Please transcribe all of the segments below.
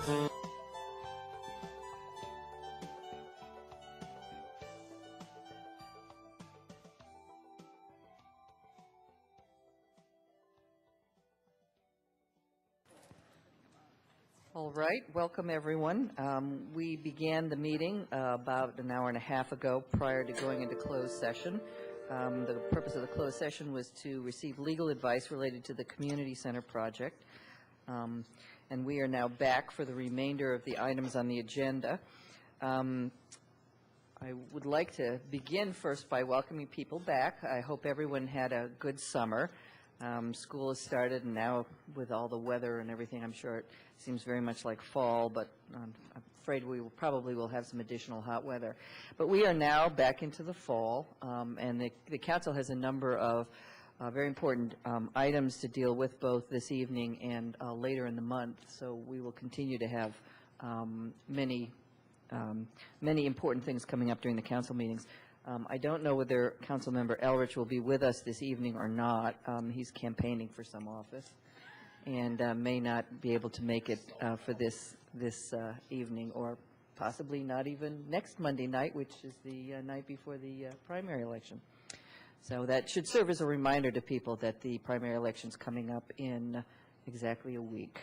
All right, welcome everyone. We began the meeting about an hour and a half ago prior to going into closed session. The purpose of the closed session was to receive legal advice related to the community center project. And we are now back for the remainder of the items on the agenda. I would like to begin first by welcoming people back. I hope everyone had a good summer. School has started, and now with all the weather and everything, I'm sure it seems very much like fall, but I'm afraid we probably will have some additional hot weather. But we are now back into the fall, and the council has a number of very important items to deal with both this evening and later in the month. So we will continue to have many important things coming up during the council meetings. I don't know whether Councilmember Elrich will be with us this evening or not. He's campaigning for some office and may not be able to make it for this evening, or possibly not even next Monday night, which is the night before the primary election. So that should serve as a reminder to people that the primary election is coming up in exactly a week.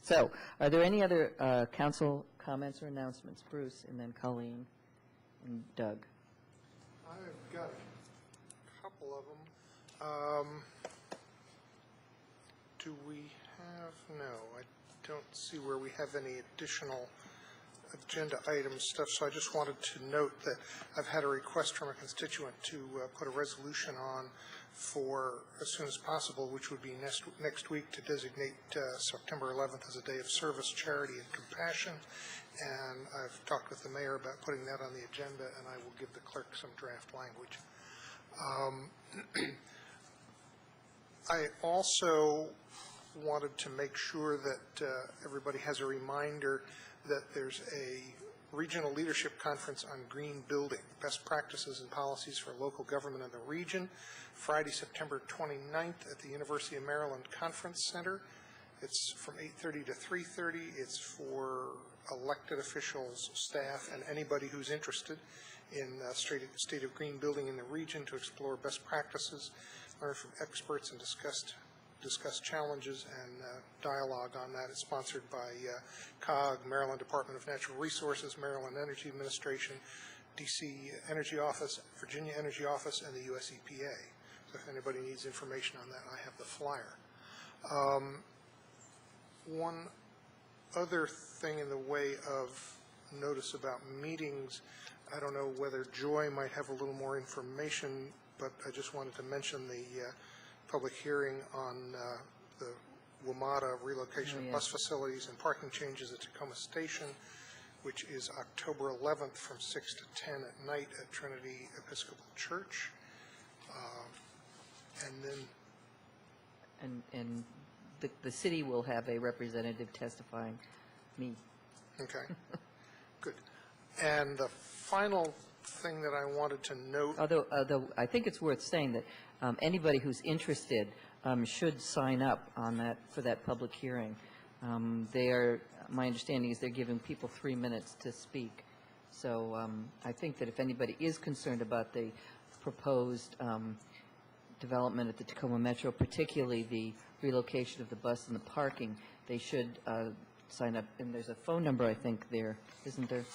So are there any other council comments or announcements? Bruce, and then Colleen and Doug. I've got a couple of them. Do we have? No, I don't see where we have any additional agenda item stuff, so I just wanted to note that I've had a request from a constituent to put a resolution on for as soon as possible, which would be next week, to designate September 11th as a day of service, charity, and compassion. And I've talked with the mayor about putting that on the agenda, and I will give the clerk some draft language. I also wanted to make sure that everybody has a reminder that there's a regional leadership conference on green building, best practices and policies for local government in the region, Friday, September 29th at the University of Maryland Conference Center. It's from 8:30 to 3:30. It's for elected officials, staff, and anybody who's interested in state of green building in the region to explore best practices, learn from experts, and discuss challenges and dialogue on that. It's sponsored by COG, Maryland Department of Natural Resources, Maryland Energy Administration, DC Energy Office, Virginia Energy Office, and the US EPA. So if anybody needs information on that, I have the flyer. One other thing in the way of notice about meetings, I don't know whether Joy might have a little more information, but I just wanted to mention the public hearing on the WMATA relocation of bus facilities and parking changes at Tacoma Station, which is October 11th from 6 to 10 at night at Trinity Episcopal Church. And then And the city will have a representative testifying, me. Okay, good. And the final thing that I wanted to note, Although I think it's worth saying that anybody who's interested should sign up on that for that public hearing. My understanding is they're giving people 3 minutes to speak. So I think that if anybody is concerned about the proposed development at the Tacoma Metro, particularly the relocation of the bus and the parking, they should sign up. And there's a phone number, I think, there, isn't there?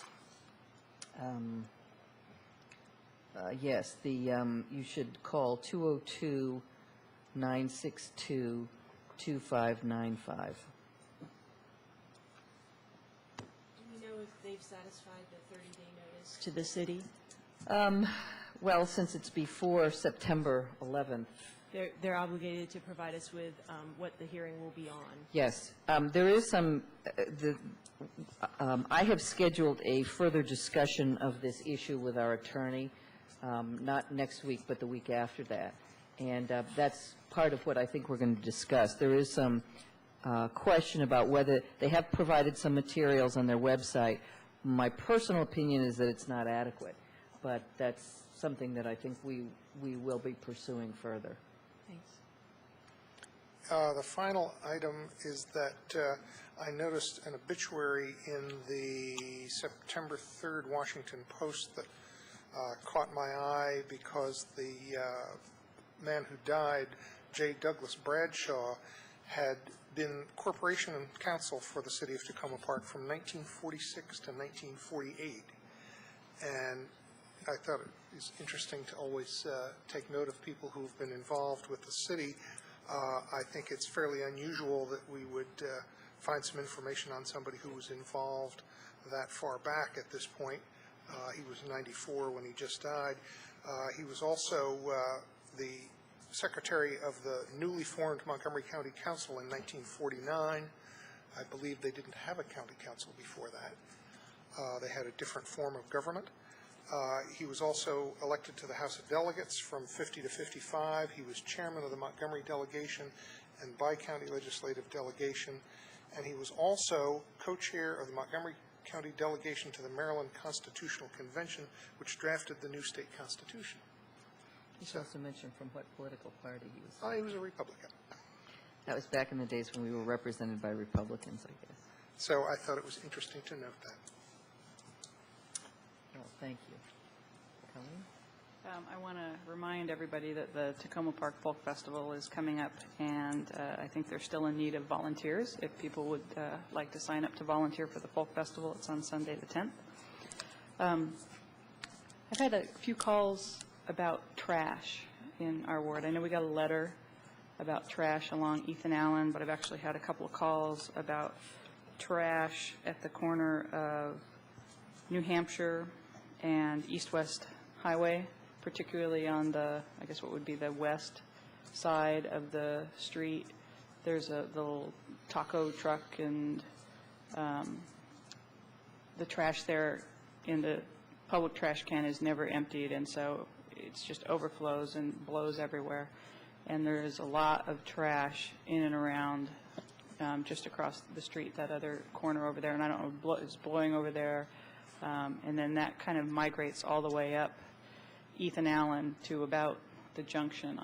Yes, you should call 202-962-2595. Do we know if they've satisfied the 30-day notice to the city? Well, since it's before September 11th. They're obligated to provide us with what the hearing will be on. Yes. There is some, I have scheduled a further discussion of this issue with our attorney, not next week, but the week after that. And that's part of what I think we're going to discuss. There is some question about whether they have provided some materials on their website. My personal opinion is that it's not adequate, but that's something that I think we will be pursuing further. Thanks. the final item is that I noticed an obituary in the September 3rd Washington Post that caught my eye because the man who died, J. Douglas Bradshaw, had been corporation and counsel for the city of Tacoma Park from 1946 to 1948. And I thought it was interesting to always take note of people who've been involved with the city. I think it's fairly unusual that we would find some information on somebody who was involved that far back at this point. He was 94 when he just died. He was also the secretary of the newly formed Montgomery County Council in 1949. I believe they didn't have a county council before that. They had a different form of government. He was also elected to the House of Delegates from 50 to 55. He was chairman of the Montgomery delegation and bi-county legislative delegation. And he was also co-chair of the Montgomery County delegation to the Maryland Constitutional Convention, which drafted the new state constitution. You should also mention from what political party he was. He was a Republican. That was back in the days when we were represented by Republicans, I guess. So I thought it was interesting to note that. Well, thank you. Colleen? I want to remind everybody that the Tacoma Park Folk Festival is coming up, and I think they're still in need of volunteers. If people would like to sign up to volunteer for the Folk Festival, it's on Sunday the 10th. I've had a few calls about trash in our ward. I know we got a letter about trash along Ethan Allen, but I've actually had a couple of calls about trash at the corner of New Hampshire and East-West Highway, particularly on the, I guess what would be the west side of the street. There's a little taco truck, and the trash there in the public trash can is never emptied, and so it's just overflows and blows everywhere. And there's a lot of trash in and around just across the street, that other corner over there, and I don't know, it's blowing over there. And then that kind of migrates all the way up Ethan Allen to about the junction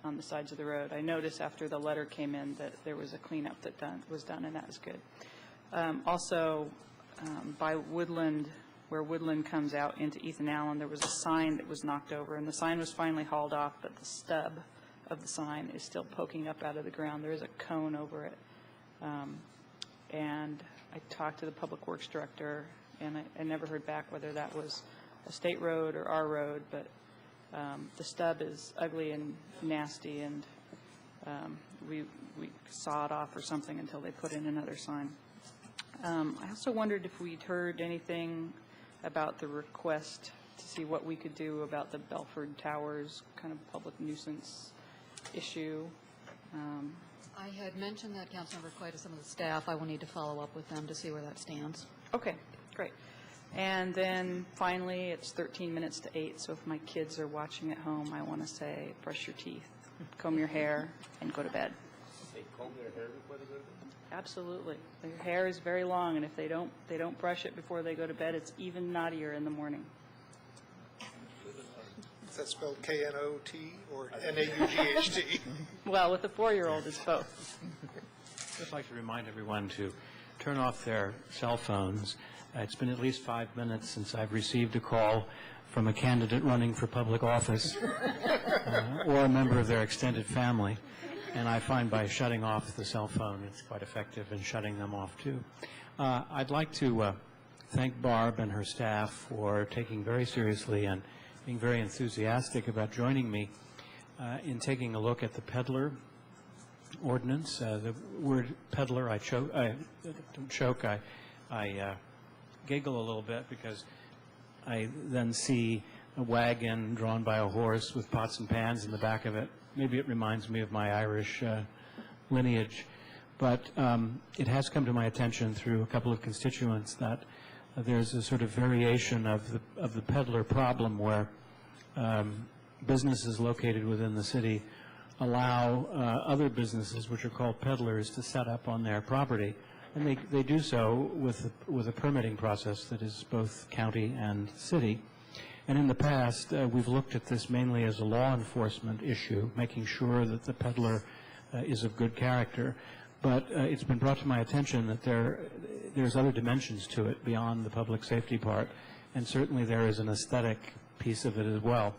on the sides of the road. I noticed after the letter came in that there was a cleanup that was done, and that was good. Also, by Woodland, where Woodland comes out into Ethan Allen, there was a sign that was knocked over, and the sign was finally hauled off, but the stub of the sign is still poking up out of the ground. There is a cone over it. And I talked to the Public Works Director, and I never heard back whether that was a state road or our road, but the stub is ugly and nasty, and we saw it off or something until they put in another sign. I also wondered if we'd heard anything about the request to see what we could do about the Belford Towers kind of public nuisance issue. I had mentioned that, Councilmember Clay, to some of the staff. I will need to follow up with them to see where that stands. Okay, great. And then finally, it's 13 minutes to 8, so if my kids are watching at home, I want to say brush your teeth, comb your hair, and go to bed. They comb their hair before they go to bed? Absolutely. Their hair is very long, and if they don't brush it before they go to bed, it's even naughtier in the morning. Is that spelled K-N-O-T or N-A-U-G-H-T? Well, with a 4-year-old, it's both. I'd just like to remind everyone to turn off their cell phones. It's been at least 5 minutes since I've received a call from a candidate running for public office or a member of their extended family. And I find by shutting off the cell phone, it's quite effective in shutting them off, too. I'd like to thank Barb and her staff for taking very seriously and being very enthusiastic about joining me in taking a look at the peddler ordinance. The word peddler, I giggle a little bit because I then see a wagon drawn by a horse with pots and pans in the back of it. Maybe it reminds me of my Irish lineage. But it has come to my attention through a couple of constituents that there's a sort of variation of the peddler problem where businesses located within the city allow other businesses, which are called peddlers, to set up on their property. And they do so with a permitting process that is both county and city. And in the past, we've looked at this mainly as a law enforcement issue, making sure that the peddler is of good character. But it's been brought to my attention that there's other dimensions to it beyond the public safety part, and certainly there is an aesthetic piece of it as well,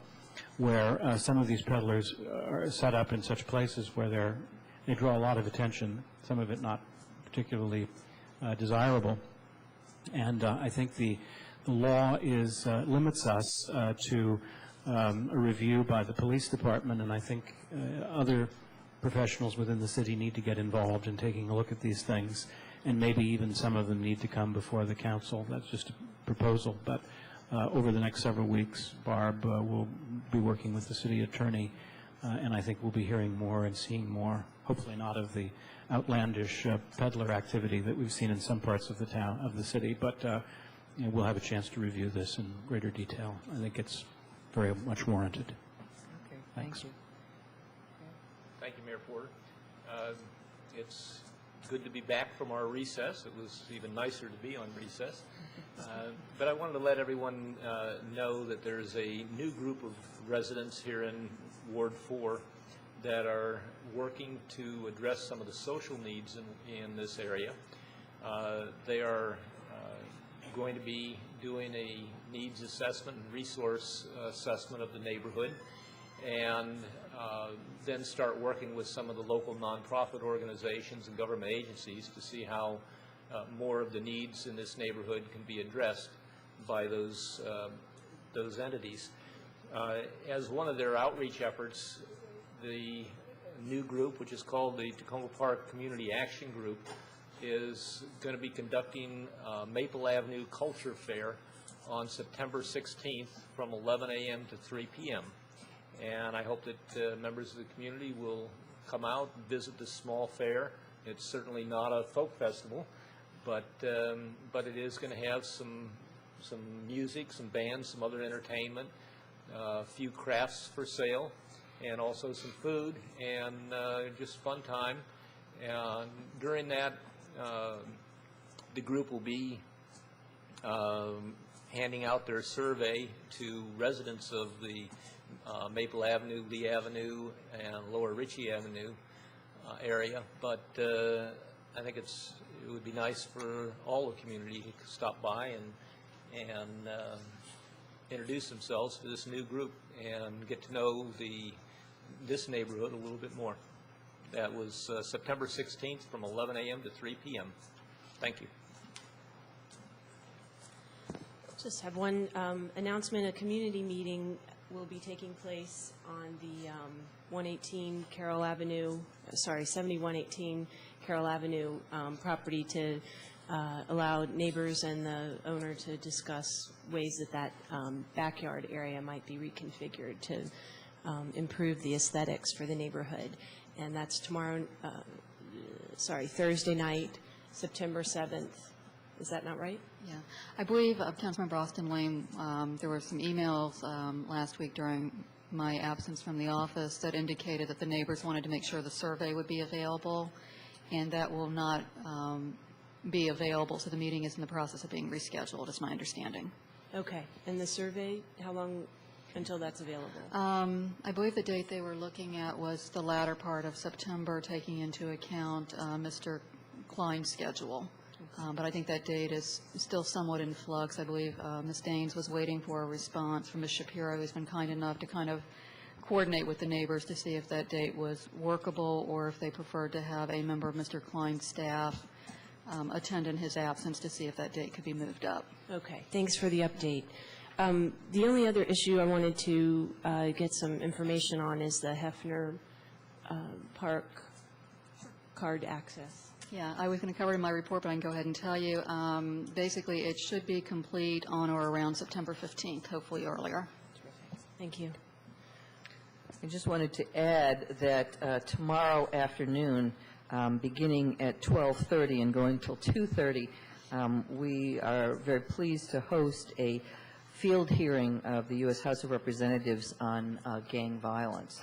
where some of these peddlers are set up in such places where they draw a lot of attention, some of it not particularly desirable. And I think the law limits us to a review by the police department, and I think other professionals within the city need to get involved in taking a look at these things, and maybe even some of them need to come before the council. That's just a proposal. But over the next several weeks, Barb will be working with the city attorney, and I think we'll be hearing more and seeing more, hopefully not of the outlandish peddler activity that we've seen in some parts of the town, of the city, but we'll have a chance to review this in greater detail. I think it's very much warranted. Okay, Thanks. thank you. Thank you, Mayor Porter. It's good to be back from our recess. It was even nicer to be on recess. But I wanted to let everyone know that there's a new group of residents here in Ward 4 that are working to address some of the social needs in this area. They are going to be doing a needs assessment and resource assessment of the neighborhood, and then start working with some of the local nonprofit organizations and government agencies to see how more of the needs in this neighborhood can be addressed by those entities. As one of their outreach efforts, the new group, which is called the Tacoma Park Community Action Group, is going to be conducting Maple Avenue Culture Fair on September 16th from 11 a.m. to 3 p.m. And I hope that members of the community will come out and visit this small fair. It's certainly not a folk festival, but it is going to have some music, some bands, some other entertainment, a few crafts for sale, and also some food, and just fun time. And during that, the group will be handing out their survey to residents of the Maple Avenue, Lee Avenue, and Lower Ritchie Avenue area. But I think it would be nice for all the community to stop by and introduce themselves to this new group and get to know this neighborhood a little bit more. That was September 16th from 11 a.m. to 3 p.m. Thank you. Just have one announcement. A community meeting will be taking place on the 7118 Carroll Avenue property to allow neighbors and the owner to discuss ways that backyard area might be reconfigured to improve the aesthetics for the neighborhood. And that's Thursday night, September 7th. Is that not right? Yeah. I believe, Councilmember Austin Lane, there were some emails last week during my absence from the office that indicated that the neighbors wanted to make sure the survey would be available, and that will not be available, so the meeting is in the process of being rescheduled, is my understanding. Okay. And the survey, how long until that's available? I believe the date they were looking at was the latter part of September, taking into account Mr. Klein's schedule. But I think that date is still somewhat in flux. I believe Ms. Daines was waiting for a response from Ms. Shapiro, who's been kind enough to kind of coordinate with the neighbors to see if that date was workable or if they preferred to have a member of Mr. Klein's staff attend in his absence to see if that date could be moved up. Okay. Thanks for the update. The only other issue I wanted to get some information on is the Hefner Park card access. Yeah, I was going to cover it in my report, but I can go ahead and tell you. Basically, it should be complete on or around September 15th, hopefully earlier. Thank you. I just wanted to add that tomorrow afternoon, beginning at 12:30 and going till 2:30, we are very pleased to host a field hearing of the U.S. House of Representatives on gang violence.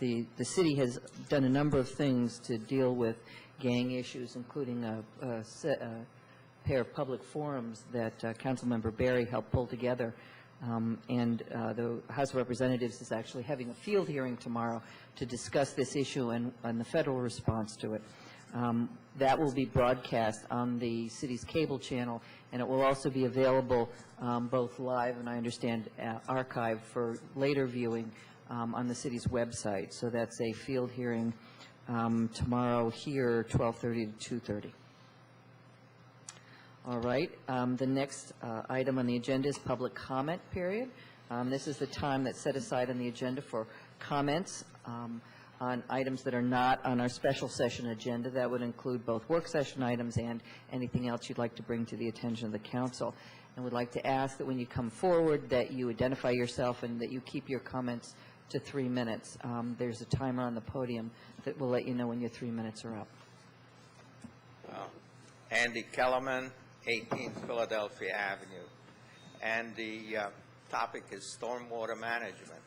The city has done a number of things to deal with gang issues, including a pair of public forums that Councilmember Berry helped pull together And the House of Representatives is actually having a field hearing tomorrow to discuss this issue and the federal response to it. That will be broadcast on the city's cable channel, and it will also be available both live and, I understand, archived for later viewing on the city's website. So that's a field hearing tomorrow here, 12:30 to 2:30. All right. The next item on the agenda is public comment period. This is the time that's set aside on the agenda for comments on items that are not on our special session agenda. That would include both work session items and anything else you'd like to bring to the attention of the council. And we'd like to ask that when you come forward that you identify yourself and that you keep your comments to 3 minutes. There's a timer on the podium that will let you know when your 3 minutes are up. Andy Kellerman, 18 Philadelphia Avenue. And the topic is stormwater management.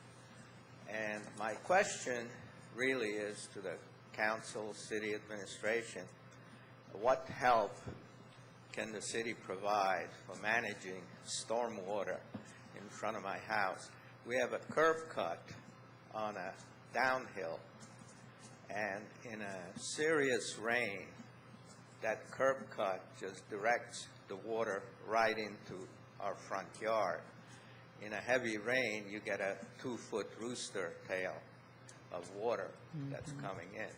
And my question really is to the council, city administration, what help can the city provide for managing stormwater in front of my house? We have a curb cut on a downhill, and in a serious rain, that curb cut just directs the water right into our front yard. In a heavy rain, you get a 2-foot rooster tail of water that's coming in.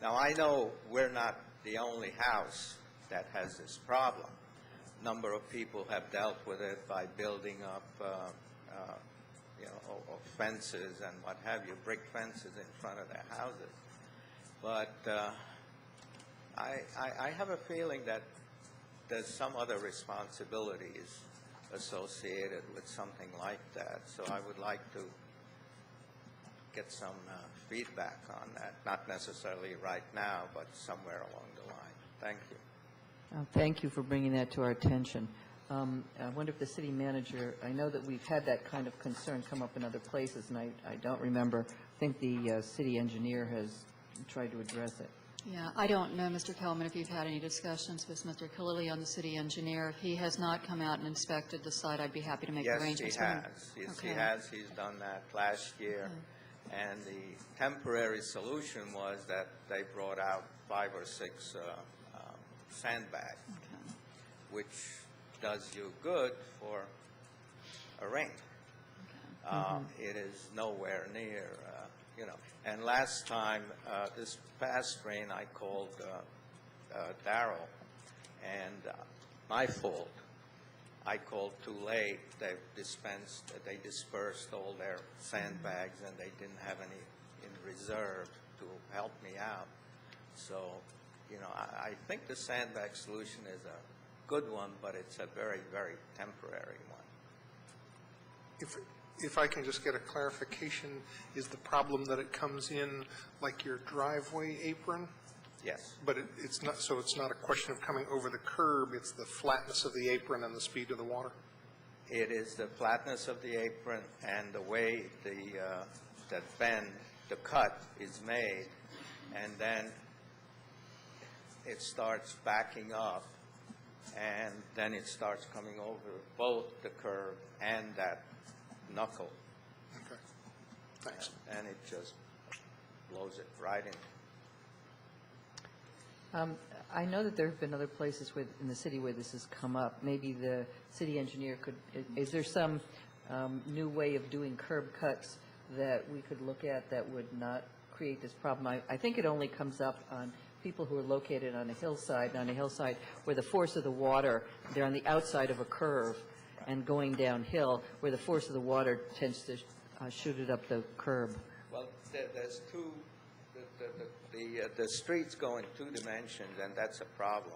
Now, I know we're not the only house that has this problem. A number of people have dealt with it by building up fences and what have you, brick fences in front of their houses. But I have a feeling that there's some other responsibilities associated with something like that. So I would like to get some feedback on that, not necessarily right now, but somewhere along the line. Thank you. Thank you for bringing that to our attention. I wonder if the city manager, I know that we've had that kind of concern come up in other places, and I don't remember. I think the city engineer has tried to address it. Yeah, I don't know, Mr. Kellerman, if you've had any discussions with Mr. Khalili on the city engineer. If he has not come out and inspected the site, I'd be happy to make arrangements for him. Yes, he has. Yes, Okay. he has. He's done that last year. And the temporary solution was that they brought out 5 or 6 sandbags, which does you good for a rain. It is nowhere near, And last time, this past rain, I called Darrell, and my fault. I called too late. They dispersed all their sandbags, and they didn't have any in reserve to help me out. So, I think the sandbag solution is a good one, but it's a very, very temporary one. If I can just get a clarification, is the problem that it comes in like your driveway apron? Yes. But it's not, so it's not a question of coming over the curb, it's the flatness of the apron and the speed of the water? It is the flatness of the apron and the way that bend, the cut is made, and then it starts backing up, and then it starts coming over both the curb and that knuckle. Okay, thanks. And it just blows it right in. I know that there have been other places in the city where this has come up. Maybe the city engineer could, is there some new way of doing curb cuts that we could look at that would not create this problem? I think it only comes up on people who are located on a hillside where the force of the water, they're on the outside of a curve and going downhill, where the force of the water tends to shoot it up the curb. Well, there's two, the streets go in 2 dimensions, and that's a problem.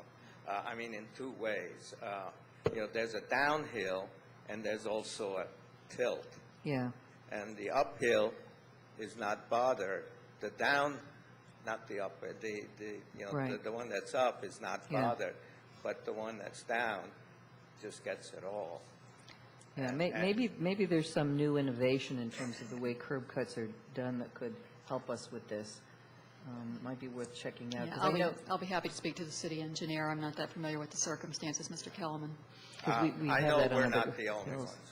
In 2 ways. There's a downhill, and there's also a tilt. Yeah. And the uphill is not bothered. The down, not the up, Right. the one that's up is not Yeah. bothered, but the one that's down just gets it all. Yeah, And- maybe there's some new innovation in terms of the way curb cuts are done that could help us with this. Might be worth checking out. Yeah, 'Cause I know, I'll be happy to speak to the city engineer. I'm not that familiar with the circumstances, Mr. Kellerman. 'cause we I have know that on we're other not the only hills. ones.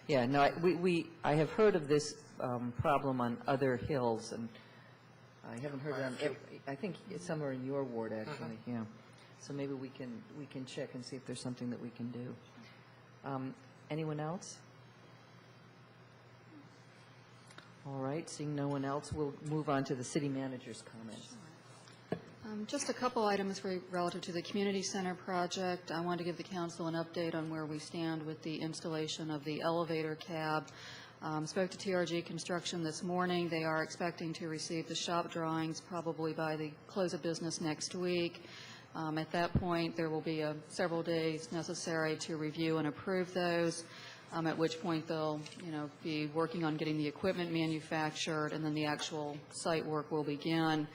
Yeah, no, I have heard of this problem on other hills, and I haven't heard it on, I think it's somewhere in your ward, actually, yeah. So maybe we can check and see if there's something that we can do. Anyone else? All right, seeing no one else, we'll move on to the city manager's comments. Just a couple items relative to the community center project. I want to give the council an update on where we stand with the installation of the elevator cab. Spoke to TRG Construction this morning. They are expecting to receive the shop drawings probably by the close of business next week. At that point, there will be several days necessary to review and approve those, at which point they'll, be working on getting the equipment manufactured, and then the actual site work will begin.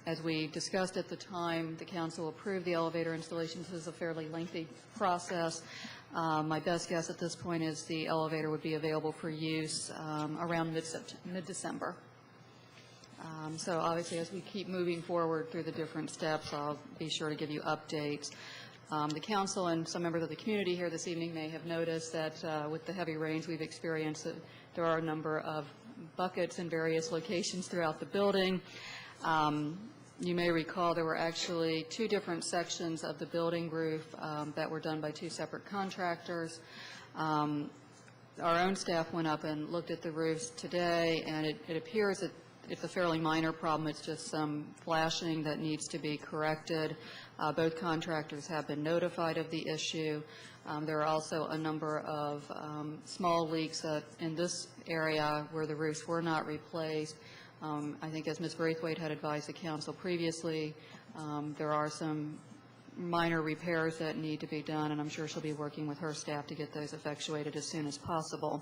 As we discussed at the time, the council approved the elevator installation. This is a fairly lengthy process. My best guess at this point is the elevator would be available for use around mid-December. So obviously, as we keep moving forward through the different steps, I'll be sure to give you updates. The council and some members of the community here this evening may have noticed that with the heavy rains we've experienced, there are a number of buckets in various locations throughout the building. You may recall there were actually two different sections of the building roof that were done by two separate contractors. Our own staff went up and looked at the roofs today, and it appears that it's a fairly minor problem. It's just some flashing that needs to be corrected. Both contractors have been notified of the issue. There are also a number of small leaks in this area where the roofs were not replaced. I think as Ms. Braithwaite had advised the council previously, there are some minor repairs that need to be done, and I'm sure she'll be working with her staff to get those effectuated as soon as possible.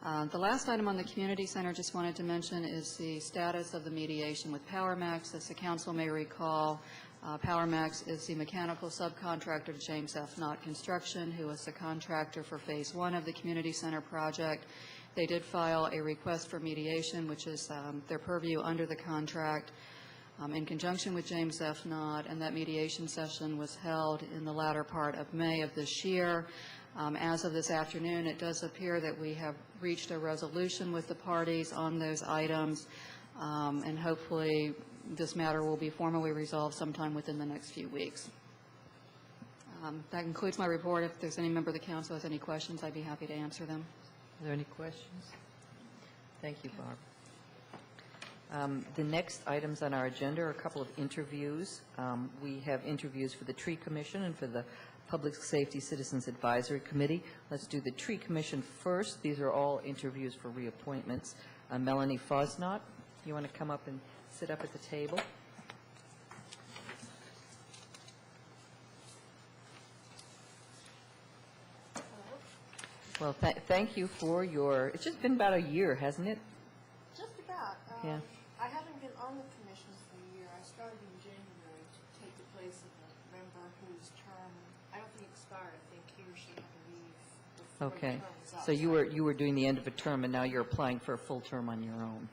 The last item on the community center just wanted to mention is the status of the mediation with PowerMax. As the council may recall, PowerMax is the mechanical subcontractor to James F. Knott Construction, who is the contractor for Phase 1 of the community center project. They did file a request for mediation, which is their purview under the contract, in conjunction with James F. Knott, and that mediation session was held in the latter part of May of this year. As of this afternoon, it does appear that we have reached a resolution with the parties on those items, and hopefully this matter will be formally resolved sometime within the next few weeks. That concludes my report. If there's any member of the council who has any questions, I'd be happy to answer them. Are there any questions? Thank you, Barb. The next items on our agenda are a couple of interviews. We have interviews for the Tree Commission and for the Public Safety Citizens Advisory Committee. Let's do the Tree Commission first. These are all interviews for reappointments. Melanie Fosnot, you want to come up and sit up at the table? Well, thank you for your, it's just been about a year, hasn't it? Just about. Yeah. I haven't been on the commission for a year. I started in January to take the place of a member whose term, I don't think expired. I think he or she had to leave before the Okay. term was up. So you were doing the end of a term, and now you're applying for a full term on your own.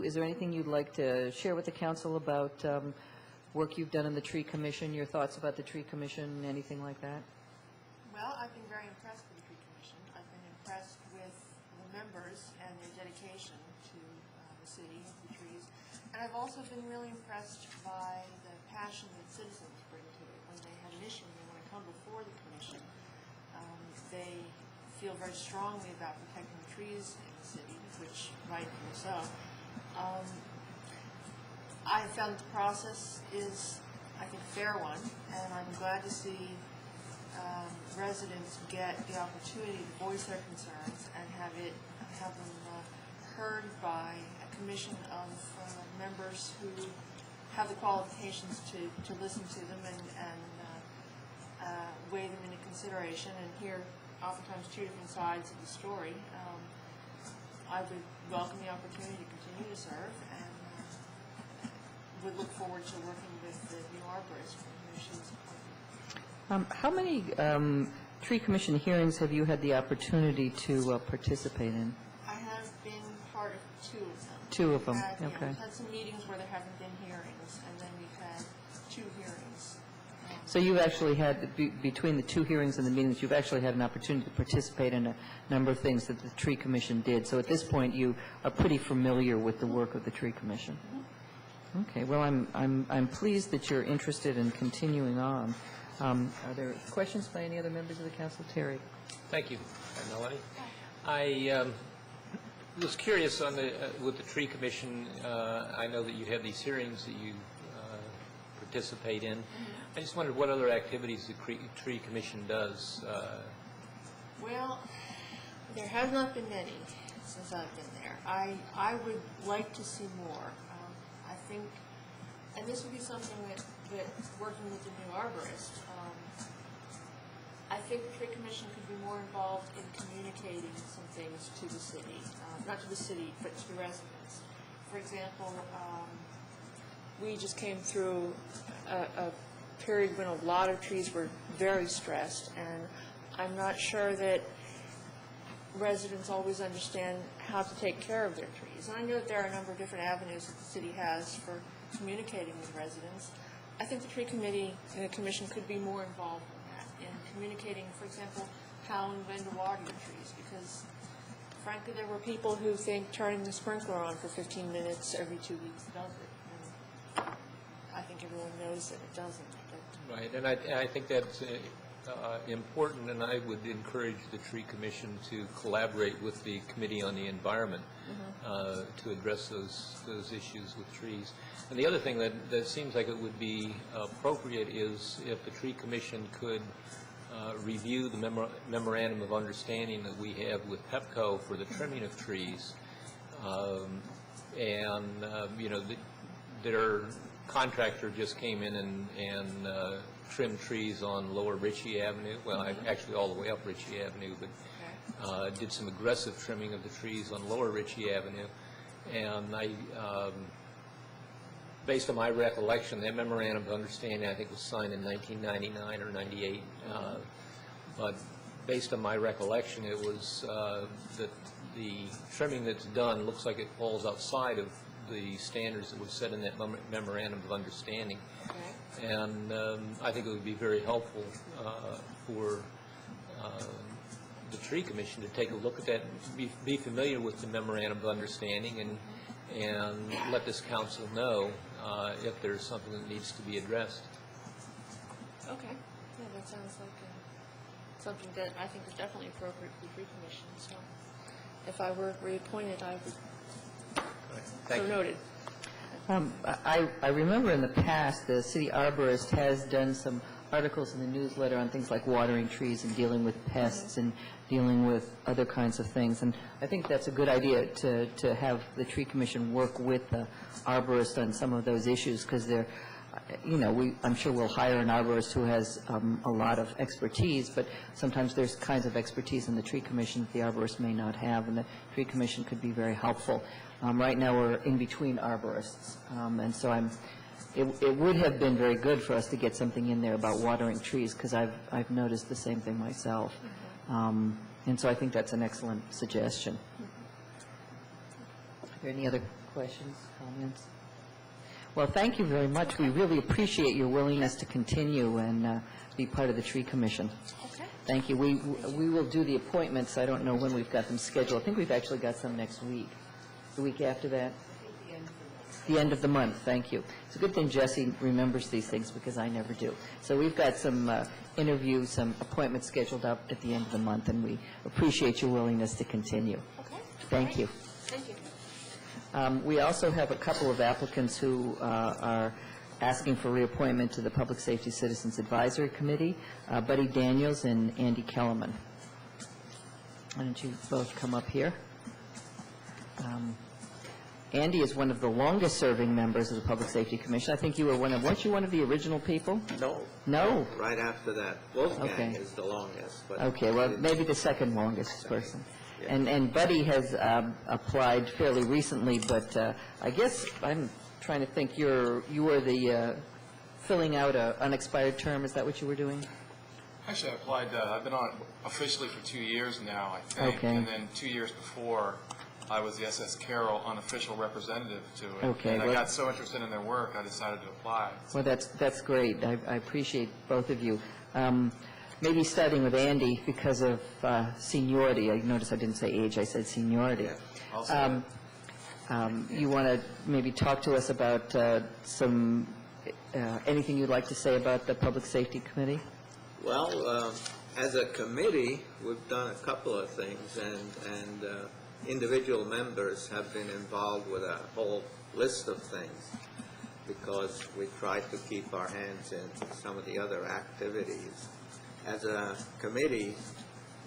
Is there anything you'd like to share with the council about work you've done in the Tree Commission, your thoughts about the Tree Commission, anything like that? Well, I've been very impressed with the Tree Commission. I've been impressed with the members and their dedication to the city and the trees. And I've also been really impressed by the passion that citizens bring to it. When they have an issue and they want to come before the commission, they feel very strongly about protecting the trees in the city, which rightfully so. I have found that the process is, I think, a fair one, and I'm glad to see residents get the opportunity to voice their concerns and have them heard by a commission of members who have the qualifications to listen to them and weigh them into consideration and hear oftentimes two different sides of the story. I would welcome the opportunity to continue to serve and would look forward to working with the new arborist who she's appointed. How many Tree Commission hearings have you had the opportunity to participate in? I have been part of two of them. Two of them, We've okay. had some meetings where there haven't been hearings, and then we've had two hearings. So you've actually had, between the two hearings and the meetings, you've actually had an opportunity to participate in a number of things that the Tree Commission did. So at this point, you are pretty familiar with the work of the Tree Commission. Okay, well, I'm pleased that you're interested in continuing on. Are there questions by any other members of the council? Terry? Thank you, Melanie. I was curious on with the Tree Commission. I know that you have these hearings that you participate in. I just wondered what other activities the Tree Commission does. Well, there have not been many since I've been there. I would like to see more. I think, and this would be something that working with the new arborist, I think the Tree Commission could be more involved in communicating some things to the city, not to the city, but to the residents. For example, we just came through a period when a lot of trees were very stressed, and I'm not sure that residents always understand how to take care of their trees. And I know that there are a number of different avenues that the city has for communicating with residents. I think the Tree Committee and the Commission could be more involved in that, in communicating, for example, how and when to water your trees, because frankly there were people who think turning the sprinkler on for 15 minutes every 2 weeks does it. And I think everyone knows that it doesn't. Right, and I think that's important, and I would encourage the Tree Commission to collaborate with the Committee on the Environment to address those issues with trees. And the other thing that seems like it would be appropriate is if the Tree Commission could review the memorandum of understanding that we have with PEPCO for the trimming of trees. You know, their contractor just came in and trimmed trees on Lower Ritchie Avenue, well, actually all the way up Ritchie Avenue, but did some aggressive trimming of the trees on Lower Ritchie Avenue. And based on my recollection, that memorandum of understanding, I think, was signed in 1999 or 98. But based on my recollection, it was that the trimming that's done looks like it falls outside of the standards that were set in that memorandum of understanding. Okay. And I think it would be very helpful for the Tree Commission to take a look at that, be familiar with the memorandum of understanding, and let this council know if there's something that needs to be addressed. Okay. Yeah, that sounds like something that I think is definitely appropriate for the Tree Commission. So if I were reappointed, I would. So noted. I remember in the past, the city arborist has done some articles in the newsletter on things like watering trees and dealing with pests and dealing with other kinds of things. And I think that's a good idea to have the Tree Commission work with the arborist on some of those issues, because they're, you know, I'm sure we'll hire an arborist who has a lot of expertise, but sometimes there's kinds of expertise in the Tree Commission that the arborist may not have, and the Tree Commission could be very helpful. Right now, we're in between arborists, and so it would have been very good for us to get something in there about watering trees, because I've noticed the same thing myself. And so I think that's an excellent suggestion. Are there any other questions, comments? Well, thank you very much. We really appreciate your willingness to continue and be part of the Tree Commission. Okay. Thank you. We will do the appointments. I don't know when we've got them scheduled. I think we've actually got some next week. The week after that? The end of the month. Thank you. It's a good thing Jesse remembers these things, because I never do. So we've got some interviews, some appointments scheduled up at the end of the month, and we appreciate your willingness to continue. Okay. Thank you. Thank you. We also have a couple of applicants who are asking for reappointment to the Public Safety Citizens Advisory Committee, Buddy Daniels and Andy Kellerman. Why don't you both come up here? Andy is one of the longest-serving members of the Public Safety Commission. I think you were weren't you one of the original people? No. No? Right after that. Wolfgang Okay. is the longest. But Okay, well, maybe the second longest person. Yeah. And Buddy has applied fairly recently, but I guess I'm trying to think, you were the filling out an unexpired term. Is that what you were doing? Actually, I applied, I've been on officially for 2 years now, I think. Okay. And then 2 years before, I was the SS Carroll unofficial representative to it. Okay, And I well- got so interested in their work, I decided to apply. Well, that's great. I appreciate both of you. Maybe starting with Andy because of seniority. I noticed I didn't say age, I said seniority. Also, You want to maybe talk to us about anything you'd like to say about the Public Safety Committee? Well, as a committee, we've done a couple of things, and individual members have been involved with a whole list of things because we try to keep our hands in some of the other activities. As a committee,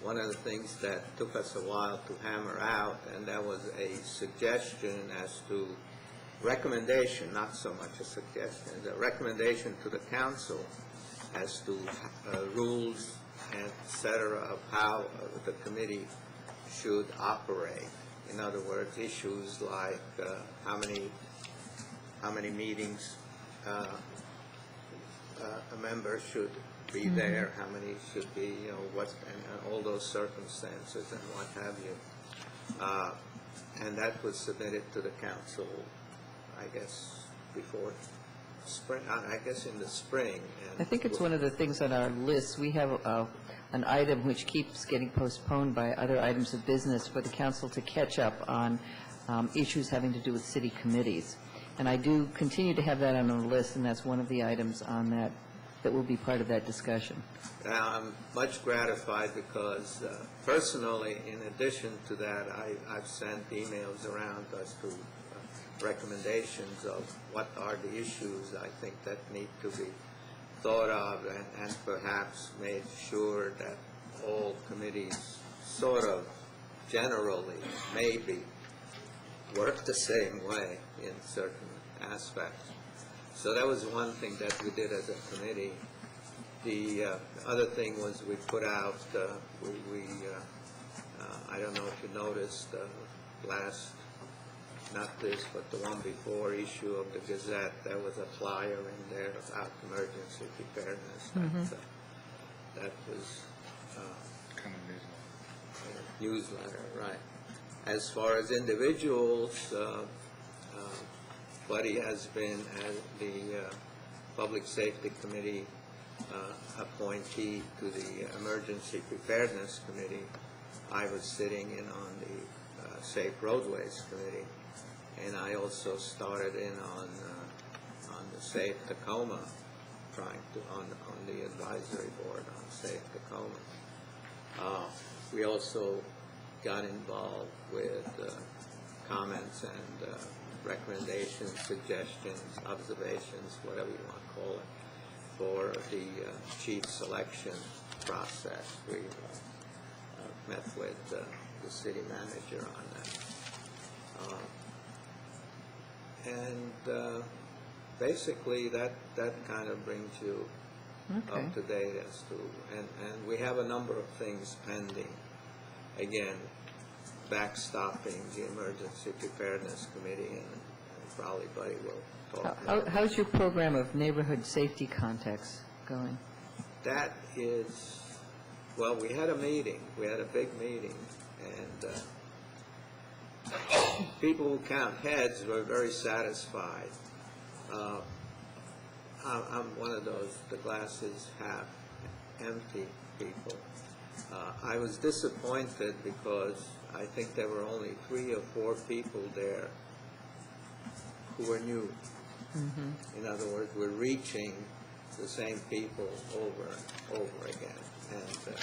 one of the things that took us a while to hammer out, and that was a suggestion as to recommendation, not so much a suggestion, a recommendation to the council as to rules, et cetera, of how the committee should operate. In other words, issues like how many meetings a member should be there, how many should be, what, and all those circumstances and what have you. And that was submitted to the council, I guess, before spring, I guess in the spring. And I think it's one of the things on our list. We have an item which keeps getting postponed by other items of business for the council to catch up on issues having to do with city committees. And I do continue to have that on the list, and that's one of the items on that will be part of that discussion. I'm much gratified because personally, in addition to that, I've sent emails around as to recommendations of what are the issues I think that need to be thought of, and perhaps made sure that all committees sort of generally maybe work the same way in certain aspects. So that was one thing that we did as a committee. The other thing was we put out, I don't know if you noticed, last, not this, but the one before issue of the Gazette, there was a flyer in there about emergency preparedness. That was kind of newsletter, right. As far as individuals, Buddy has been the Public Safety Committee appointee to the Emergency Preparedness Committee. I was sitting in on the Safe Roadways Committee, and I also started in on the Safe Tacoma, trying to on the advisory board on Safe Tacoma. We also got involved with comments and recommendations, suggestions, observations, whatever you want to call it, for the chief selection process. We met with the city manager on that. And basically that kind of brings you up to date as to, and we have a number of things pending. Again, backstopping the Emergency Preparedness Committee, and probably Buddy will talk about How's your program of neighborhood safety contacts going? that. Is, well, we had a meeting. We had a big meeting, and people who count heads were very satisfied. I'm one of those, the glass is half empty people. I was disappointed because I think there were only 3 or 4 people there who were new. In other words, we're reaching the same people over and over again. And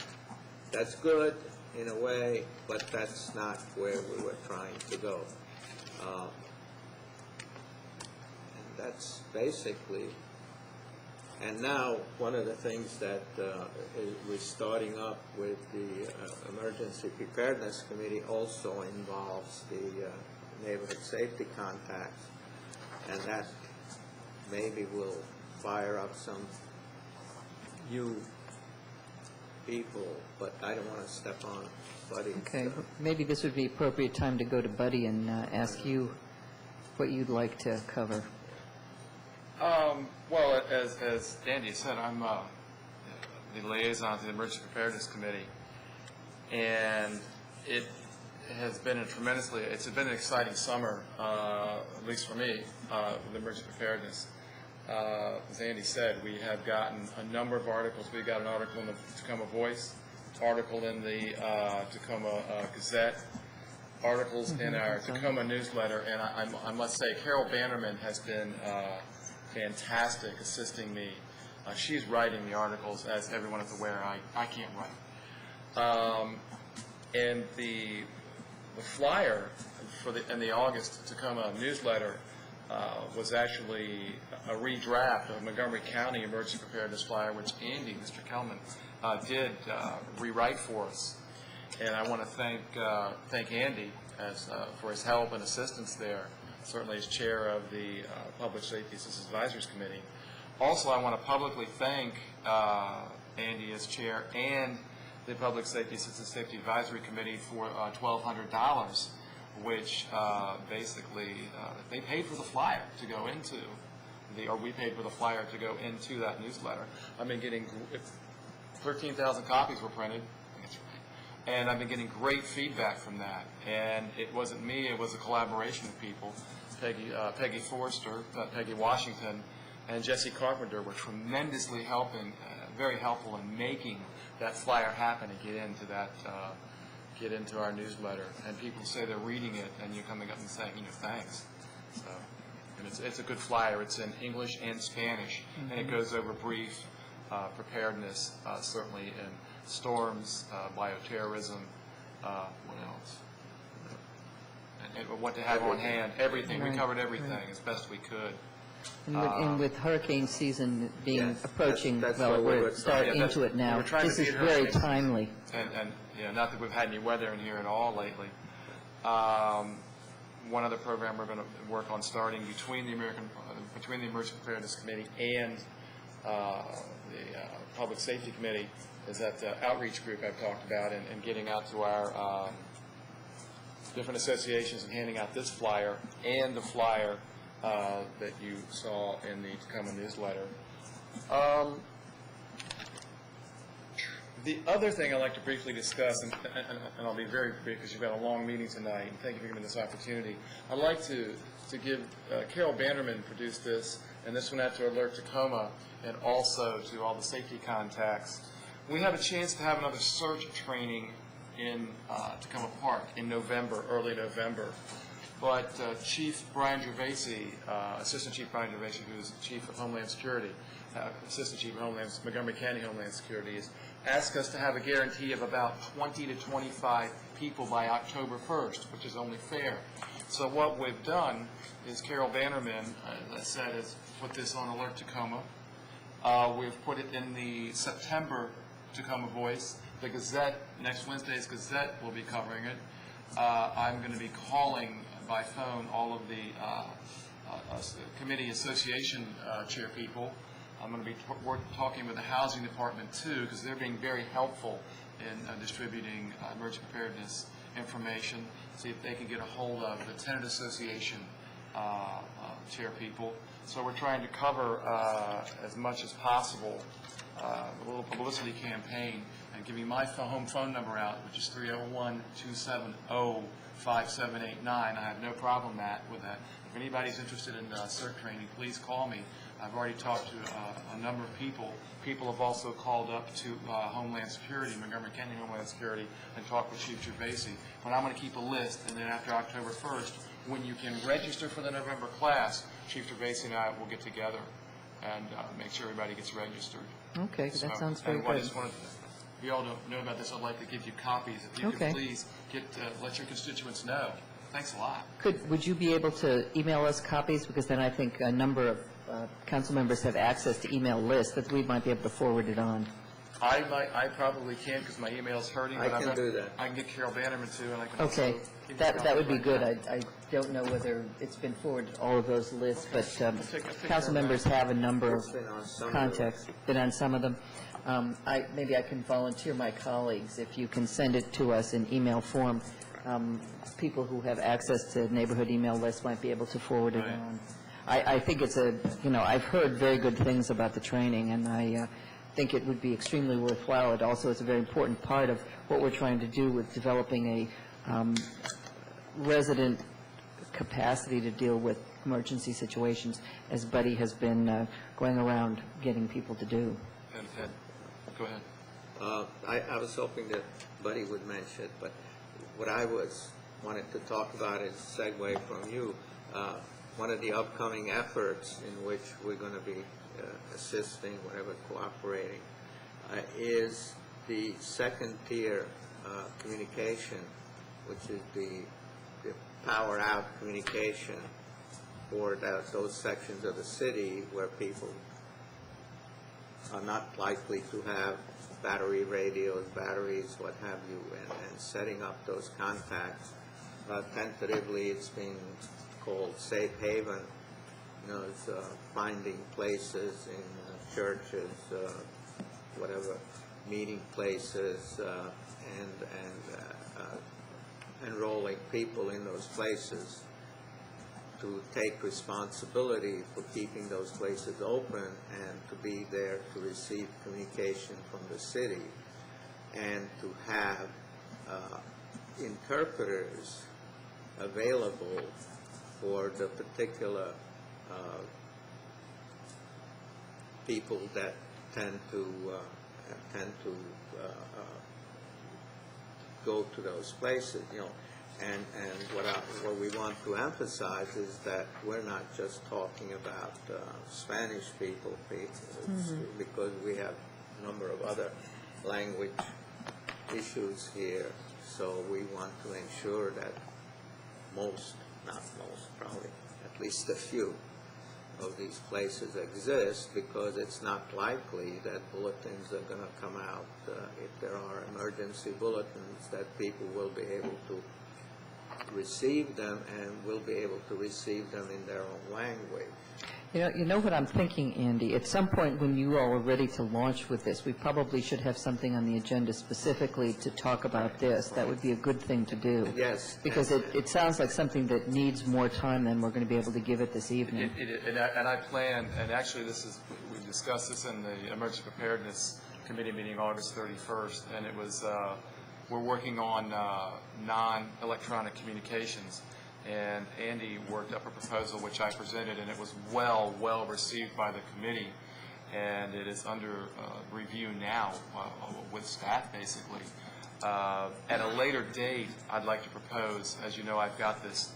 that's good in a way, but that's not where we were trying to go. And that's basically. And now, one of the things that we're starting up with the Emergency Preparedness Committee also involves the neighborhood safety contacts, and that maybe will fire up some new people, but I don't want to step on Buddy. Okay, maybe this would be appropriate time to go to Buddy and ask you what you'd like to cover. Well, as Andy said, I'm the liaison to the Emergency Preparedness Committee, and has been it's been an exciting summer, at least for me, with emergency preparedness. As Andy said, we have gotten a number of articles. We got an article in the Tacoma Voice, article in the Tacoma Gazette, articles in our Tacoma newsletter, and I must say Carol Bannerman has been fantastic assisting me. She's writing the articles, as everyone is aware. I can't write. And the flyer in the August Tacoma newsletter was actually a redraft of Montgomery County Emergency Preparedness flyer, which Andy, Mr. Kelman, did rewrite for us. And I want to thank Andy for his help and assistance there, certainly as chair of the Public Safety Assistance Advisory Committee. Also, I want to publicly thank Andy as chair and the Public Safety Assistance Safety Advisory Committee for $1,200, which basically they paid for the flyer to go into or we paid for the flyer to go into that newsletter. I've been getting 13,000 copies were printed. And I've been getting great feedback from that. And it wasn't me, it was a collaboration of people. Peggy Forrester, Peggy Washington, and Jesse Carpenter were tremendously helping, very helpful in making that flyer happen and get into our newsletter. And people say they're reading it, and you're coming up and saying, thanks. So, and it's a good flyer. It's in English and Spanish, and it goes over brief preparedness, certainly in storms, bioterrorism, what else? And what to have on hand, everything. We covered everything as best we could. And with hurricane season approaching, that's well, we're starting into it now. This is very timely. And not that we've had any weather in here at all lately. One other program we're going to work on starting between the Emergency Preparedness Committee and the Public Safety Committee is that outreach group I've talked about, and getting out to our different associations and handing out this flyer and the flyer that you saw in the Tacoma newsletter. The other thing I'd like to briefly discuss, and I'll be very brief because you've got a long meeting tonight, and thank you for giving me this opportunity. I'd like to give Carol Bannerman produced this, and this went out to Alert Tacoma and also to all the safety contacts. We have a chance to have another search training in Tacoma Park in November, early November. But Chief Brian Gervasi, Assistant Chief Brian Gervasi, who is Chief of Homeland Security, Assistant Chief of Montgomery County Homeland Security, has asked us to have a guarantee of about 20 to 25 people by October 1st, which is only fair. So what we've done is Carol Bannerman, as I said, has put this on Alert Tacoma. We've put it in the September Tacoma Voice. The Gazette, next Wednesday's Gazette will be covering it. I'm going to be calling by phone all of the committee association chair people. I'm going to be talking with the housing department too, because they're being very helpful in distributing emergency preparedness information. See if they can get a hold of the tenant association chair people. So we're trying to cover as much as possible a little publicity campaign and giving my home phone number out, which is 301-270-5789. I have no problem with that. If anybody's interested in CERT training, please call me. I've already talked to a number of people. People have also called up to Homeland Security, Montgomery County Homeland Security, and talked with Chief Gervasi. But I'm going to keep a list, and then after October 1st, when you can register for the November class, Chief Gervasi and I will get together and make sure everybody gets registered. Okay, that sounds very good. If you all don't know about this, I'd like to give you copies. If you could please let your constituents know. Thanks a lot. Would you be able to email us copies? Because then I think a number of council members have access to email lists that we might be able to forward it on. I probably can't because my email's hurting. I can do that. I can get Carol Bannerman too, and I can Okay, also give you that would be copies good. right now. I don't know whether it's been forwarded, all of those lists, but take council members have a number of It's been on some of contacts, been on some of them. Maybe I can volunteer my colleagues, if you can send it to us in email form. People who have access to neighborhood email lists might be able to forward it on. I think it's I've heard very good things about the training, and I think it would be extremely worthwhile. It also is a very important part of what we're trying to do with developing a resident capacity to deal with emergency situations, as Buddy has been going around getting people to do. And go ahead. I was hoping that Buddy would mention it, but what I wanted to talk about is segue from you. One of the upcoming efforts in which we're going to be assisting, whatever, cooperating, is the second tier communication, which is the power out communication for those sections of the city where people are not likely to have battery radios, batteries, what have you, and setting up those contacts. Tentatively, it's being called Safe Haven. You know, it's finding places in churches, whatever, meeting places, and enrolling people in those places to take responsibility for keeping those places open and to be there to receive communication from the city and to have interpreters available for the particular people that tend to go to those places, you know. And what we want to emphasize is that we're not just talking about Spanish people, because we have a number of other language issues here. So we want to ensure that not most, probably at least a few of these places exist, because it's not likely that bulletins are going to come out. If there are emergency bulletins, that people will be able to receive them and will be able to receive them in their own language. You know what I'm thinking, Andy? At some point when you all are ready to launch with this, we probably should have something on the agenda specifically to talk about this. That would be a good thing to do. Yes. Because it sounds like something that needs more time than we're going to be able to give it this evening. And I plan, and actually we discussed this in the Emergency Preparedness Committee meeting August 31st, and it was, we're working on non-electronic communications. And Andy worked up a proposal which I presented, and it was well received by the committee, and it is under review now with staff, basically. At a later date, I'd like to propose, as you know, I've got this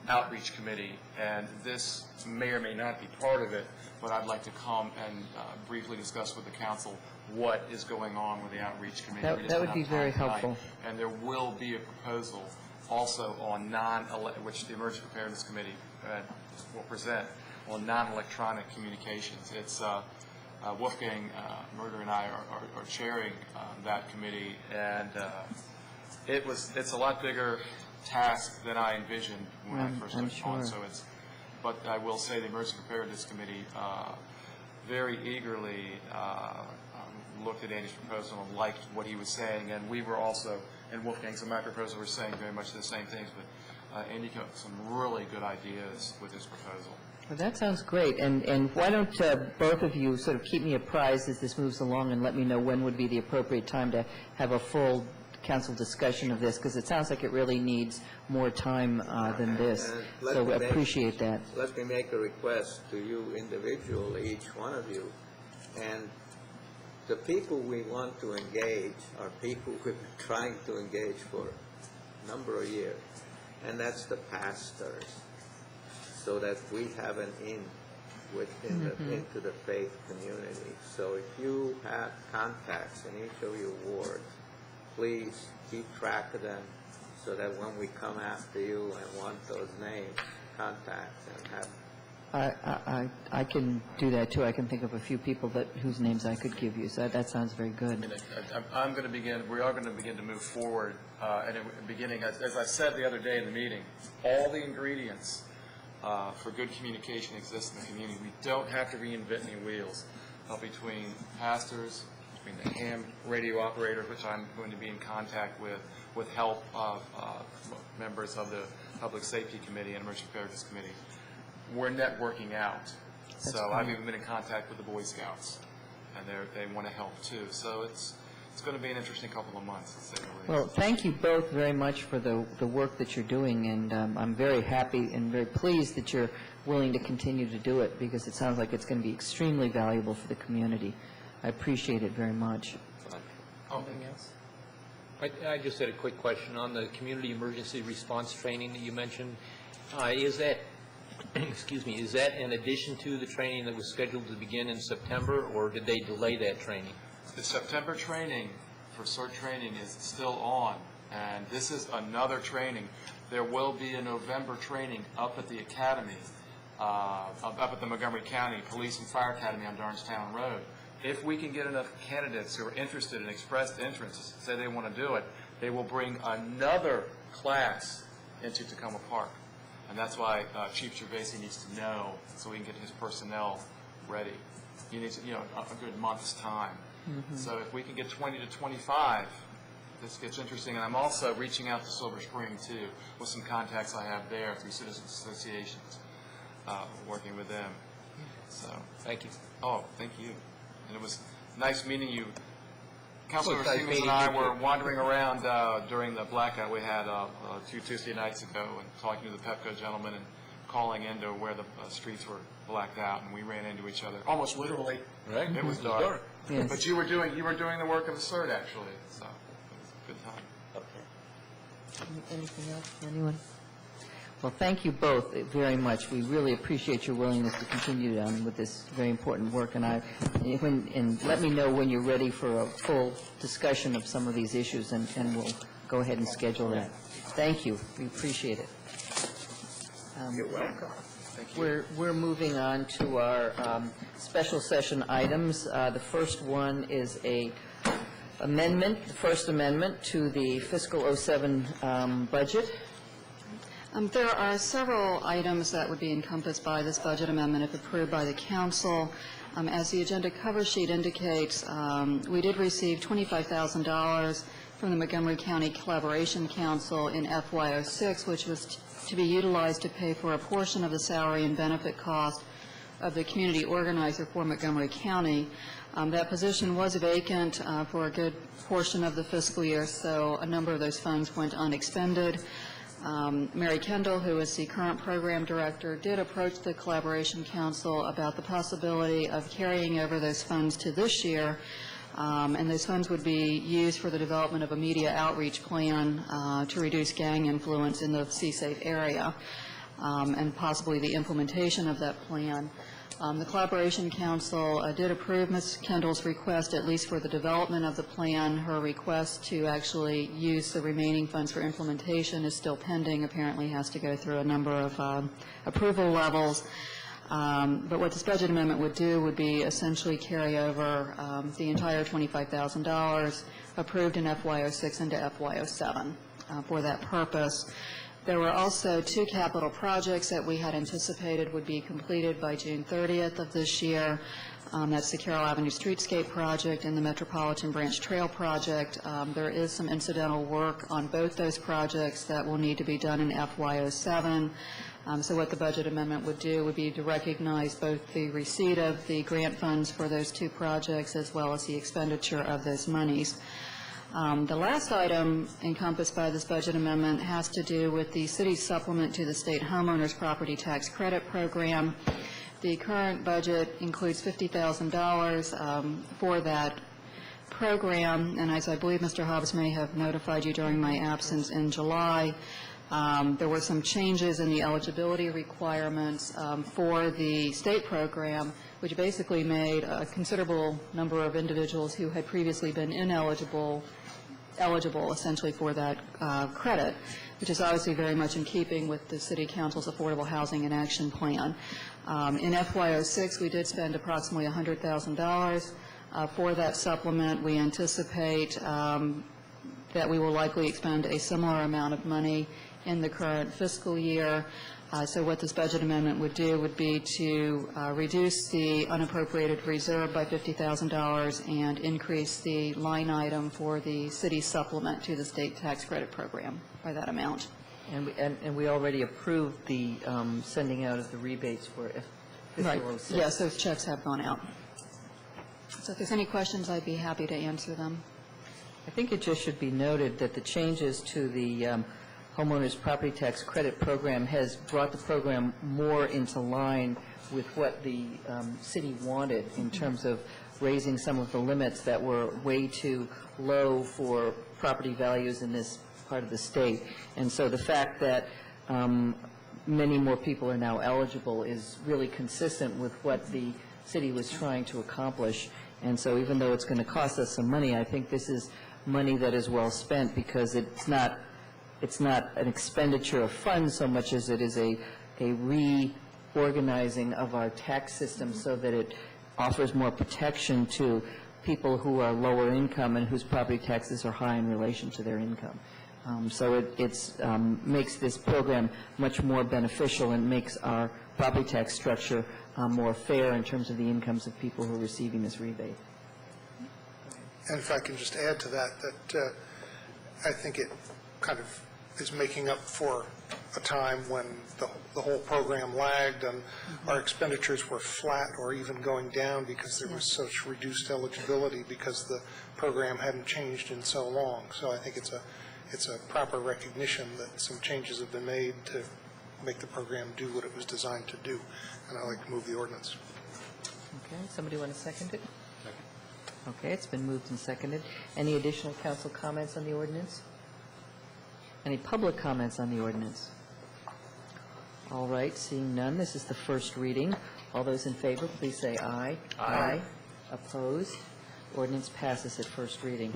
outreach committee, and this may or may not be part of it, but I'd like to come and briefly discuss with the council what is going on with the outreach committee. That would be very helpful. And there will be a proposal also on which the Emergency Preparedness Committee will present, on non-electronic communications. It's Wolfgang Murder and I are chairing that committee, and it's a lot bigger task than I envisioned when I first took on. So but I will say the Emergency Preparedness Committee very eagerly looked at Andy's proposal and liked what he was saying, and we were also, and Wolfgang's and my proposal were saying very much the same things, but Andy came up with some really good ideas with his proposal. Well, that sounds great. And why don't both of you sort of keep me apprised as this moves along and let me know when would be the appropriate time to have a full council discussion of this, because it sounds like it really needs more time than this. So I appreciate that. Let me make a request to you individually, each one of you. And the people we want to engage are people we've been trying to engage for a number of years, and that's the pastors, so that we have an in into the faith community. So if you have contacts in each of your wards, please keep track of them so that when we come after you and want those names, contacts, and have I can do that, too. I can think of a few people whose names I could give you, so that sounds very good. I'm going to begin, we are going to begin to move forward, and in the beginning, as I said the other day in the meeting, all the ingredients for good communication exist in the community. We don't have to reinvent any wheels. Between pastors, between the ham radio operators, which I'm going to be in contact with help of members of the Public Safety Committee and Emergency Preparedness Committee, we're networking out. So I've even been in contact with the Boy Scouts, and they want to help too. So it's going to be an interesting couple of months, to say the least. Well, thank you both very much for the work that you're doing, and I'm very happy and very pleased that you're willing to continue to do it, because it sounds like it's going to be extremely valuable for the community. I appreciate it very much. Anything else? I just had a quick question on the community emergency response training that you mentioned. Is that, excuse me, is that in addition to the training that was scheduled to begin in September, or did they delay that training? The September training for CERT training is still on, and this is another training. There will be a November training up at the academy, up at the Montgomery County Police and Fire Academy on Darnestown Road. If we can get enough candidates who are interested and expressed interest, say they want to do it, they will bring another class into Tacoma Park. And that's why Chief Gervaisi needs to know, so we can get his personnel ready. He needs, a good month's time. So if we can get 20 to 25, this gets interesting. And I'm also reaching out to Silver Spring, too, with some contacts I have there through citizens associations, working with them. So Thank you. Oh, thank you. And it was nice meeting you. Councilor Well, it's nice Stevens and meeting I you, were too. wandering around during the blackout we had 2 Tuesday nights ago, and talking to the Pepco gentleman and calling into where the streets were blacked out, and we ran into each other almost literally. Right. It was dark. Yes. But you were doing the work of the CERT, actually, so it was a good time. Anything else, anyone? Well, thank you both very much. We really appreciate your willingness to continue on with this very important work, and let me know when you're ready for a full discussion of some of these issues, and we'll go ahead and schedule that. Thank you. We appreciate it. You're welcome. We're moving on to our special session items. The first one is the First Amendment to the fiscal 07 budget. There are several items that would be encompassed by this budget amendment if approved by the council. As the agenda cover sheet indicates, we did receive $25,000 from the Montgomery County Collaboration Council in FY06, which was to be utilized to pay for a portion of the salary and benefit cost of the community organizer for Montgomery County. That position was vacant for a good portion of the fiscal year, so a number of those funds went unexpended. Mary Kendall, who is the current program director, did approach the Collaboration Council about the possibility of carrying over those funds to this year, and those funds would be used for the development of a media outreach plan to reduce gang influence in the CSAFE area, and possibly the implementation of that plan. The Collaboration Council did approve Ms. Kendall's request, at least for the development of the plan. Her request to actually use the remaining funds for implementation is still pending. Apparently has to go through a number of approval levels. But what this budget amendment would do would be essentially carry over the entire $25,000 approved in FY06 into FY07 for that purpose. There were also 2 capital projects that we had anticipated would be completed by June 30th of this year. That's the Carroll Avenue Streetscape Project and the Metropolitan Branch Trail Project. There is some incidental work on both those projects that will need to be done in FY07. So what the budget amendment would do would be to recognize both the receipt of the grant funds for those 2 projects as well as the expenditure of those monies. The last item encompassed by this budget amendment has to do with the city's supplement to the state homeowners property tax credit program. The current budget includes $50,000 for that program, and as I believe Mr. Hobbs may have notified you during my absence in July, there were some changes in the eligibility requirements for the state program, which basically made a considerable number of individuals who had previously been eligible essentially for that credit, which is obviously very much in keeping with the City Council's Affordable Housing and Action Plan. In FY06, we did spend approximately $100,000 for that supplement. We anticipate that we will likely expend a similar amount of money in the current fiscal year. So what this budget amendment would do would be to reduce the unappropriated reserve by $50,000 and increase the line item for the city supplement to the state tax credit program by that amount. And we already approved the sending out of the rebates for fiscal 06. Yes, those checks have gone out. So if there's any questions, I'd be happy to answer them. I think it just should be noted that the changes to the homeowners property tax credit program has brought the program more into line with what the city wanted in terms of raising some of the limits that were way too low for property values in this part of the state. And so the fact that many more people are now eligible is really consistent with what the city was trying to accomplish. And so even though it's going to cost us some money, I think this is money that is well spent, because it's not an expenditure of funds so much as it is a reorganizing of our tax system so that it offers more protection to people who are lower income and whose property taxes are high in relation to their income. So it makes this program much more beneficial and makes our property tax structure more fair in terms of the incomes of people who are receiving this rebate. And if I can just add to that, I think it kind of is making up for a time when the whole program lagged and our expenditures were flat or even going down because there was such reduced eligibility because the program hadn't changed in so long. So I think it's a proper recognition that some changes have been made to make the program do what it was designed to do. And I'd like to move the ordinance. Okay, somebody want to second it? Okay, it's been moved and seconded. Any additional council comments on the ordinance? Any public comments on the ordinance? All right, seeing none, this is the first reading. All those in favor, please say aye. Aye. Opposed? Ordinance passes at first reading.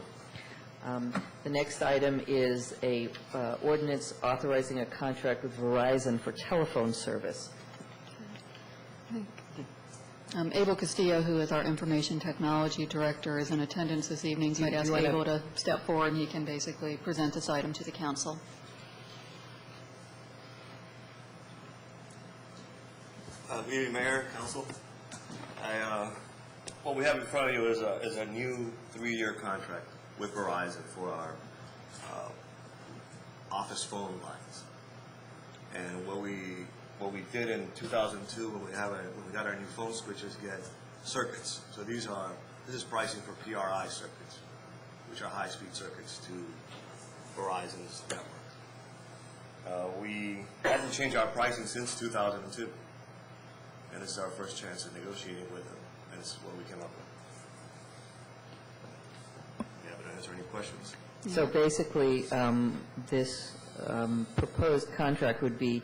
The next item is a ordinance authorizing a contract with Verizon for telephone service. Abel Castillo, who is our Information Technology Director, is in attendance this evening. So I'd ask Abel to step forward, and he can basically present this item to the council. Good evening, Mayor, Council. What we have in front of you is a new 3-year contract with Verizon for our office phone lines. And what we did in 2002 when we got our new phone switches, get circuits. So this is pricing for PRI circuits, which are high-speed circuits to Verizon's network. We haven't changed our pricing since 2002, and this is our first chance at negotiating with them, and this is what we came up with. Yeah, but is there any questions? So basically, this proposed contract would be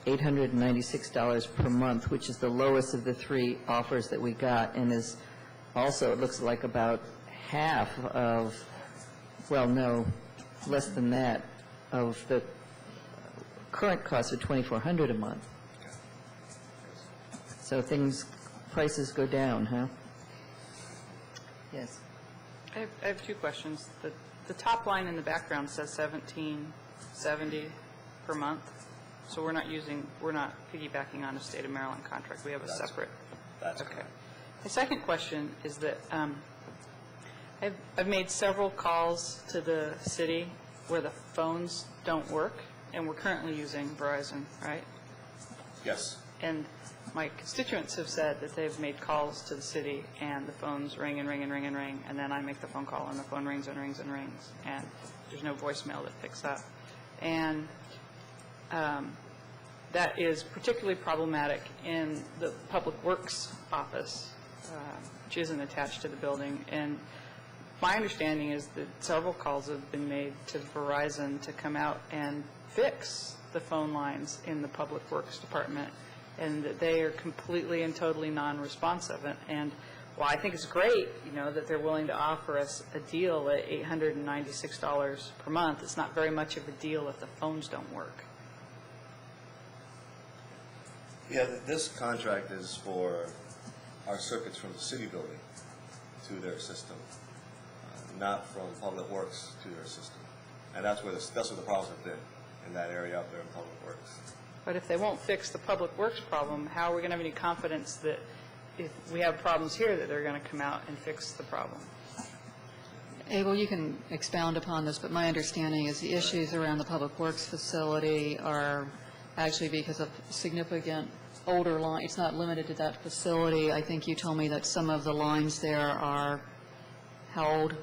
$896 per month, which is the lowest of the 3 offers that we got, and is also, it looks like, about half of, well, no, less than that, of the current cost of $2,400 a month. So prices go down, huh? Yes. I have 2 questions. The top line in the background says $17.70 per month. So we're not piggybacking on a state of Maryland contract. We have a separate. That's okay. correct. The second question is that I've made several calls to the city where the phones don't work, and we're currently using Verizon, right? Yes. And my constituents have said that they've made calls to the city, and the phones ring and ring and ring and ring, and then I make the phone call, and the phone rings and rings and rings, and there's no voicemail that picks up. And that is particularly problematic in the Public Works office, which isn't attached to the building. And my understanding is that several calls have been made to Verizon to come out and fix the phone lines in the Public Works Department, and that they are completely and totally non-responsive. And while I think it's great, that they're willing to offer us a deal at $896 per month, it's not very much of a deal if the phones don't work. Yeah, this contract is for our circuits from the city building to their system, not from Public Works to their system. And that's where the problems have been, in that area up there in Public Works. But if they won't fix the Public Works problem, how are we going to have any confidence that if we have problems here that they're going to come out and fix the problem? Abel, you can expound upon this, but my understanding is the issues around the Public Works facility are actually because of significant older line. It's not limited to that facility. I think you told me that some of the lines there are how old?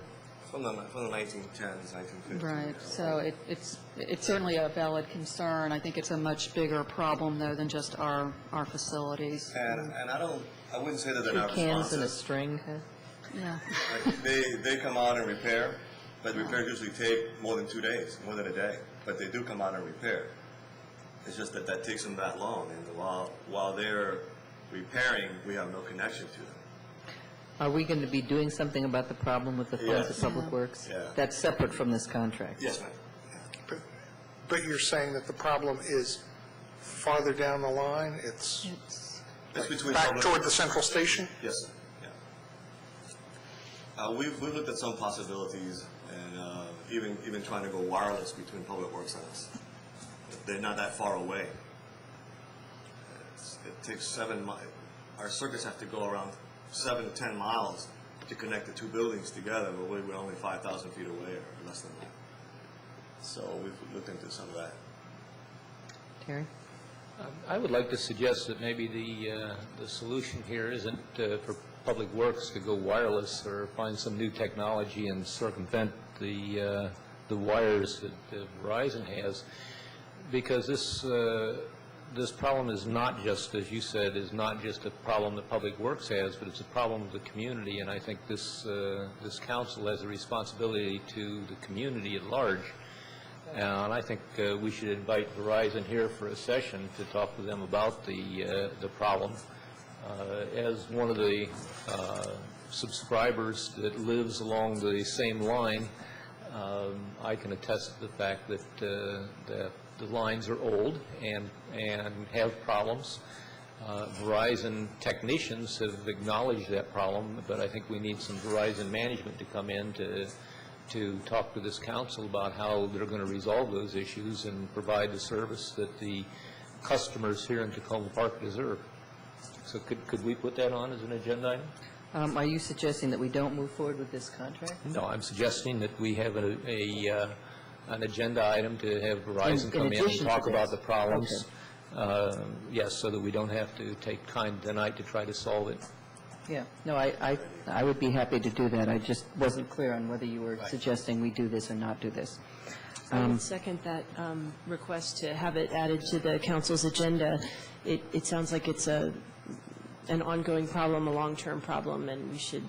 From the 1910s, 1950s. Right, so it's certainly a valid concern. I think it's a much bigger problem, though, than just our facilities. And I wouldn't say that they're not Cans and a responsive. string. Yeah. They come out and repair, but repairs usually take more than 2 days, more than a day. But they do come out and repair. It's just that takes them that long, and while they're repairing, we have no connection to them. Are we going to be doing something about the problem with the funds Yes. of Public Works? Yeah. That's separate from this contract? Yes, ma'am. But you're saying that the problem is farther down the line? It's It's between back public- toward the central station? Yes, sir. Yeah. We've looked at some possibilities, and even trying to go wireless between Public Works and us. They're not that far away. It takes 7 miles. Our circuits have to go around 7 to 10 miles to connect the two buildings together, but we're only 5,000 feet away or less than that. So we've looked into some of that. Terry? I would like to suggest that maybe the solution here isn't for Public Works to go wireless or find some new technology and circumvent the wires that Verizon has, because this problem is not just, as you said, is not just a problem that Public Works has, but it's a problem of the community, and I think this council has a responsibility to the community at large. And I think we should invite Verizon here for a session to talk with them about the problem. As one of the subscribers that lives along the same line, I can attest to the fact that the lines are old and have problems. Verizon technicians have acknowledged that problem, but I think we need some Verizon management to come in to talk to this council about how they're going to resolve those issues and provide the service that the customers here in Tacoma Park deserve. So could we put that on as an agenda item? Are you suggesting that we don't move forward with this contract? No, I'm suggesting that we have an agenda item to have Verizon come in and addition to talk about this. the problems. Yes, so that we don't have to take time tonight to try to solve it. Yeah, no, I would be happy to do that. I just wasn't clear on whether you were suggesting we do this or not do this. I would second that request to have it added to the council's agenda. It sounds like it's an ongoing problem, a long-term problem, and we should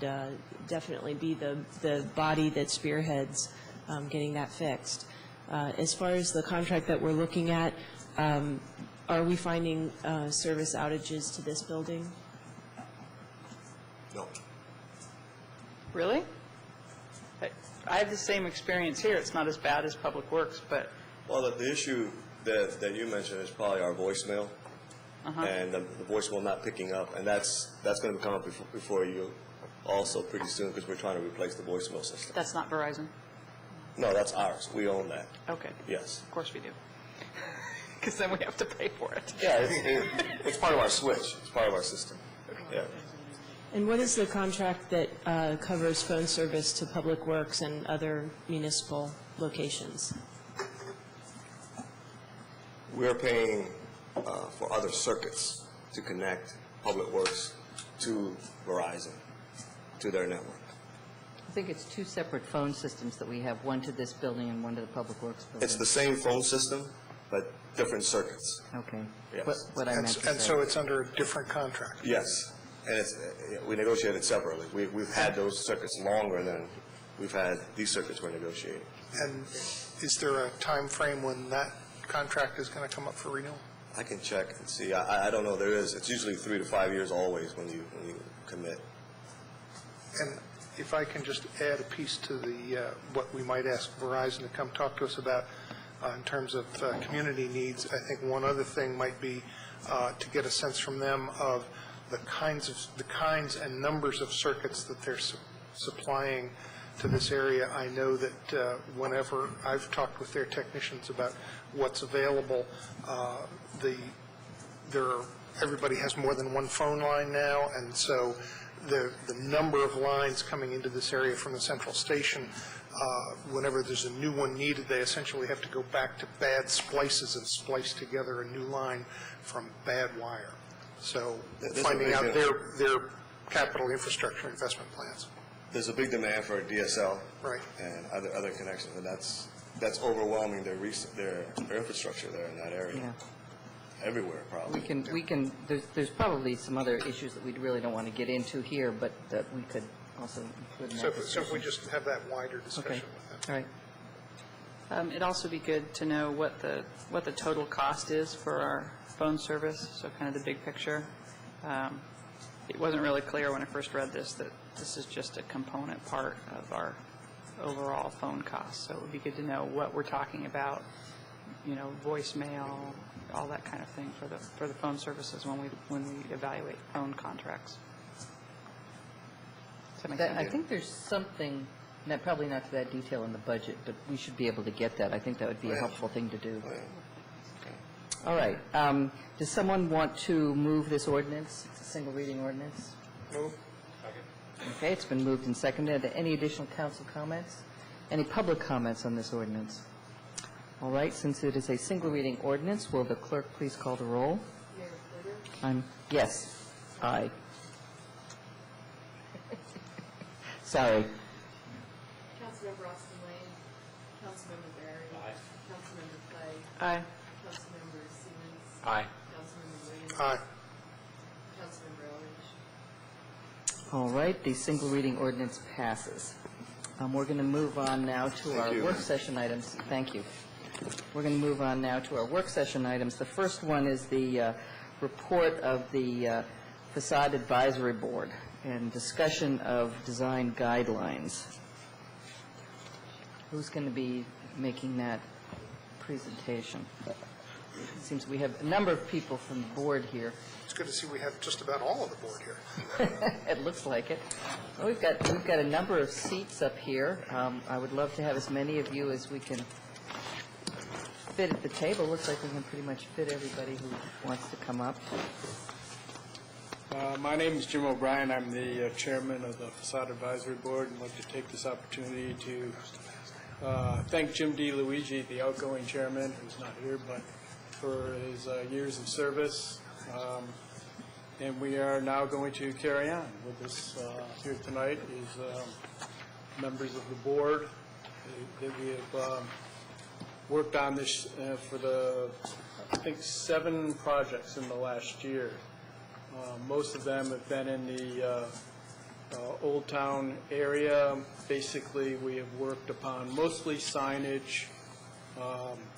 definitely be the body that spearheads getting that fixed. As far as the contract that we're looking at, are we finding service outages to this building? No. Really? I have the same experience here. It's not as bad as Public Works, but Well, the issue that you mentioned is probably our voicemail, and the voicemail not picking up, and that's going to come up before you also pretty soon, because we're trying to replace the voicemail system. that's not Verizon. No, that's ours. We own that. Okay. Yes. Of course we do. Because then we have to pay for it. Yeah, it's part of our switch. It's part of our system. Yeah. And what is the contract that covers phone service to Public Works and other municipal locations? We're paying for other circuits to connect Public Works to Verizon, to their network. I think it's two separate phone systems that we have, one to this building and one to the Public Works building. It's the same phone system, but different circuits. Okay. Yes. What I meant to say. And so it's under a different contract? Yes, and we negotiated separately. We've had those circuits longer than we've had these circuits we're negotiating. And is there a time frame when that contract is going to come up for renewal? I can check and see. I don't know. There is. It's usually 3 to 5 years always when you commit. And if I can just add a piece to the, what we might ask Verizon to come talk to us about in terms of community needs, I think one other thing might be to get a sense from them of the kinds and numbers of circuits that they're supplying to this area. I know that whenever I've talked with their technicians about what's available, everybody has more than one phone line now, and so the number of lines coming into this area from the central station, whenever there's a new one needed, they essentially have to go back to bad splices and splice together a new line from bad wire. So This is finding out amazing. their capital infrastructure investment plans. there's a big demand for DSL Right. and other connections, and that's overwhelming their infrastructure there in that area. Yeah. Everywhere, probably. We can, there's probably some other issues that we really don't want to get into here, but that we could also include in So that if we discussion. just have that wider Okay, discussion with them. all right. It'd also be good to know what the total cost is for our phone service, so kind of the big picture. It wasn't really clear when I first read this that this is just a component part of our overall phone costs. So it would be good to know what we're talking about, voicemail, all that kind of thing for the phone services when we evaluate phone contracts. Does that make sense? I think there's something, probably not to that detail in the budget, but we should be able to get that. I think that would be a helpful thing to do. All right. Does someone want to move this ordinance? It's a single reading ordinance. Move. Okay, it's been moved and seconded. Any additional council comments? Any public comments on this ordinance? All right, since it is a single reading ordinance, will the clerk please call the roll? Yes. Aye. Sorry. Councilmember Austin Lane. Councilmember Barry. Aye. Councilmember Clay. Aye. Councilmember Siemens. Aye. Councilmember Williams. Aye. Councilmember Eldridge. All right, the single reading ordinance passes. We're going to move on now to our work session items. Thank you. We're going to move on now to our work session items. The first one is the report of the Facade Advisory Board and discussion of design guidelines. Who's going to be making that presentation? It seems we have a number of people from the board here. It's good to see we have just about all of the board here. It looks like it. Well, we've got a number of seats up here. I would love to have as many of you as we can fit at the table. Looks like we can pretty much fit everybody who wants to come up. My name is Jim O'Brien. I'm the chairman of the Facade Advisory Board, and I'd like to take this opportunity to thank Jim DeLuigi, the outgoing chairman, who's not here, but for his years of service. And we are now going to carry on with this here tonight is members of the board that we have worked on this for I think 7 projects in the last year. Most of them have been in the Old Town area. Basically, we have worked upon mostly signage,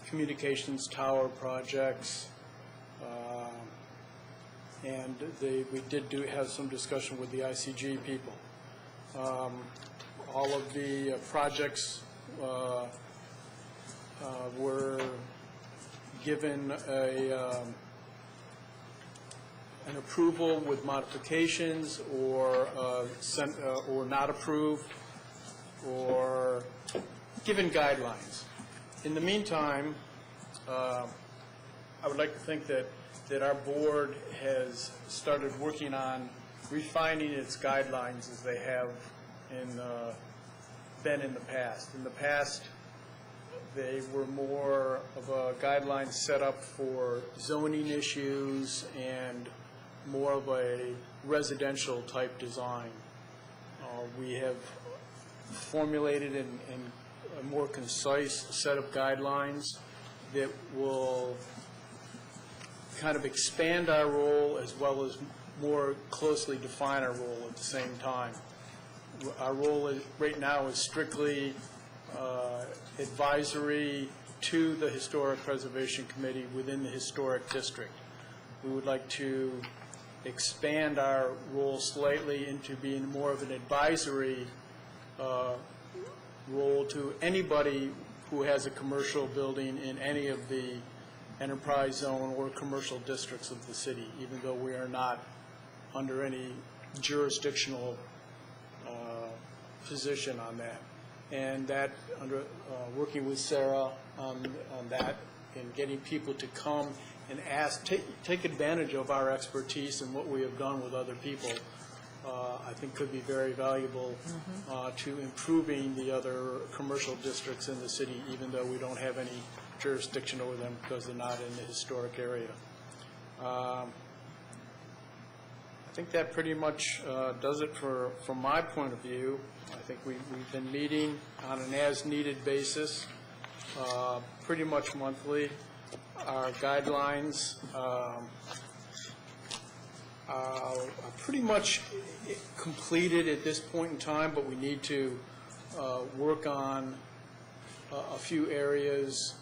communications tower projects, and we did have some discussion with the ICG people. All of the projects were given an approval with modifications, or not approved, or given guidelines. In the meantime, I would like to think that our board has started working on refining its guidelines as they have been in the past. In the past, they were more of a guideline set up for zoning issues and more of a residential type design. We have formulated a more concise set of guidelines that will kind of expand our role as well as more closely define our role at the same time. Our role right now is strictly advisory to the Historic Preservation Committee within the historic district. We would like to expand our role slightly into being more of an advisory role to anybody who has a commercial building in any of the enterprise zone or commercial districts of the city, even though we are not under any jurisdictional position on that. And that, under working with Sarah on that, and getting people to come and take advantage of our expertise and what we have done with other people, I think could be very valuable to improving the other commercial districts in the city, even though we don't have any jurisdiction over them because they're not in the historic area. I think that pretty much does it from my point of view. I think we've been meeting on an as-needed basis, pretty much monthly. Our guidelines are pretty much completed at this point in time, but we need to work on a few areas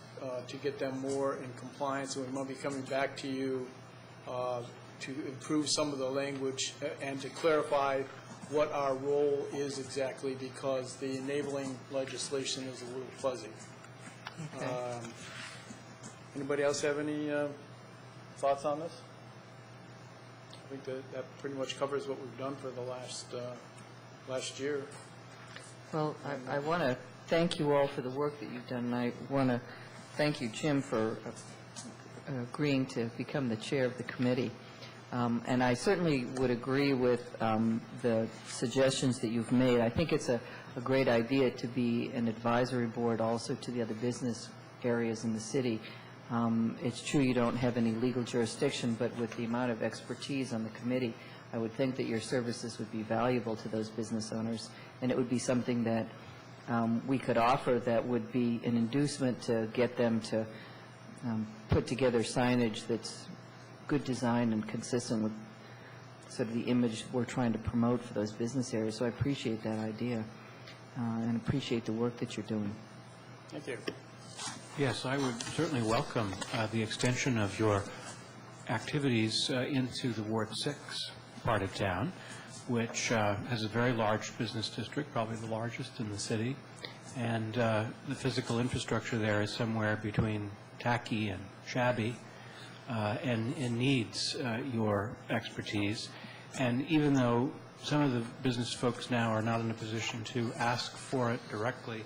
to get them more in compliance, and we might be coming back to you to improve some of the language and to clarify what our role is exactly, because the enabling legislation is a little fuzzy. Okay. Anybody else have any thoughts on this? I think that pretty much covers what we've done for the last year. Well, I want to thank you all for the work that you've done, and I want to thank you, Jim, for agreeing to become the chair of the committee. And I certainly would agree with the suggestions that you've made. I think it's a great idea to be an advisory board also to the other business areas in the city. It's true you don't have any legal jurisdiction, but with the amount of expertise on the committee, I would think that your services would be valuable to those business owners, and it would be something that we could offer that would be an inducement to get them to put together signage that's good design and consistent with sort of the image we're trying to promote for those business areas. So I appreciate that idea and appreciate the work that you're doing. Thank you. Yes, I would certainly welcome the extension of your activities into the Ward 6 part of town, which has a very large business district, probably the largest in the city, and the physical infrastructure there is somewhere between tacky and shabby, and needs your expertise. And even though some of the business folks now are not in a position to ask for it directly,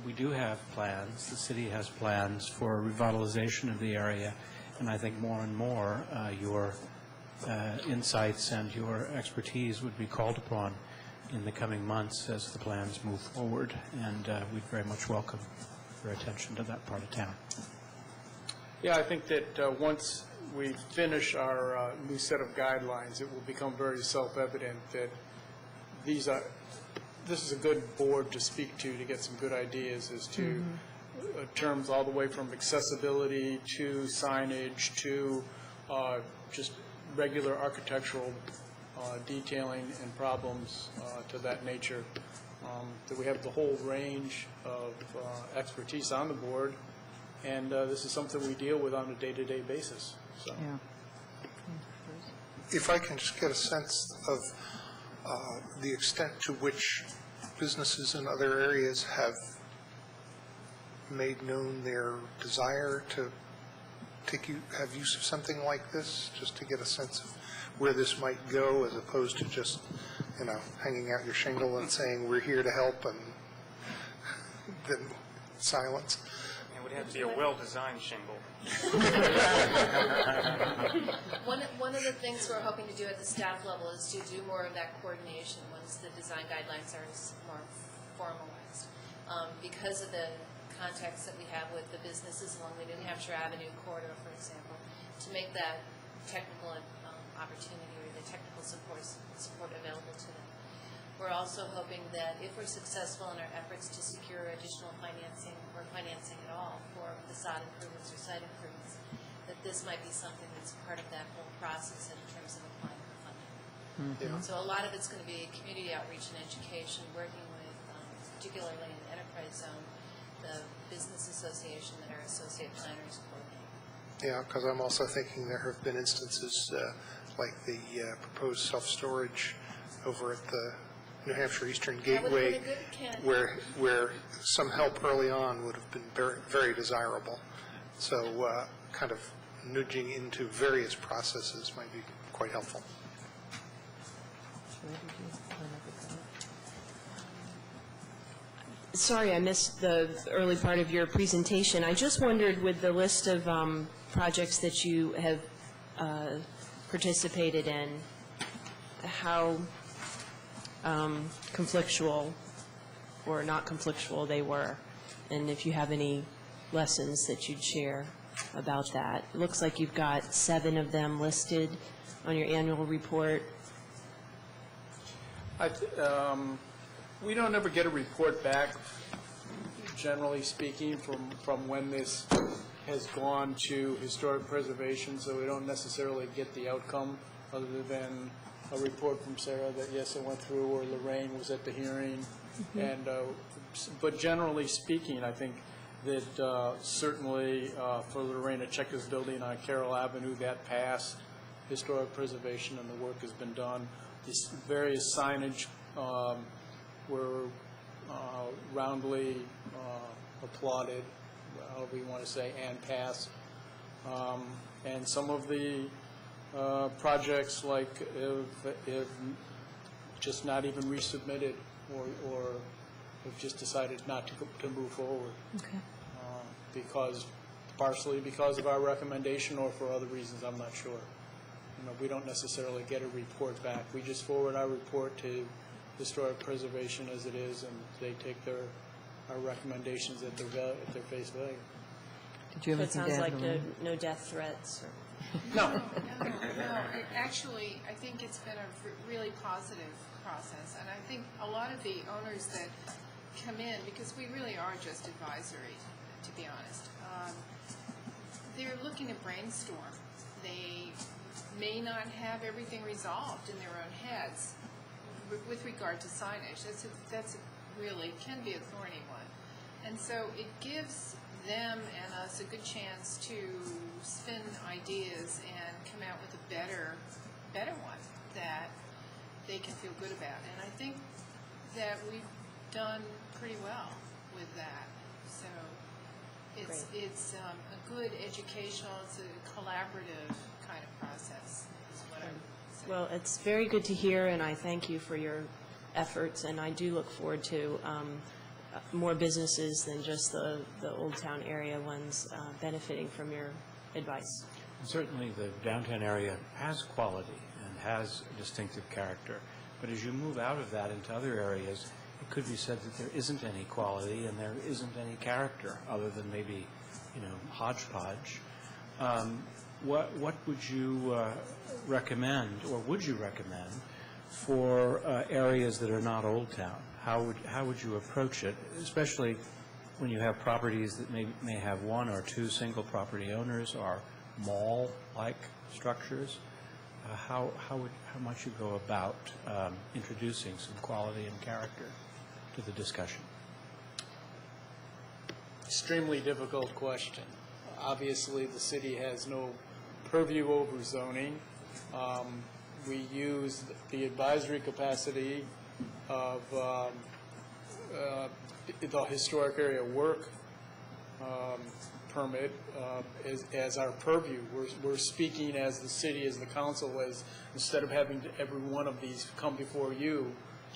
we do have plans. The city has plans for revitalization of the area, and I think more and more your insights and your expertise would be called upon in the coming months as the plans move forward, and we'd very much welcome your attention to that part of town. Yeah, I think that once we finish our new set of guidelines, it will become very self-evident that this is a good board to speak to get some good ideas as to terms all the way from accessibility to signage to just regular architectural detailing and problems to that nature. That we have the whole range of expertise on the board, and this is something we deal with on a day-to-day basis. So. Yeah. If I can just get a sense of the extent to which businesses in other areas have made known their desire to have use of something like this, just to get a sense of where this might go, as opposed to just, hanging out your shingle and saying, we're here to help, and then silence. It would have to be a well-designed shingle. One of the things we're hoping to do at the staff level is to do more of that coordination once the design guidelines are more formalized. Because of the context that we have with the businesses along the New Hampshire Avenue corridor, for example, to make that technical opportunity or the technical support available to them. We're also hoping that if we're successful in our efforts to secure additional financing or financing at all for facade improvements or site improvements, that this might be something that's part of that whole process in terms of applying for funding. Yeah. So a lot of it's going to be community outreach and education, working with, particularly in the enterprise zone, the business association that our associate planners coordinate. Yeah, because I'm also thinking there have been instances like the proposed self-storage over at the New Hampshire Eastern Gateway, where some help early on would have been very, very desirable. So kind of nudging into various processes might be quite helpful. Sorry, I missed the early part of your presentation. I just wondered, with the list of projects that you have participated in, how conflictual or not conflictual they were, and if you have any lessons that you'd share about that. It looks like you've got 7 of them listed on your annual report? We don't ever get a report back, generally speaking, from when this has gone to historic preservation, so we don't necessarily get the outcome other than a report from Sarah that, yes, it went through, or Lorraine was at the hearing. And but generally speaking, I think that certainly for Lorraine Checa's building on Carroll Avenue, that passed historic preservation and the work has been done. These various signage were roundly applauded, however you want to say, and passed. And some of the projects, like, have just not even resubmitted or have just decided not to move forward. Okay. Partially because of our recommendation or for other reasons, I'm not sure. We don't necessarily get a report back. We just forward our report to historic preservation as it is, and they take our recommendations at their face value. Did you have So it anything to sounds add, like Lorraine? no death threats. No. Actually, I think it's been a really positive process, and I think a lot of the owners that come in, because we really are just advisory, to be honest, they're looking to brainstorm. They may not have everything resolved in their own heads with regard to signage. That's really can be a thorny one. And so it gives them and us a good chance to spin ideas and come out with a better one that they can feel good about. And I think that we've done pretty well with that. So it's a good educational, it's a collaborative kind of process, is what I would say. Well, it's very good to hear, and I thank you for your efforts, and I do look forward to more businesses than just the Old Town area ones benefiting from your advice. Certainly, the downtown area has quality and has distinctive character, but as you move out of that into other areas, it could be said that there isn't any quality and there isn't any character other than maybe, hodgepodge. What would you recommend, or would you recommend, for areas that are not Old Town? How would you approach it, especially when you have properties that may have one or two single property owners or mall-like structures? How might you go about introducing some quality and character to the discussion? Extremely difficult question. Obviously, the city has no purview over zoning. We use the advisory capacity of the historic area work permit as our purview. We're speaking as the city, as the council, as instead of having every one of these come before you,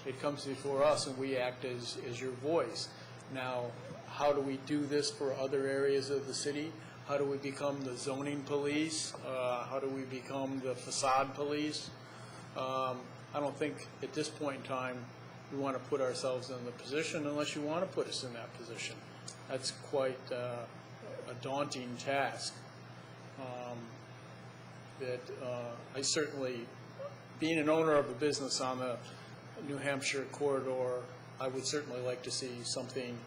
it comes before us and we act as your voice. Now, how do we do this for other areas of the city? How do we become the zoning police? How do we become the facade police? I don't think at this point in time we want to put ourselves in the position unless you want to put us in that position. That's quite a daunting task. I certainly, being an owner of a business on the New Hampshire corridor, I would certainly like to see something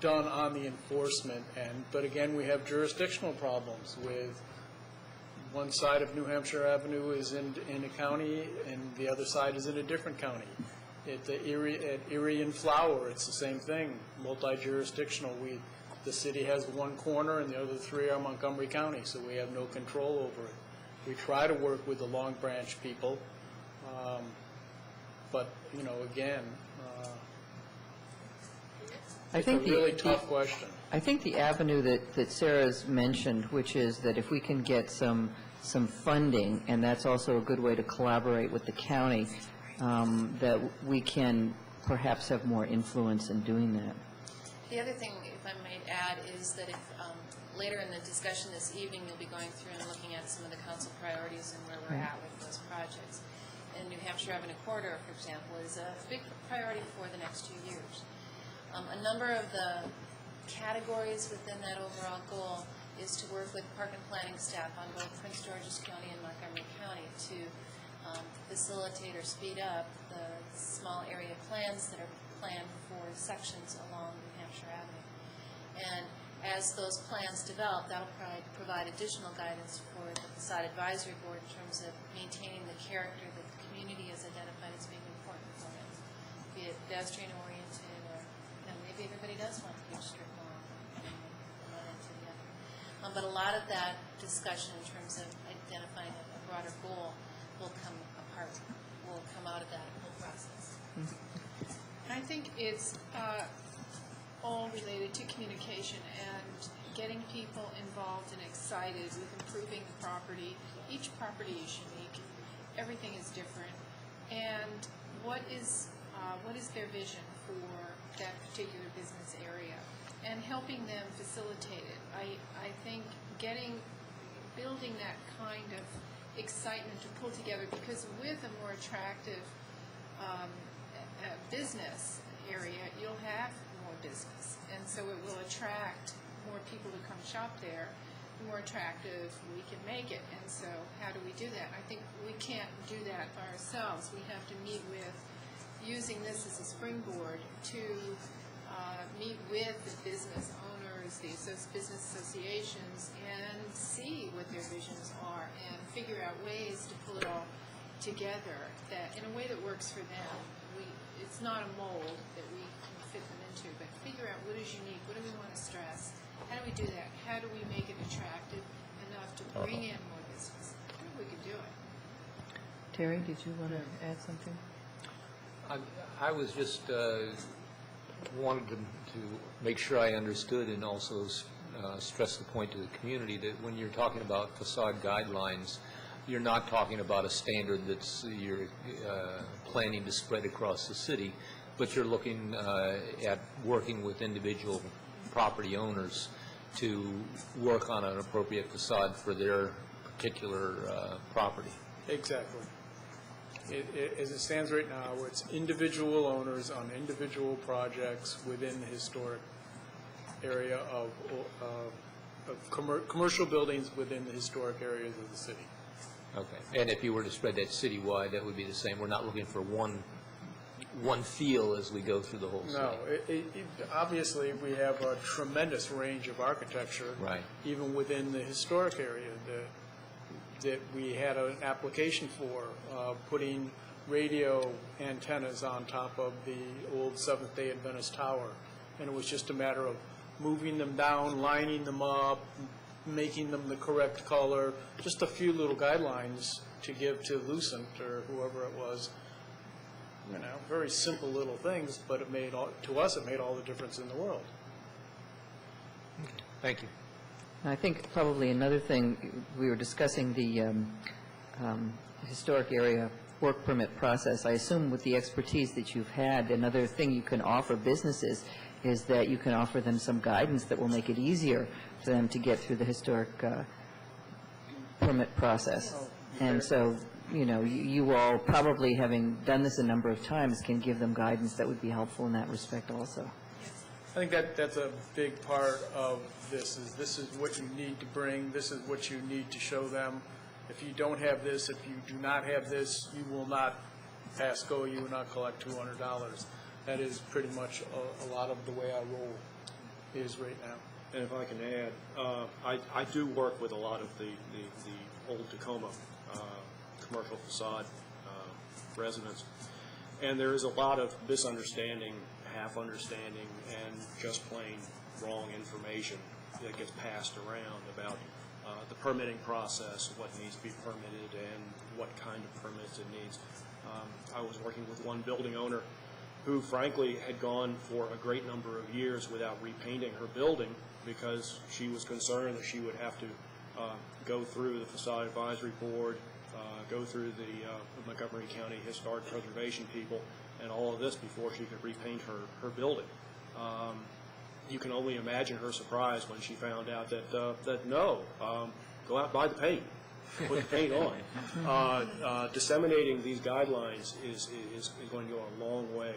done on the enforcement end. But again, we have jurisdictional problems with one side of New Hampshire Avenue is in a county and the other side is in a different county. At Erie and Flower, it's the same thing, multi-jurisdictional. The city has one corner and the other three are Montgomery County, so we have no control over it. We try to work with the Long Branch people, but, again, it's a really tough question. I think the avenue that Sarah's mentioned, which is that if we can get some funding, and that's also a good way to collaborate with the county, that we can perhaps have more influence in doing that. The other thing, if I might add, is that if later in the discussion this evening, you'll be going through and looking at some of the council priorities and where we're at with those projects. And New Hampshire Avenue Corridor, for example, is a big priority for the next 2 years. A number of the categories within that overall goal is to work with park and planning staff on both Prince George's County and Montgomery County to facilitate or speed up the small area plans that are planned for sections along New Hampshire Avenue. And as those plans develop, that'll provide additional guidance for the Facade Advisory Board in terms of maintaining the character that the community has identified as being important for it, be it pedestrian-oriented or maybe everybody does want a huge strip mall from one end to the other. But a lot of that discussion in terms of identifying a broader goal will come out of that whole process. I think it's all related to communication and getting people involved and excited with improving the property. Each property is unique. Everything is different. And what is their vision for that particular business area? And helping them facilitate it. I think building that kind of excitement to pull together, because with a more attractive business area, you'll have more business, and so it will attract more people to come shop there. The more attractive we can make it, and so how do we do that? I think we can't do that by ourselves. We have to meet with, using this as a springboard, to meet with the business owners, the business associations, and see what their visions are, and figure out ways to pull it all together that in a way that works for them. It's not a mold that we can fit them into, but figure out what is unique, what do we want to stress, how do we do that, how do we make it attractive enough to bring in more business. I think we can do it. Terry, did you want to add something? I was just wanted to make sure I understood and also stress the point to the community that when you're talking about facade guidelines, you're not talking about a standard that's you're planning to spread across the city, but you're looking at working with individual property owners to work on an appropriate facade for their particular property. Exactly. As it stands right now, it's individual owners on individual projects within the historic area of commercial buildings within the historic areas of the city. Okay. And if you were to spread that citywide, that would be the same. We're not looking for one feel as we go through the whole city. No. Obviously, we have a tremendous range of architecture, right, even within the historic area that we had an application for, putting radio antennas on top of the old Seventh-day Adventist Tower. And it was just a matter of moving them down, lining them up, making them the correct color, just a few little guidelines to give to Lucent or whoever it was. You know, very simple little things, but it made to us it made all the difference in the world. Thank you. I think probably another thing, we were discussing the historic area work permit process. I assume with the expertise that you've had, another thing you can offer businesses is that you can offer them some guidance that will make it easier for them to get through the historic permit process. And so, you know, you all probably, having done this a number of times, can give them guidance that would be helpful in that respect also. I think that's a big part of this is what you need to bring, this is what you need to show them. If you don't have this, if you do not have this, you will not pass go, you will not collect $200. That is pretty much a lot of the way I roll is right now. And if I can add, I do work with a lot of the old Tacoma commercial facade residents, and there is a lot of misunderstanding, half understanding, and just plain wrong information that gets passed around about the permitting process, what needs to be permitted, and what kind of permits it needs. I was working with one building owner who frankly had gone for a great number of years without repainting her building because she was concerned that she would have to go through the Facade Advisory Board, go through the Montgomery County Historic Preservation people, and all of this before she could repaint her building. You can only imagine her surprise when she found out that no, go out and buy the paint. Put the paint on. Disseminating these guidelines is going to go a long way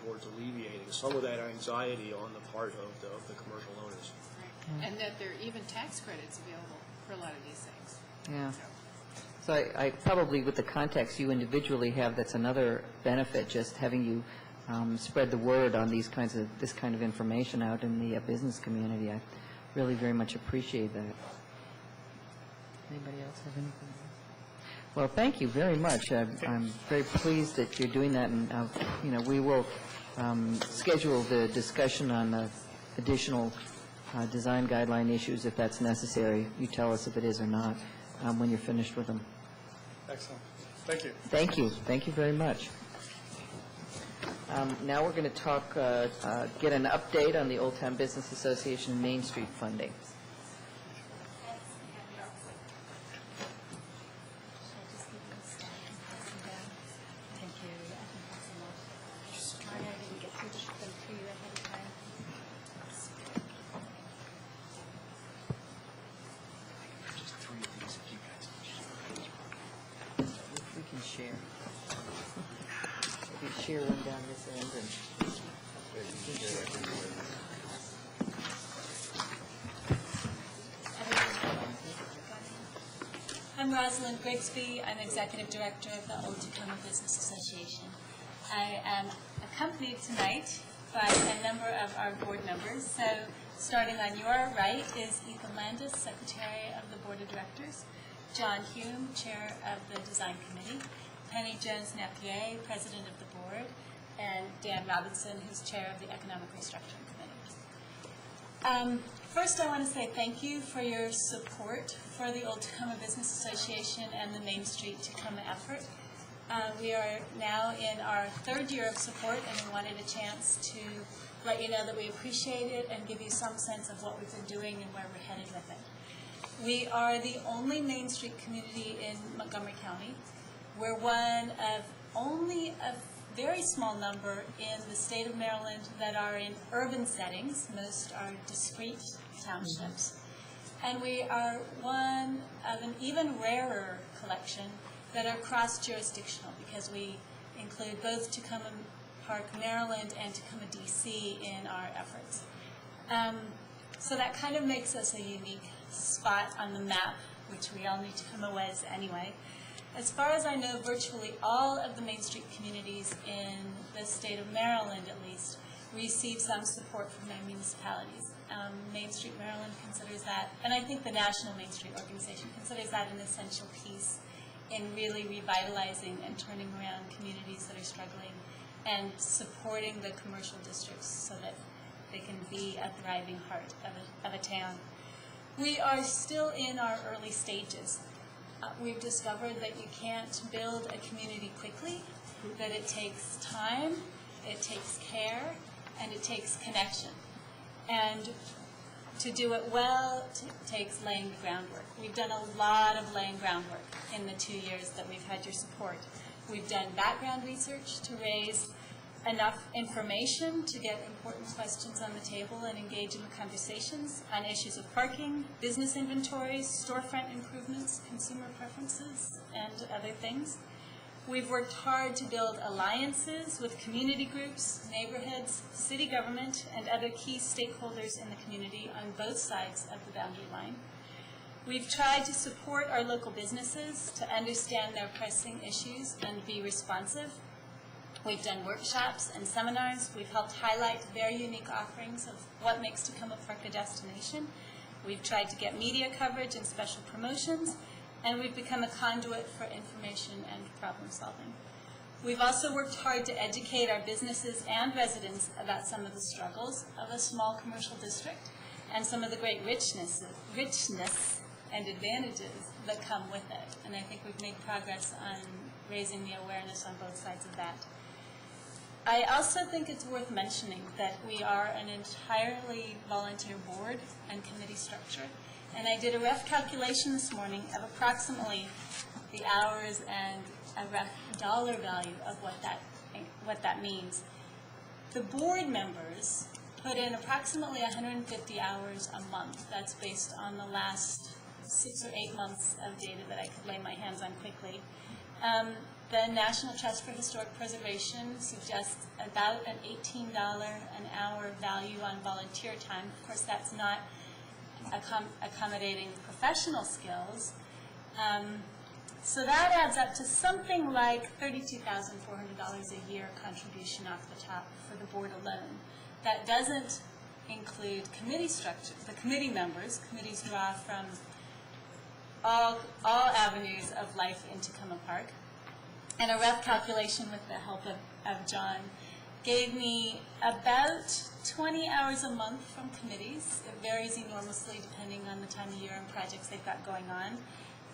towards alleviating some of that anxiety on the part of the commercial owners. and that there are even tax credits available for a lot of these things. Yeah. So I probably, with the contacts you individually have, that's another benefit, just having you spread the word on this kind of information out in the business community. I really very much appreciate that. Anybody else have anything? Well, thank you very much. I'm very pleased that you're doing that, and we will schedule the discussion on the additional design guideline issues if that's necessary. You tell us if it is or not when you're finished with them. Excellent. Thank you. Thank you. Thank you very much. Now we're going to talk, get an update on the Old Town Business Association Main Street funding. Share one down this end and I'm Rosalind Grigsby. I'm Executive Director of the Old Tacoma Business Association. I am accompanied tonight by a number of our board members. So starting on your right is Ethan Landis, Secretary of the Board of Directors, John Hume, Chair of the Design Committee, Penny Jones-Napier, President of the Board, and Dan Robinson, who's Chair of the Economic Restructuring Committee. First, I want to say thank you for your support for the Old Tacoma Business Association and the Main Street Tacoma effort. We are now in our third year of support, and we wanted a chance to let you know that we appreciate it and give you some sense of what we've been doing and where we're headed with it. We are the only Main Street community in Montgomery County. We're one of only a very small number in the state of Maryland that are in urban settings. Most are discrete townships. And we are one of an even rarer collection that are cross-jurisdictional because we include both Tacoma Park, Maryland and Tacoma, D.C. in our efforts. So that kind of makes us a unique spot on the map, which we all knew Tacoma was anyway. As far as I know, virtually all of the Main Street communities in the state of Maryland, at least, receive some support from their municipalities. Main Street Maryland considers that, and I think the National Main Street Organization considers that an essential piece in really revitalizing and turning around communities that are struggling and supporting the commercial districts so that they can be a thriving heart of a town. We are still in our early stages. We've discovered that you can't build a community quickly, that it takes time, it takes care, and it takes connection. And to do it well, it takes laying the groundwork. We've done a lot of laying groundwork in the 2 years that we've had your support. We've done background research to raise enough information to get important questions on the table and engage in the conversations on issues of parking, business inventories, storefront improvements, consumer preferences, and other things. We've worked hard to build alliances with community groups, neighborhoods, city government, and other key stakeholders in the community on both sides of the boundary line. We've tried to support our local businesses to understand their pressing issues and be responsive. We've done workshops and seminars. We've helped highlight their unique offerings of what makes Tacoma Park a destination. We've tried to get media coverage and special promotions, and we've become a conduit for information and problem solving. We've also worked hard to educate our businesses and residents about some of the struggles of a small commercial district and some of the great richness and advantages that come with it. And I think we've made progress on raising the awareness on both sides of that. I also think it's worth mentioning that we are an entirely volunteer board and committee structure. And I did a rough calculation this morning of approximately the hours and a rough dollar value of what that means. The board members put in approximately 150 hours a month. That's based on the last 6 or 8 months of data that I could lay my hands on quickly. The National Trust for Historic Preservation suggests about an $18 an hour value on volunteer time. Of course, that's not accommodating professional skills. So that adds up to something like $32,400 a year contribution off the top for the board alone. That doesn't include committee structure. The committee members, committees draw from all avenues of life in Tacoma Park. And a rough calculation with the help of John gave me about 20 hours a month from committees. It varies enormously depending on the time of year and projects they've got going on.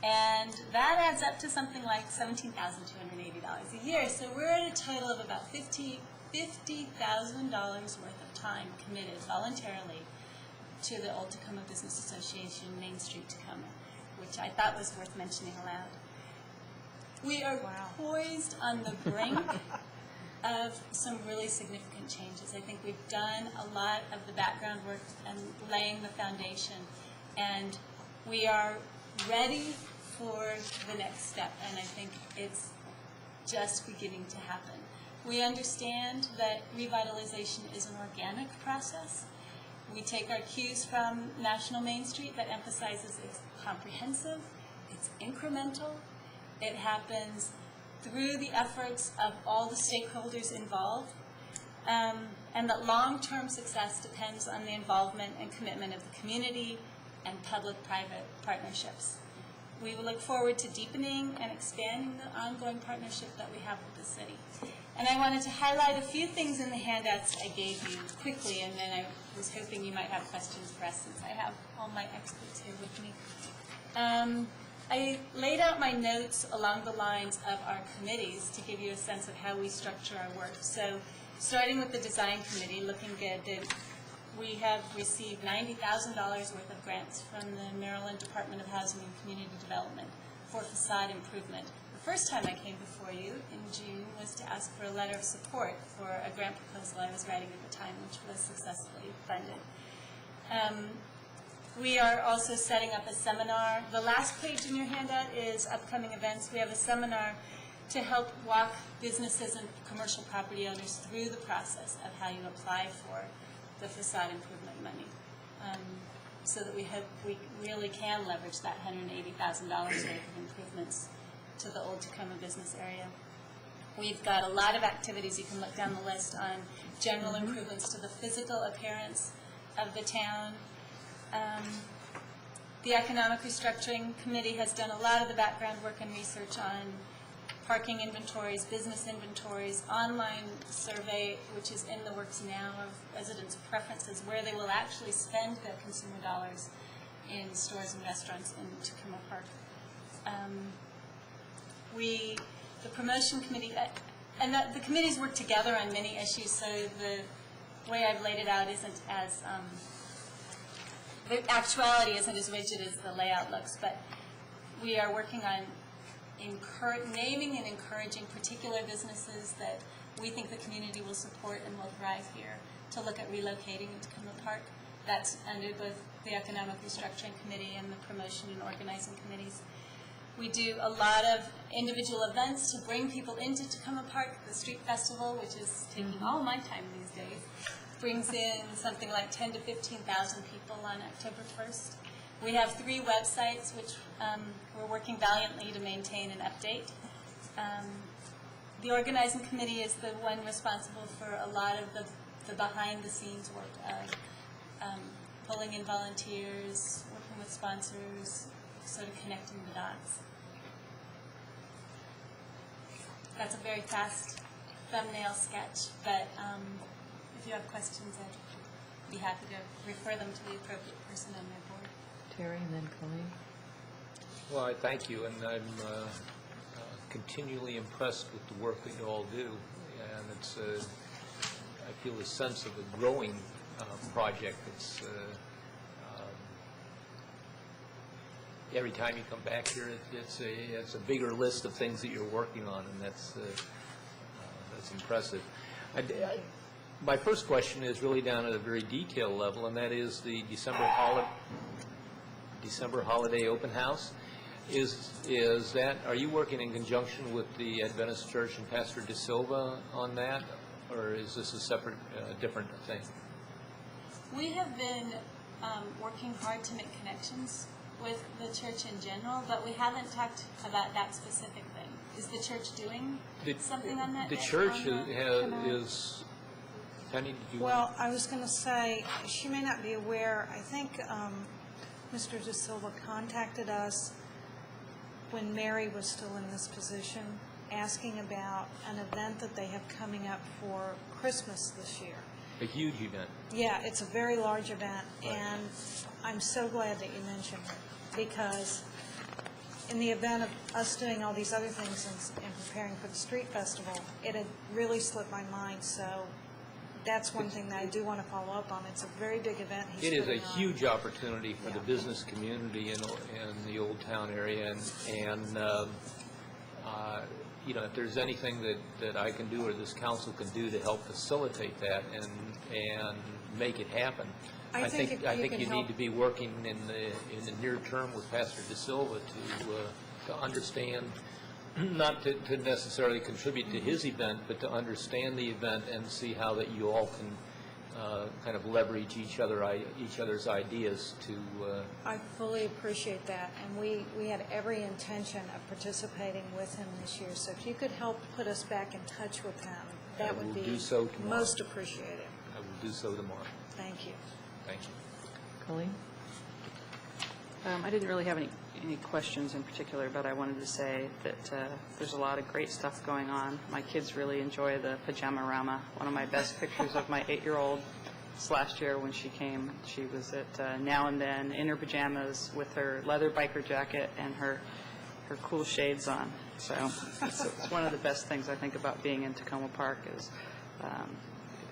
And that adds up to something like $17,280 a year. So we're at a total of about $50,000 worth of time committed voluntarily to the Old Tacoma Business Association, Main Street, Tacoma, which I thought was worth mentioning aloud. We are poised on the brink of some really significant changes. I think we've done a lot of the background work and laying the foundation, and we are ready for the next step, and I think it's just beginning to happen. We understand that revitalization is an organic process. We take our cues from National Main Street that emphasizes it's comprehensive, it's incremental, it happens through the efforts of all the stakeholders involved, and that long-term success depends on the involvement and commitment of the community and public-private partnerships. We will look forward to deepening and expanding the ongoing partnership that we have with the city. And I wanted to highlight a few things in the handouts I gave you quickly, and then I was hoping you might have questions for us since I have all my experts here with me. I laid out my notes along the lines of our committees to give you a sense of how we structure our work. So starting with the design committee, looking good, we have received $90,000 worth of grants from the Maryland Department of Housing and Community Development for facade improvement. The first time I came before you in June was to ask for a letter of support for a grant proposal I was writing at the time, which was successfully funded. We are also setting up a seminar. The last page in your handout is upcoming events. We have a seminar to help walk businesses and commercial property owners through the process of how you apply for the facade improvement money, so that we hope we really can leverage that $180,000 worth of improvements to the Old Tacoma business area. We've got a lot of activities. You can look down the list on general improvements to the physical appearance of the town. The Economic Restructuring Committee has done a lot of the background work and research on parking inventories, business inventories, online survey, which is in the works now, of residents' preferences, where they will actually spend their consumer dollars in stores and restaurants in Tacoma Park. The promotion committee, and the committees work together on many issues, so the way I've laid it out isn't as, the actuality isn't as rigid as the layout looks, but we are working on naming and encouraging particular businesses that we think the community will support and will thrive here to look at relocating in Tacoma Park. That's under both the Economic Restructuring Committee and the Promotion and Organizing Committees. We do a lot of individual events to bring people into Tacoma Park. The Street Festival, which is taking all my time these days, brings in something like 10,000 to 15,000 people on October 1st. We have 3 websites, which we're working valiantly to maintain and update. The Organizing Committee is the one responsible for a lot of the behind-the-scenes work of pulling in volunteers, working with sponsors, sort of connecting the dots. That's a very fast thumbnail sketch, but if you have questions, I'd be happy to refer them to the appropriate person on my board. Terry and then Colleen. Well, I thank you, and I'm continually impressed with the work that you all do, and it's I feel a sense of a growing project. It's every time you come back here, it's a bigger list of things that you're working on, and that's impressive. My first question is really down at a very detailed level, and that is the December holiday open house. Is that, are you working in conjunction with the Adventist Church and Pastor De Silva on that, or is this a separate, different thing? We have been working hard to make connections with the church in general, but we haven't talked about that specific thing. Is the church doing something on that? The day? church On the- is, Penny, did you? Well, I was going to say, she may not be aware, I think Mr. De Silva contacted us when Mary was still in this position, asking about an event that they have coming up for Christmas this year. A huge event. Yeah, it's a very large event, and I'm so glad that you mentioned it, because in the event of us doing all these other things and preparing for the street festival, it had really slipped my mind, so that's one thing that I do want to follow up on. It's a very big event he's It is a putting on. huge opportunity for the business community in the Old Town area, and you know, if there's anything that I can do or this council can do to help facilitate that and make it happen, I think you need to be working in the near term with Pastor De Silva to understand, not to necessarily contribute to his event, but to understand the event and see how that you all can kind of leverage each other's ideas to. I fully appreciate that, and we had every intention of participating with him this year. So if you could help put us back in touch with him, that would be most appreciated. I will do so tomorrow. Thank you. Thank you. Colleen? I didn't really have any questions in particular, but I wanted to say that there's a lot of great stuff going on. My kids really enjoy the Pajama-rama. One of my best pictures of my 8-year-old is last year when she came. She was at Now and Then in her pajamas with her leather biker jacket and her cool shades on. So it's one of the best things I think about being in Tacoma Park is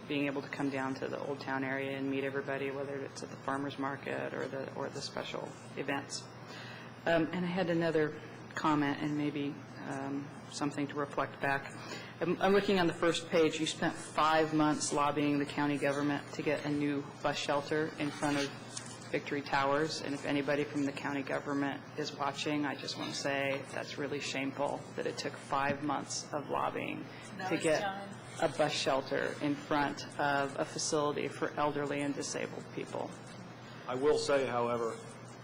being able to come down to the Old Town area and meet everybody, whether it's at the farmers market or the special events. And I had another comment and maybe something to reflect back. I'm looking on the first page. You spent 5 months lobbying the county government to get a new bus shelter in front of Victory Towers. And if anybody from the county government is watching, I just want to say that's really shameful that it took 5 months of lobbying to get a bus shelter in front of a facility for elderly and disabled people. I will say, however,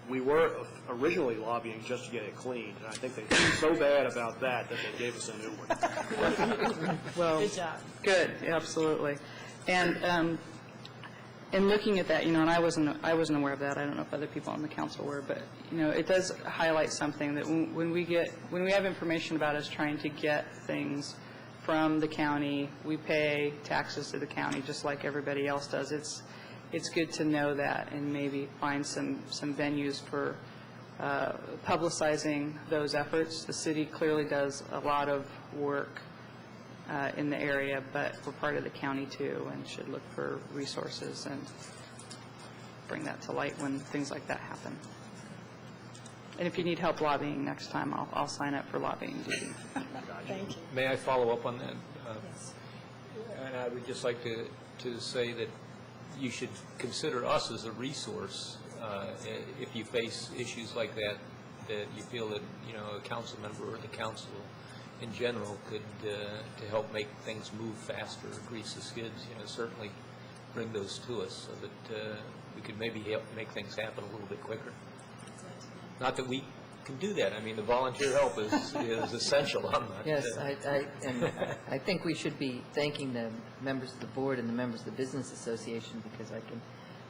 we were originally lobbying just to get it cleaned, and I think they felt so bad about that they gave us a new one. Well, good job. Good, absolutely. And in looking at that, you know, and I wasn't aware of that. I don't know if other people on the council were, but you know, it does highlight something that when we have information about us trying to get things from the county, we pay taxes to the county just like everybody else does. It's good to know that and maybe find some venues for publicizing those efforts. The city clearly does a lot of work in the area, but we're part of the county too and should look for resources and bring that to light when things like that happen. And if you need help lobbying next time, I'll sign up for lobbying duty. Thank you. May I follow up on that? Yes. And I would just like to say that you should consider us as a resource if you face issues like that you feel that, you know, a council member or the council in general could, to help make things move faster or grease the skids, you know, certainly bring those to us so that we could maybe help make things happen a little bit quicker. Not that we can do that. I mean, the volunteer help is essential on that. Yes, I think we should be thanking the members of the board and the members of the Business Association, because I can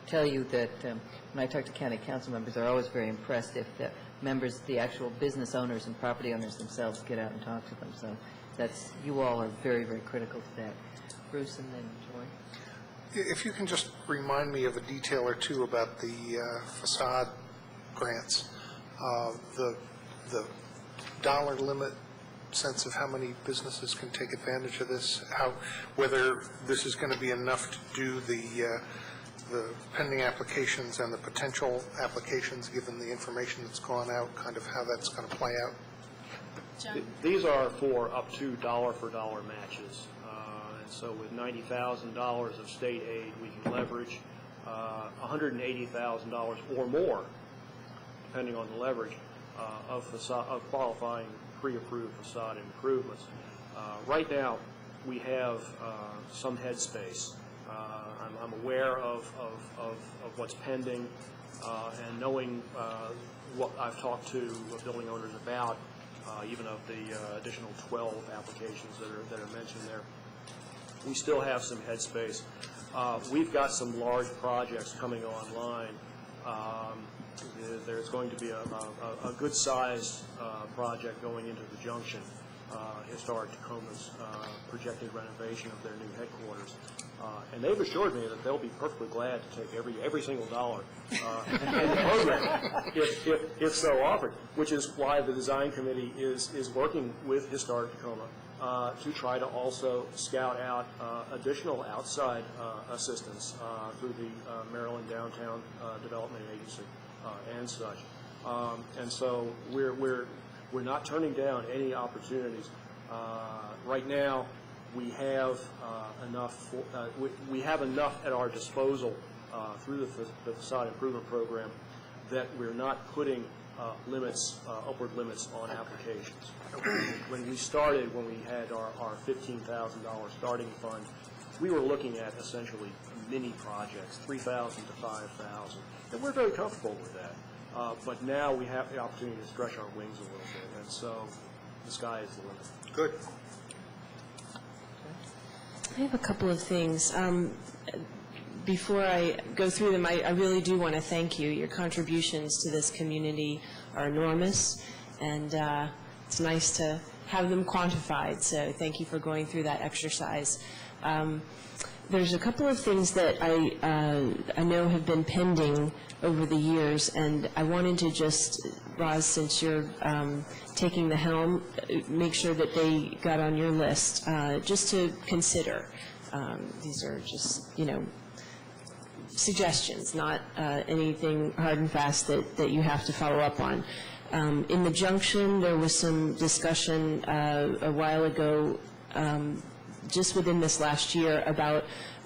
tell you that when I talk to county council members, they're always very impressed if the members, the actual business owners and property owners themselves get out and talk to them. So that's, you all are very, very critical to that. Bruce and then Joy. If you can just remind me of a detail or two about the facade grants. The dollar limit, sense of how many businesses can take advantage of this, whether this is going to be enough to do the pending applications and the potential applications, given the information that's gone out, kind of how that's going to play out. John? These are for up to dollar-for-dollar matches. And so with $90,000 of state aid, we can leverage $180,000 or more, depending on the leverage, of qualifying pre-approved facade improvements. Right now, we have some headspace I'm aware of what's pending, and knowing what I've talked to building owners about, even of the additional 12 applications that are mentioned there. We still have some headspace. We've got some large projects coming online. There's going to be a good-sized project going into the Junction, Historic Tacoma's projected renovation of their new headquarters. And they've assured me that they'll be perfectly glad to take every single dollar in the program if so offered, which is why the design committee is working with Historic Tacoma to try to also scout out additional outside assistance through the Maryland Downtown Development Agency and such. And so we're not turning down any opportunities. Right now, we have enough. We have enough at our disposal through the facade improvement program that we're not putting upward limits on applications. When we started, when we had our $15,000 starting fund, we were looking at essentially mini projects, 3,000 to 5,000, and we're very comfortable with that. But now we have the opportunity to stretch our wings a little bit, and so the sky is the limit. Good. I have a couple of things. Before I go through them, I really do want to thank you. Your contributions to this community are enormous, and it's nice to have them quantified, so thank you for going through that exercise. There's a couple of things that I know have been pending over the years, and I wanted to just, Roz, since you're taking the helm, make sure that they got on your list, just to consider. These are just, suggestions, not anything hard and fast that you have to follow up on. In the Junction, there was some discussion a while ago, just within this last year, about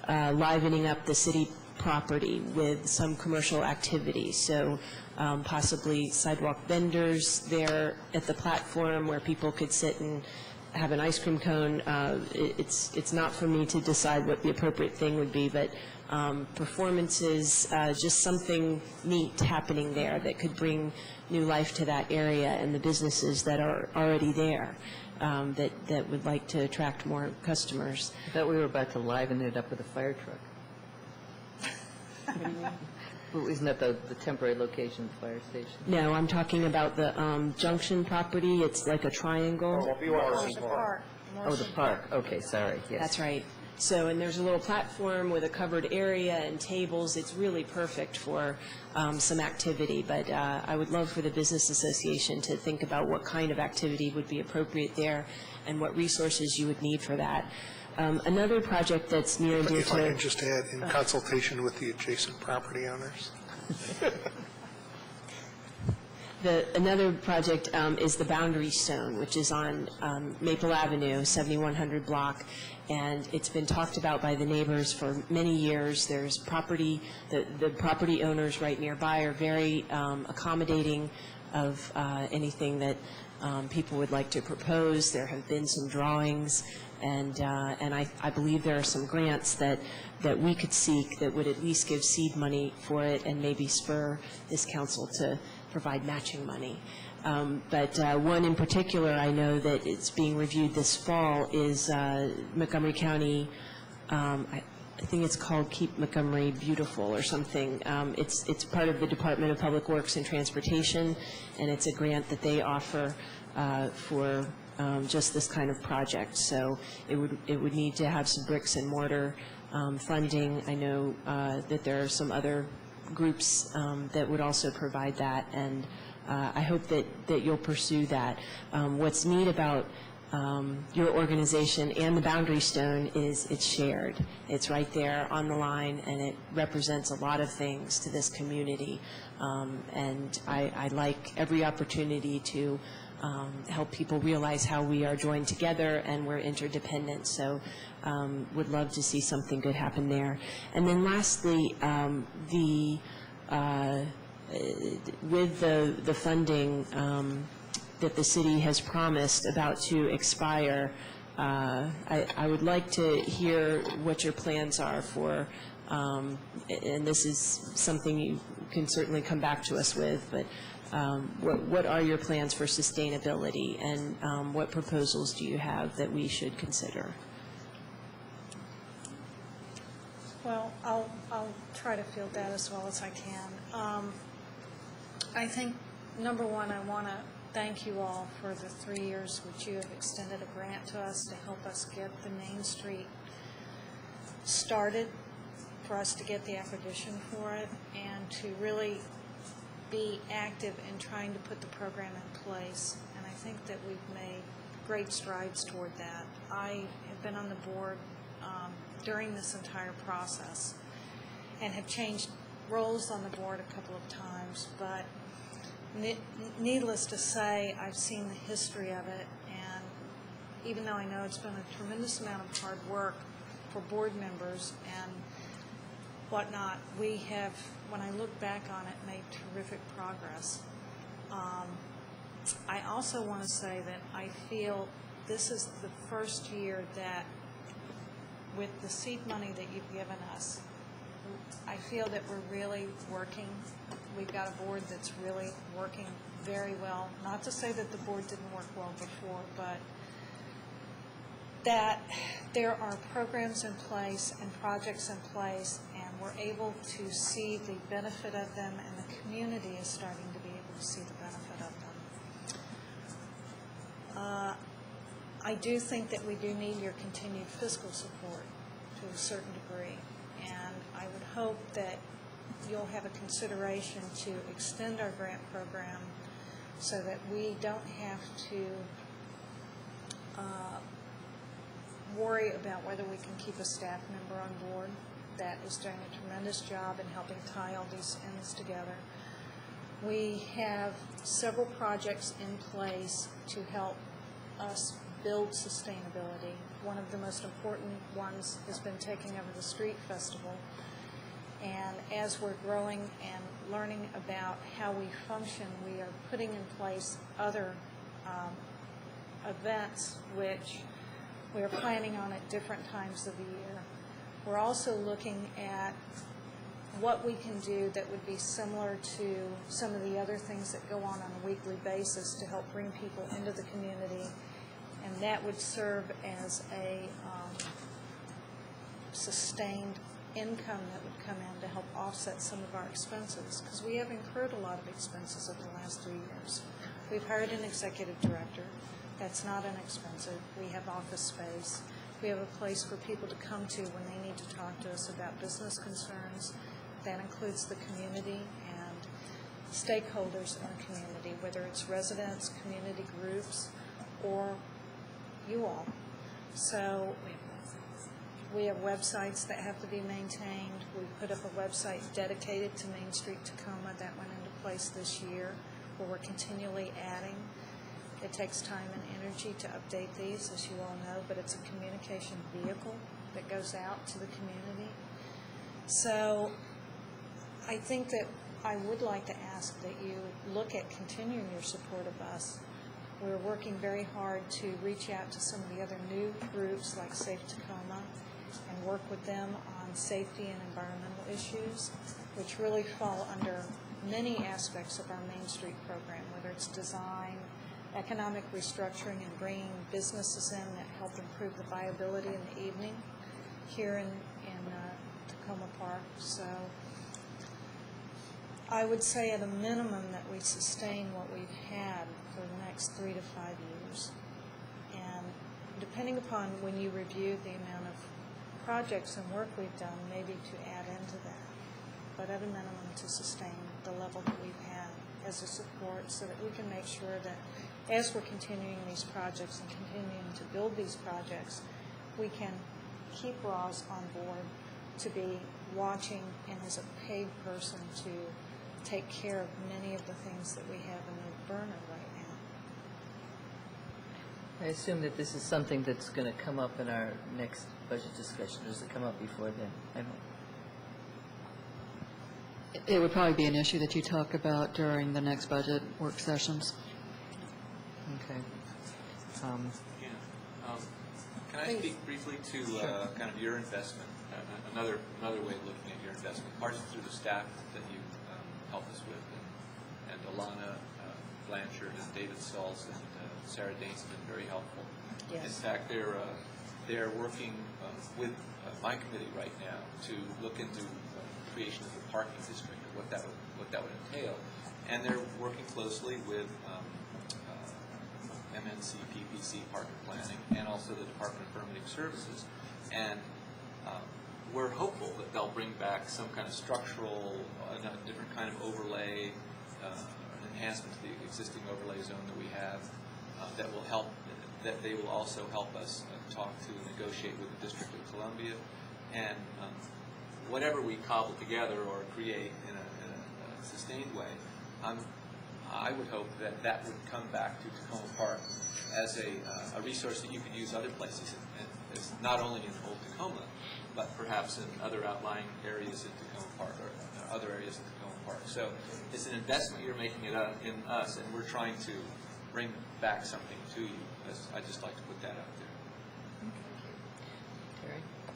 livening up the city property with some commercial activity. So possibly sidewalk vendors there at the platform where people could sit and have an ice cream cone. It's not for me to decide what the appropriate thing would be, but performances, just something neat happening there that could bring new life to that area and the businesses that are already there. That would like to attract more customers. I thought we were about to liven it up with a fire truck. Well, isn't that the temporary location, the fire station? No, I'm talking about the Junction property. It's like a triangle. Oh, the park. Okay, sorry. Yes. That's right. So, and there's a little platform with a covered area and tables. It's really perfect for some activity, but I would love for the Business Association to think about what kind of activity would be appropriate there and what resources you would need for that. Another project that's near and dear If I can just add, in consultation with the adjacent property owners. Another project is the Boundary Stone, which is on Maple Avenue, 7100 block, and it's been talked about by the neighbors for many years. There's property, the property owners right nearby are very accommodating of anything that people would like to propose. There have been some drawings, and I believe there are some grants that we could seek that would at least give seed money for it and maybe spur this council to provide matching money. But one in particular I know that it's being reviewed this fall is Montgomery County, I think it's called Keep Montgomery Beautiful or something. It's part of the Department of Public Works and Transportation, and it's a grant that they offer for just this kind of project. So it would need to have some bricks and mortar funding. I know that there are some other groups that would also provide that, and I hope that you'll pursue that. What's neat about your organization and the Boundary Stone is it's shared. It's right there on the line, and it represents a lot of things to this community. And I like every opportunity to help people realize how we are joined together and we're interdependent. So would love to see something good happen there. And then lastly, with the funding that the city has promised about to expire I would like to hear what your plans are for, and this is something you can certainly come back to us with, but what are your plans for sustainability, and what proposals do you have that we should consider? Well, I'll try to field that as well as I can. I think, number one, I want to thank you all for the 3 years which you have extended a grant to us to help us get the Main Street started, for us to get the acquisition for it, and to really be active in trying to put the program in place. And I think that we've made great strides toward that. I have been on the board during this entire process and have changed roles on the board a couple of times, but needless to say, I've seen the history of it, and even though I know it's been a tremendous amount of hard work for board members and whatnot, we have, when I look back on it, made terrific progress. I also want to say that I feel this is the first year that, with the seed money that you've given us, I feel that we're really working. We've got a board that's really working very well. Not to say that the board didn't work well before, but that there are programs in place and projects in place, and we're able to see the benefit of them, and the community is starting to be able to see the benefit of them. I do think that we do need your continued fiscal support to a certain degree, and I would hope that you'll have a consideration to extend our grant program so that we don't have to worry about whether we can keep a staff member on board that is doing a tremendous job in helping tie all these ends together. We have several projects in place to help us build sustainability. One of the most important ones has been taking over the street festival. And as we're growing and learning about how we function, we are putting in place other events which we are planning on at different times of the year. We're also looking at what we can do that would be similar to some of the other things that go on a weekly basis to help bring people into the community, and that would serve as a sustained income that would come in to help offset some of our expenses, because we have incurred a lot of expenses over the last 3 years. We've hired an executive director. That's not inexpensive. We have office space. We have a place for people to come to when they need to talk to us about business concerns. That includes the community and stakeholders in the community, whether it's residents, community groups, or you all. So we have websites that have to be maintained. We put up a website dedicated to Main Street Tacoma that went into place this year, where we're continually adding. It takes time and energy to update these, as you all know, but it's a communication vehicle that goes out to the community. So I think that I would like to ask that you look at continuing your support of us. We're working very hard to reach out to some of the other new groups like Safe Tacoma and work with them on safety and environmental issues, which really fall under many aspects of our Main Street program, whether it's design, economic restructuring, and bringing businesses in that help improve the viability in the evening here in Tacoma Park. So I would say at a minimum that we sustain what we've had for the next 3 to 5 years. And depending upon when you review the amount of projects and work we've done, maybe to add into that. But at a minimum to sustain the level that we've had as a support, so that we can make sure that as we're continuing these projects and continuing to build these projects, we can keep Roz on board to be watching and as a paid person to take care of many of the things that we have in the burner right now. I assume that this is something that's going to come up in our next budget discussion. Does it come up before then? I don't. It would probably be an issue that you talk about during the next budget work sessions. Okay. Can I speak briefly to kind of your investment, another way of looking at your investment, partially through the staff that you helped us with, and Alana Blanchard and David Sauls and Sarah Danes have been very helpful. Yes. In fact, they're working with my committee right now to look into creation of a parking district, or what that would entail, and they're working closely with MNC, PPC, Park and Planning, and also the Department of Permitting Services. And we're hopeful that they'll bring back some kind of structural, different kind of overlay, enhancement to the existing overlay zone that we have that will help, that they will also help us talk to negotiate with the District of Columbia. And whatever we cobble together or create in a sustained way, I would hope that that would come back to Tacoma Park as a resource that you could use other places, and it's not only in Old Tacoma, but perhaps in other outlying areas in Tacoma Park or other areas in Tacoma Park. So it's an investment you're making in us, and we're trying to bring back something to you. I'd just like to put that out there.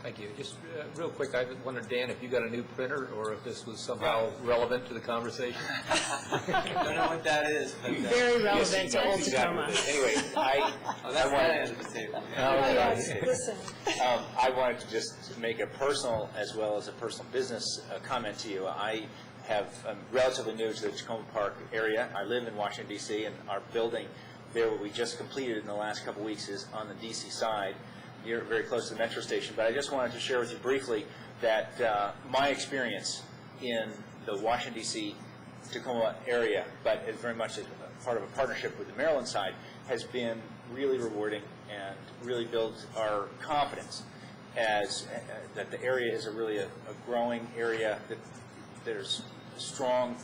Thank you. Just real quick, I wondered, Dan, if you got a new printer or if this was somehow relevant to the conversation. I don't know what that is. But, Very relevant to Old Tacoma. Anyway, I wanted the table. I wanted to just make a personal as well as a personal business comment to you. I'm relatively new to the Tacoma Park area. I live in Washington, D.C., and our building there, what we just completed in the last couple weeks, is on the D.C. side. You're very close to the metro station, but I just wanted to share with you briefly that my experience in the Washington, D.C. Tacoma area, but as very much as part of a partnership with the Maryland side, has been really rewarding and really builds our confidence as that the area is a growing area, that there's a strong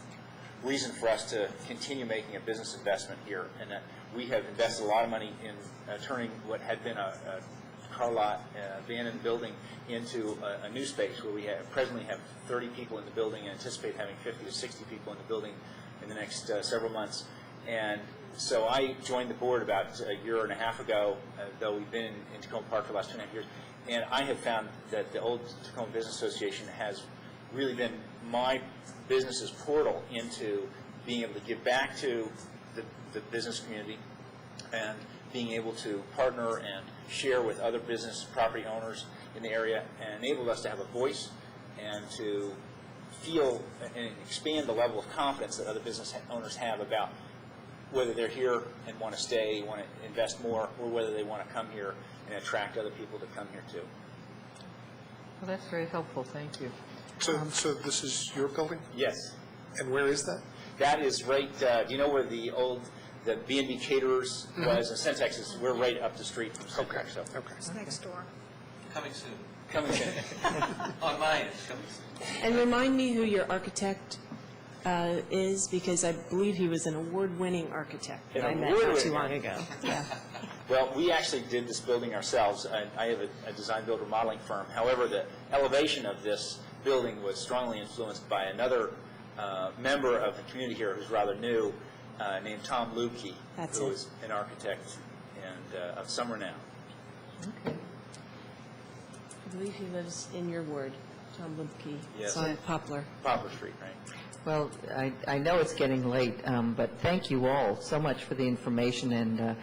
reason for us to continue making a business investment here, and that we have invested a lot of money in turning what had been a car lot, abandoned building, into a new space where we presently have 30 people in the building and anticipate having 50 to 60 people in the building in the next several months. And so I joined the board about a year and a half ago, though we've been in Tacoma Park for the last 2.5 years, and I have found that the Old Tacoma Business Association has really been my business's portal into being able to give back to the business community and being able to partner and share with other business property owners in the area, and enabled us to have a voice and to feel and expand the level of confidence that other business owners have about whether they're here and want to stay, want to invest more, or whether they want to come here and attract other people to come here too. Well, that's very helpful. Thank you. So this is your building? Yes. And where is that? That is right, do you know where the B&B Caterers was? And Centex is, we're right up the street from Centex. Okay. It's next door. Coming soon. Coming soon. On my end, coming soon. And remind me who your architect is, because I believe he was an award-winning architect that I met not too long ago. Yeah. Well, we actually did this building ourselves. I have a design build remodeling firm. However, the elevation of this building was strongly influenced by another member of the community here who's rather new, named Tom Lubke, who is an architect and of some renown. Okay. I believe he lives in your ward, Tom Lubke. Yes. It's on Poplar. Poplar Street, right? Well, I know it's getting late, but thank you all so much for the information, and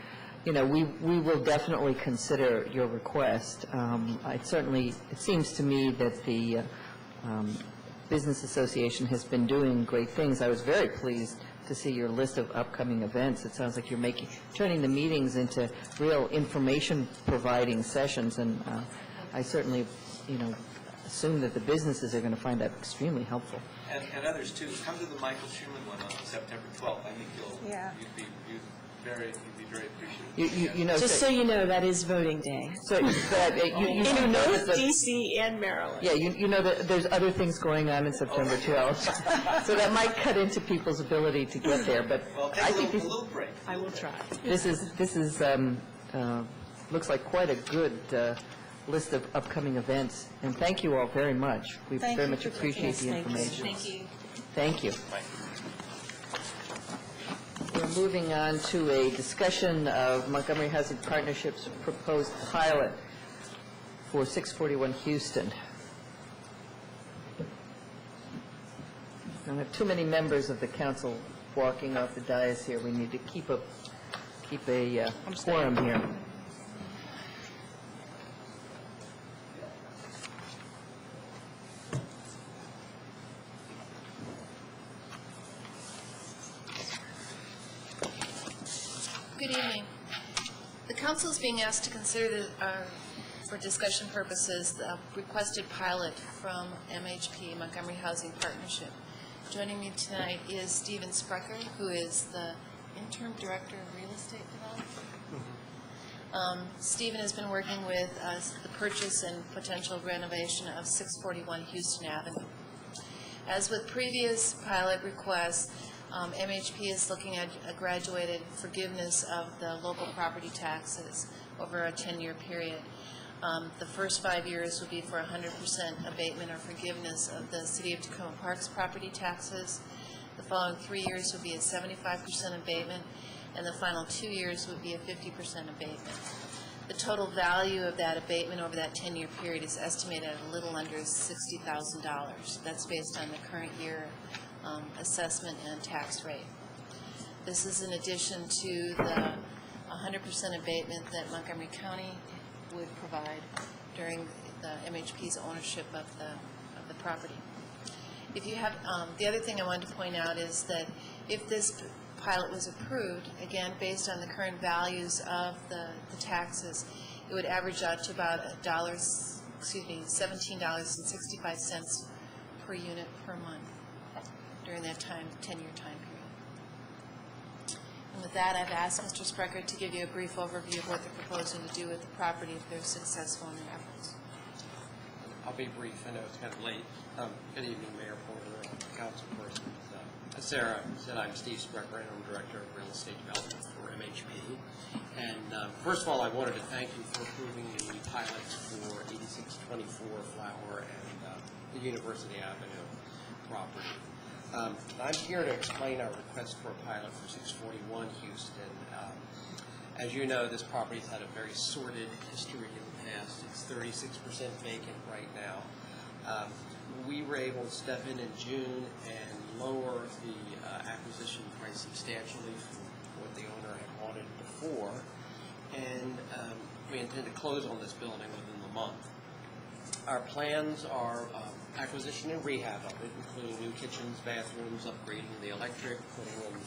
we will definitely consider your request. It seems to me that the Business Association has been doing great things. I was very pleased to see your list of upcoming events. It sounds like you're turning the meetings into real information-providing sessions, and I certainly, assume that the businesses are going to find that extremely helpful. And others too. Come to the Michael Schuman one on September 12th. I think you'd be very appreciative. Just so you know, that is voting day. So in both D.C. and Maryland. Yeah, you know that there's other things going on in September 12th, so that might cut into people's ability to get there. But I think a little break. I will try. This is looks like quite a good list of upcoming events, and thank you all very much. We very much appreciate the information. Thank you. Thank you. We're moving on to a discussion of Montgomery Housing Partnership's proposed pilot for 641 Houston. I don't have too many members of the council walking off the dais here. We need to keep a quorum here. Good evening. The council is being asked to consider, for discussion purposes, the requested pilot from MHP, Montgomery Housing Partnership. Joining me tonight is Stephen Sprecher, who is the interim director of real estate development. Stephen has been working with the purchase and potential renovation of 641 Houston Avenue. As with previous pilot requests, MHP is looking at a graduated forgiveness of the local property taxes over a 10-year period. The first 5 years would be for 100% abatement or forgiveness of the City of Tacoma Park's property taxes. The following 3 years would be a 75% abatement, and the final 2 years would be a 50% abatement. The total value of that abatement over that 10-year period is estimated at a little under $60,000. That's based on the current year assessment and tax rate. This is in addition to the 100% abatement that Montgomery County would provide during the MHP's ownership of the property. If you have, the other thing I wanted to point out is that if this pilot was approved, again, based on the current values of the taxes, it would average out to about $17.65 per unit per month during that 10-year time period. And with that, I've asked Mr. Sprecher to give you a brief overview of what they're proposing to do with the property if they're successful in their efforts. I'll be brief. I know it's kind of late. Good evening, Mayor Porter, council persons. As Sarah said, I'm Steve Sprecher, and I'm Director of Real Estate Development for MHP. And first of all, I wanted to thank you for approving the pilots for 8624 Flower and the University Avenue property. I'm here to explain our request for a pilot for 641 Houston. As you know, this property's had a very sordid history in the past. It's 36% vacant right now. We were able to step in June and lower the acquisition price substantially from what the owner had wanted before, and we intend to close on this building within the month. Our plans are acquisition and rehab of it, including new kitchens, bathrooms, upgrading the electric, putting in new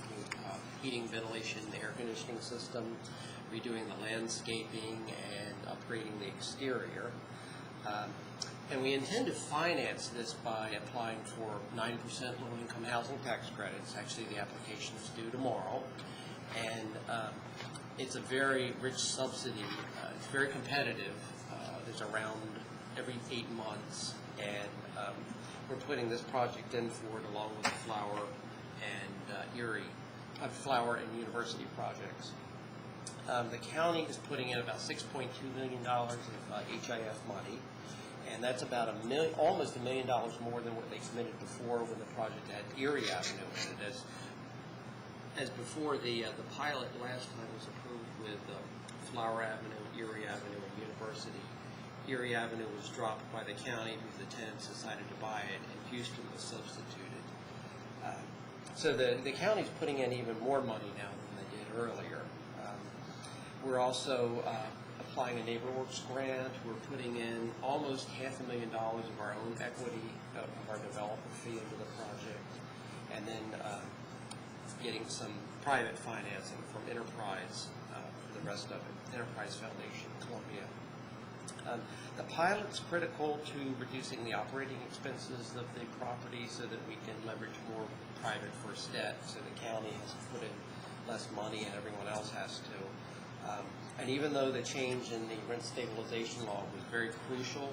heating, ventilation, air conditioning system, redoing the landscaping, and upgrading the exterior. And we intend to finance this by applying for 9% low-income housing tax credits. Actually, the application is due tomorrow. And it's a very rich subsidy. It's very competitive. There's around every 8 months. And we're putting this project in for it along with the Flower and Flower and University projects. The county is putting in about $6.2 million of HIF money. And that's about almost $1 million more than what they committed before when the project had Erie Avenue in it. As before, the pilot last time was approved with Flower Avenue, Erie Avenue, and University. Erie Avenue was dropped by the county because the tenants decided to buy it, and Houston was substituted. So the county's putting in even more money now than they did earlier. We're also applying a NeighborWorks grant. We're putting in almost $500,000 of our own equity of our developer fee into the project, and then getting some private financing from Enterprise for the rest of it, Enterprise Foundation, Columbia. The pilot's critical to reducing the operating expenses of the property so that we can leverage more private first debt, so the county has to put in less money and everyone else has to. And even though the change in the rent stabilization law was very crucial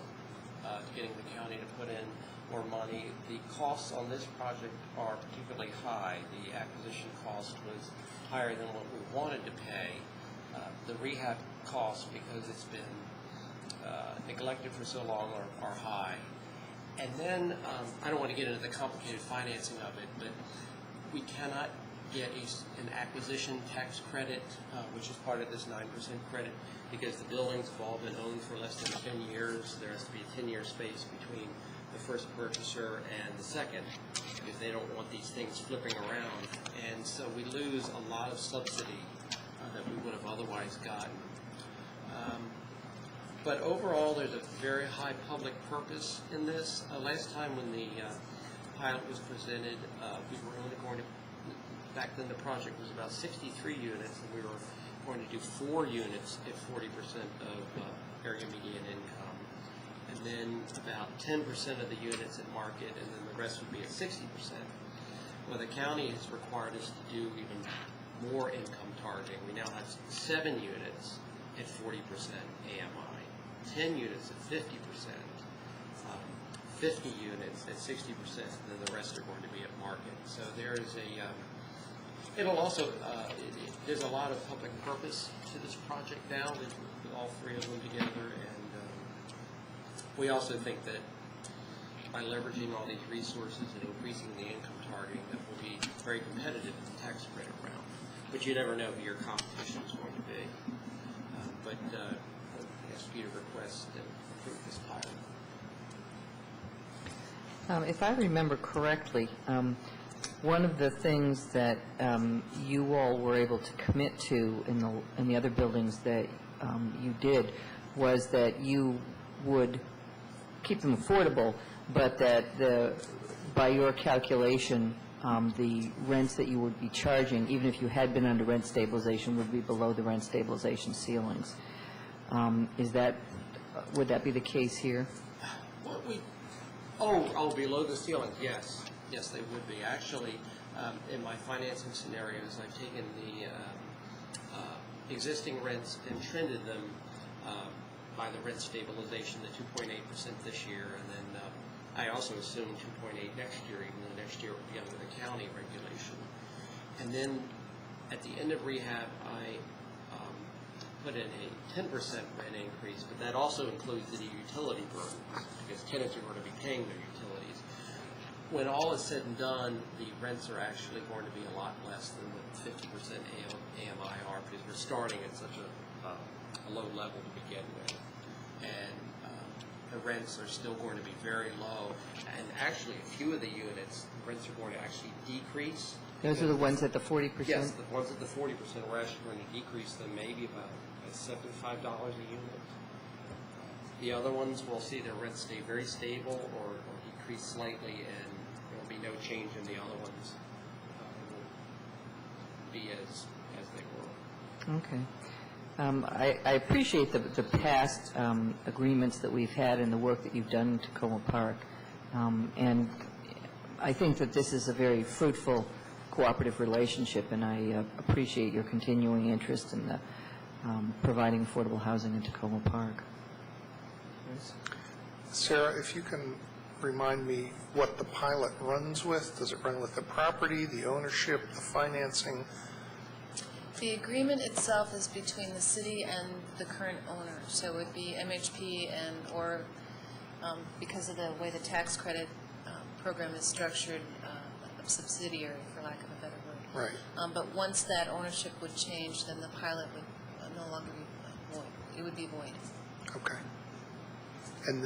to getting the county to put in more money, the costs on this project are particularly high. The acquisition cost was higher than what we wanted to pay. The rehab costs, because it's been neglected for so long, are high. And then, I don't want to get into the complicated financing of it, but we cannot get an acquisition tax credit, which is part of this 9% credit, because the buildings have all been owned for less than 10 years. There has to be a 10-year space between the first purchaser and the second, because they don't want these things flipping around. And so we lose a lot of subsidy that we would have otherwise gotten. But overall, there's a very high public purpose in this. Last time when the pilot was presented, we were only going to, back then the project was about 63 units, and we were going to do 4 units at 40% of area median income, and then about 10% of the units at market, and then the rest would be at 60%. Well, the county has required us to do even more income targeting. We now have 7 units at 40% AMI, 10 units at 50%, 50 units at 60%, and then the rest are going to be at market. So there is it'll also, there's a lot of public purpose to this project now with all 3 of them together, and we also think that by leveraging all these resources and increasing the income targeting, that will be very competitive in the tax credit round. But you never know who your competition is going to be. But I ask you to request and approve this pilot. If I remember correctly, one of the things that you all were able to commit to in the other buildings that you did was that you would keep them affordable, but that by your calculation, the rents that you would be charging, even if you had been under rent stabilization, would be below the rent stabilization ceilings. Would that be the case here? Below the ceilings, yes. Yes, they would be. Actually, in my financing scenarios, I've taken the existing rents and trended them by the rent stabilization, the 2.8% this year, and then I also assume 2.8 next year, even though next year it would be under the county regulation. And then at the end of rehab, I put in a 10% rent increase, but that also includes the utility burden, because tenants are going to be paying their utilities. When all is said and done, the rents are actually going to be a lot less than the 50% AMI are, because we're starting at such a low level to begin with. And the rents are still going to be very low. And actually, a few of the units, the rents are going to actually decrease. Those are the ones at the 40%? Yes, the ones at the 40%, we're actually going to decrease them maybe about $75 a unit. The other ones, we'll see their rents stay very stable or decrease slightly, and there will be no change in the other ones. Will be as they were. Okay. I appreciate the past agreements that we've had and the work that you've done in Tacoma Park. And I think that this is a very fruitful cooperative relationship, and I appreciate your continuing interest in the providing affordable housing in Tacoma Park. Sarah, if you can remind me what the pilot runs with. Does it run with the property, the ownership, the financing? The agreement itself is between the city and the current owner, so it would be MHP or because of the way the tax credit program is structured, a subsidiary, for lack of a better word. Right. But once that ownership would change, then the pilot would no longer be void. It would be void. Okay. And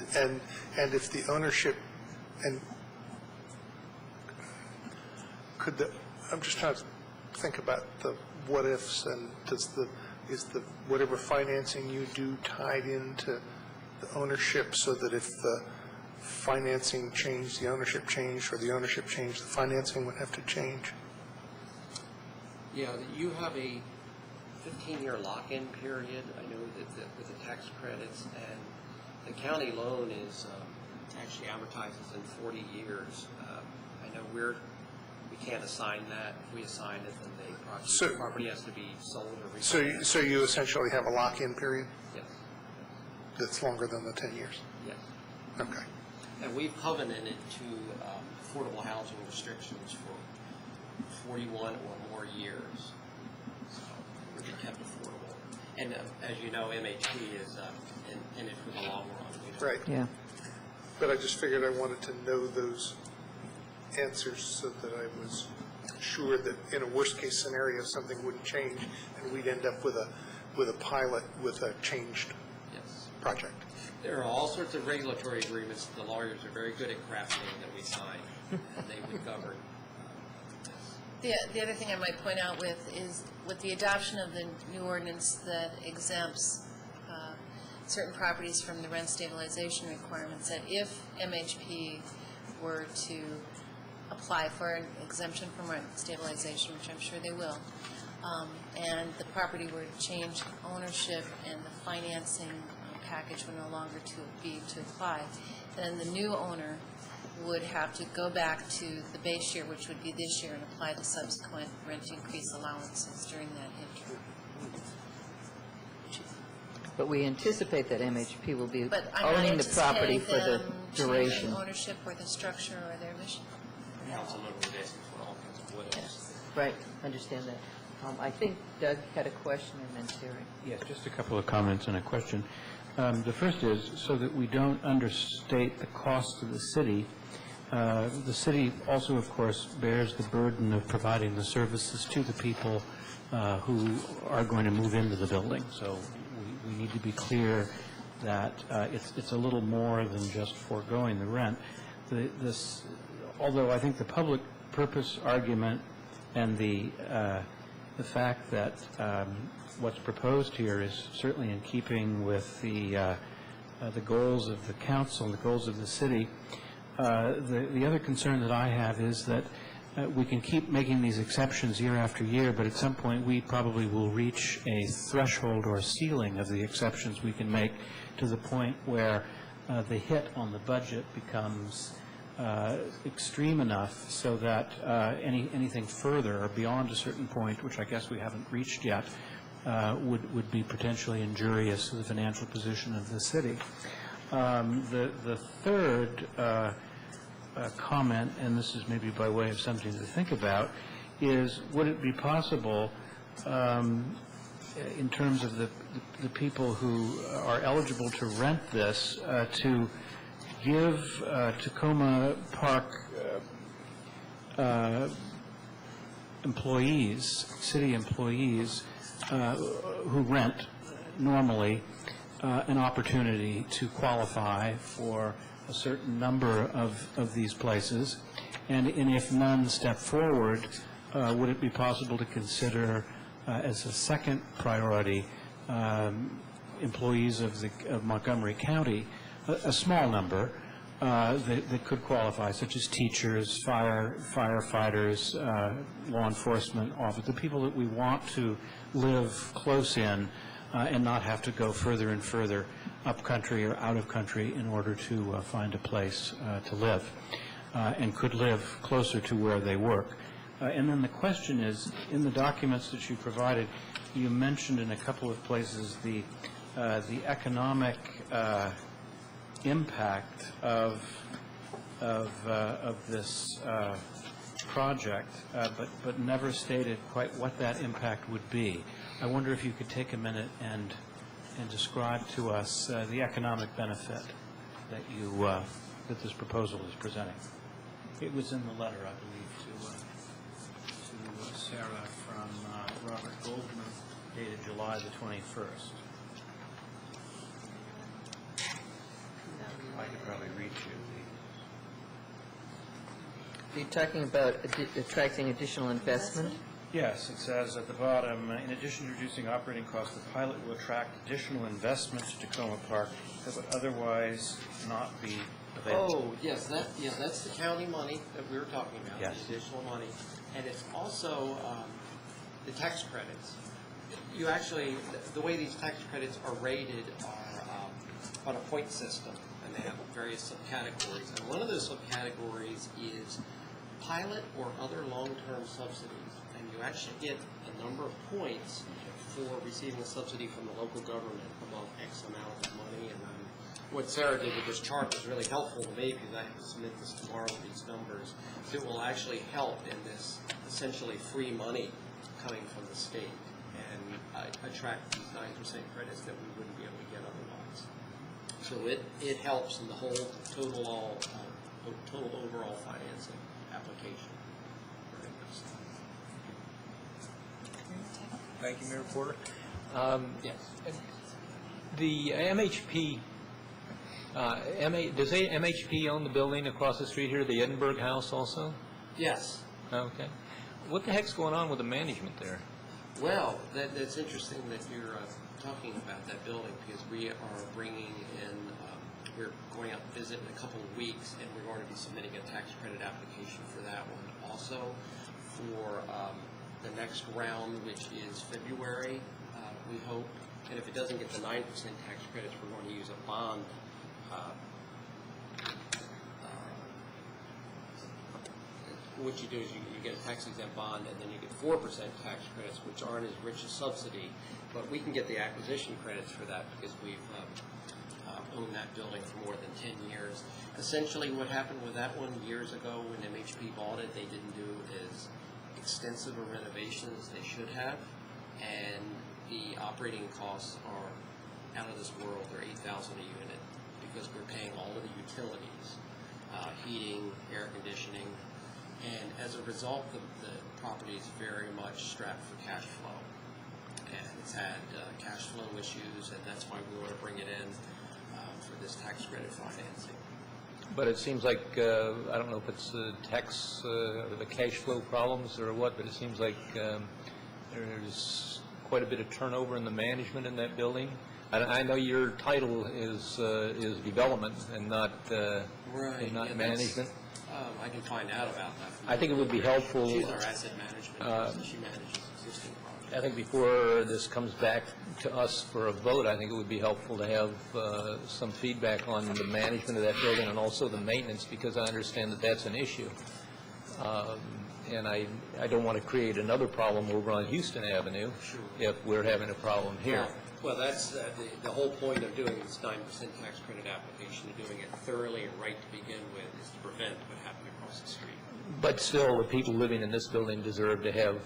if the ownership and I'm just trying to think about the what ifs, and is the whatever financing you do tied into the ownership, so that if the financing changed, the ownership changed, or the ownership changed, the financing would have to change? Yeah, you have a 15-year lock-in period. I know that with the tax credits, and the county loan is actually amortizes in 40 years. I know we can't assign that. If we assign it, then the property has to be sold or refinanced. So you essentially have a lock-in period? Yes. That's longer than the 10 years? Yes. Okay. And we've covenanted to affordable housing restrictions for 41 or more years. So we're kept affordable. And as you know, MHP is in it for the long run. Right. Yeah. But I just figured I wanted to know those answers so that I was sure that in a worst-case scenario, something wouldn't change, and we'd end up with a pilot with a changed project. There are all sorts of regulatory agreements the lawyers are very good at crafting that we sign, and they would govern. The other thing I might point out is with the adoption of the new ordinance that exempts certain properties from the rent stabilization requirements, that if MHP were to apply for an exemption from rent stabilization, which I'm sure they will, and the property were to change ownership and the financing package would no longer be to apply, then the new owner would have to go back to the base year, which would be this year, and apply the subsequent rent increase allowances during that interim. But we anticipate that MHP will be But I'm not owning the property for the anticipating them duration. changing ownership or the structure or their mission. Council member would ask for all kinds of what-ifs. Right, understand that. I think Doug had a question and then Terry. Yes, just a couple of comments and a question. The first is, so that we don't understate the cost to the city also, of course, bears the burden of providing the services to the people who are going to move into the building. So we need to be clear that it's a little more than just foregoing the rent. Although I think the public purpose argument and the fact that what's proposed here is certainly in keeping with the goals of the council and the goals of the city. The other concern that I have is that we can keep making these exceptions year after year, but at some point we probably will reach a threshold or a ceiling of the exceptions we can make to the point where the hit on the budget becomes extreme enough so that anything further or beyond a certain point, which I guess we haven't reached yet, would be potentially injurious to the financial position of the city. The third comment, and this is maybe by way of something to think about, is would it be possible in terms of the people who are eligible to rent this to give Tacoma Park employees, city employees who rent normally an opportunity to qualify for a certain number of these places, and if none step forward, would it be possible to consider as a second priority employees of Montgomery County, a small number that could qualify, such as teachers, firefighters, law enforcement officers, the people that we want to live close in and not have to go further and further up country or out of country in order to find a place to live, and could live closer to where they work. And then the question is, in the documents that you provided, you mentioned in a couple of places the economic impact of this project, but never stated quite what that impact would be. I wonder if you could take a minute and describe to us the economic benefit that that this proposal is presenting. It was in the letter, I believe, to Sarah from Robert Goldman, dated July the 21st. I could probably reach you. Are you talking about attracting additional investment? Yes, it says at the bottom, in addition to reducing operating costs, the pilot will attract additional investment to Tacoma Park that would otherwise not be available. Oh, yes, that's the county money that we were talking about, Yes. the additional money. And it's also the tax credits. You actually, the way these tax credits are rated are on a point system, and they have various subcategories. And one of those subcategories is pilot or other long-term subsidies. And you actually get a number of points for receiving a subsidy from the local government above X amount of money. And what Sarah did with this chart was really helpful to me because I have to submit this tomorrow with these numbers. So it will actually help in this essentially free money coming from the state and attract these 9% credits that we wouldn't be able to get otherwise. So it helps in the whole total overall financing application. Thank you, Mayor Porter. Yes. The MHP, does MHP own the building across the street here, the Edinburgh House also? Yes. Okay. What the heck's going on with the management there? Well, that's interesting that you're talking about that building, because we are bringing in, we're going out to visit in a couple of weeks, and we're going to be submitting a tax credit application for that one. Also, for the next round, which is February, we hope, and if it doesn't get the 9% tax credits, we're going to use a bond. What you do is you get a tax-exempt bond, and then you get 4% tax credits, which aren't as rich a subsidy, but we can get the acquisition credits for that because we've owned that building for more than 10 years. Essentially, what happened with that one years ago when MHP bought it, they didn't do as extensive a renovation as they should have, and the operating costs are out of this world. They're $8,000 a unit because we're paying all of the utilities, heating, air conditioning, and as a result, the property is very much strapped for cash flow, and it's had cash flow issues, and that's why we want to bring it in for this tax credit financing. But it seems like, I don't know if it's the tax, the cash flow problems or what, but it seems like there's quite a bit of turnover in the management in that building. I know your title is development and not management. I can find out about that. I think it would be helpful. She's our asset management person. She manages existing projects. I think before this comes back to us for a vote, I think it would be helpful to have some feedback on the management of that building and also the maintenance, because I understand that that's an issue. And I don't want to create another problem over on Houston Avenue if we're having a problem here. Well, that's the whole point of doing this 9% tax credit application, and doing it thoroughly and right to begin with, is to prevent what happened across the street. But still, the people living in this building deserve to have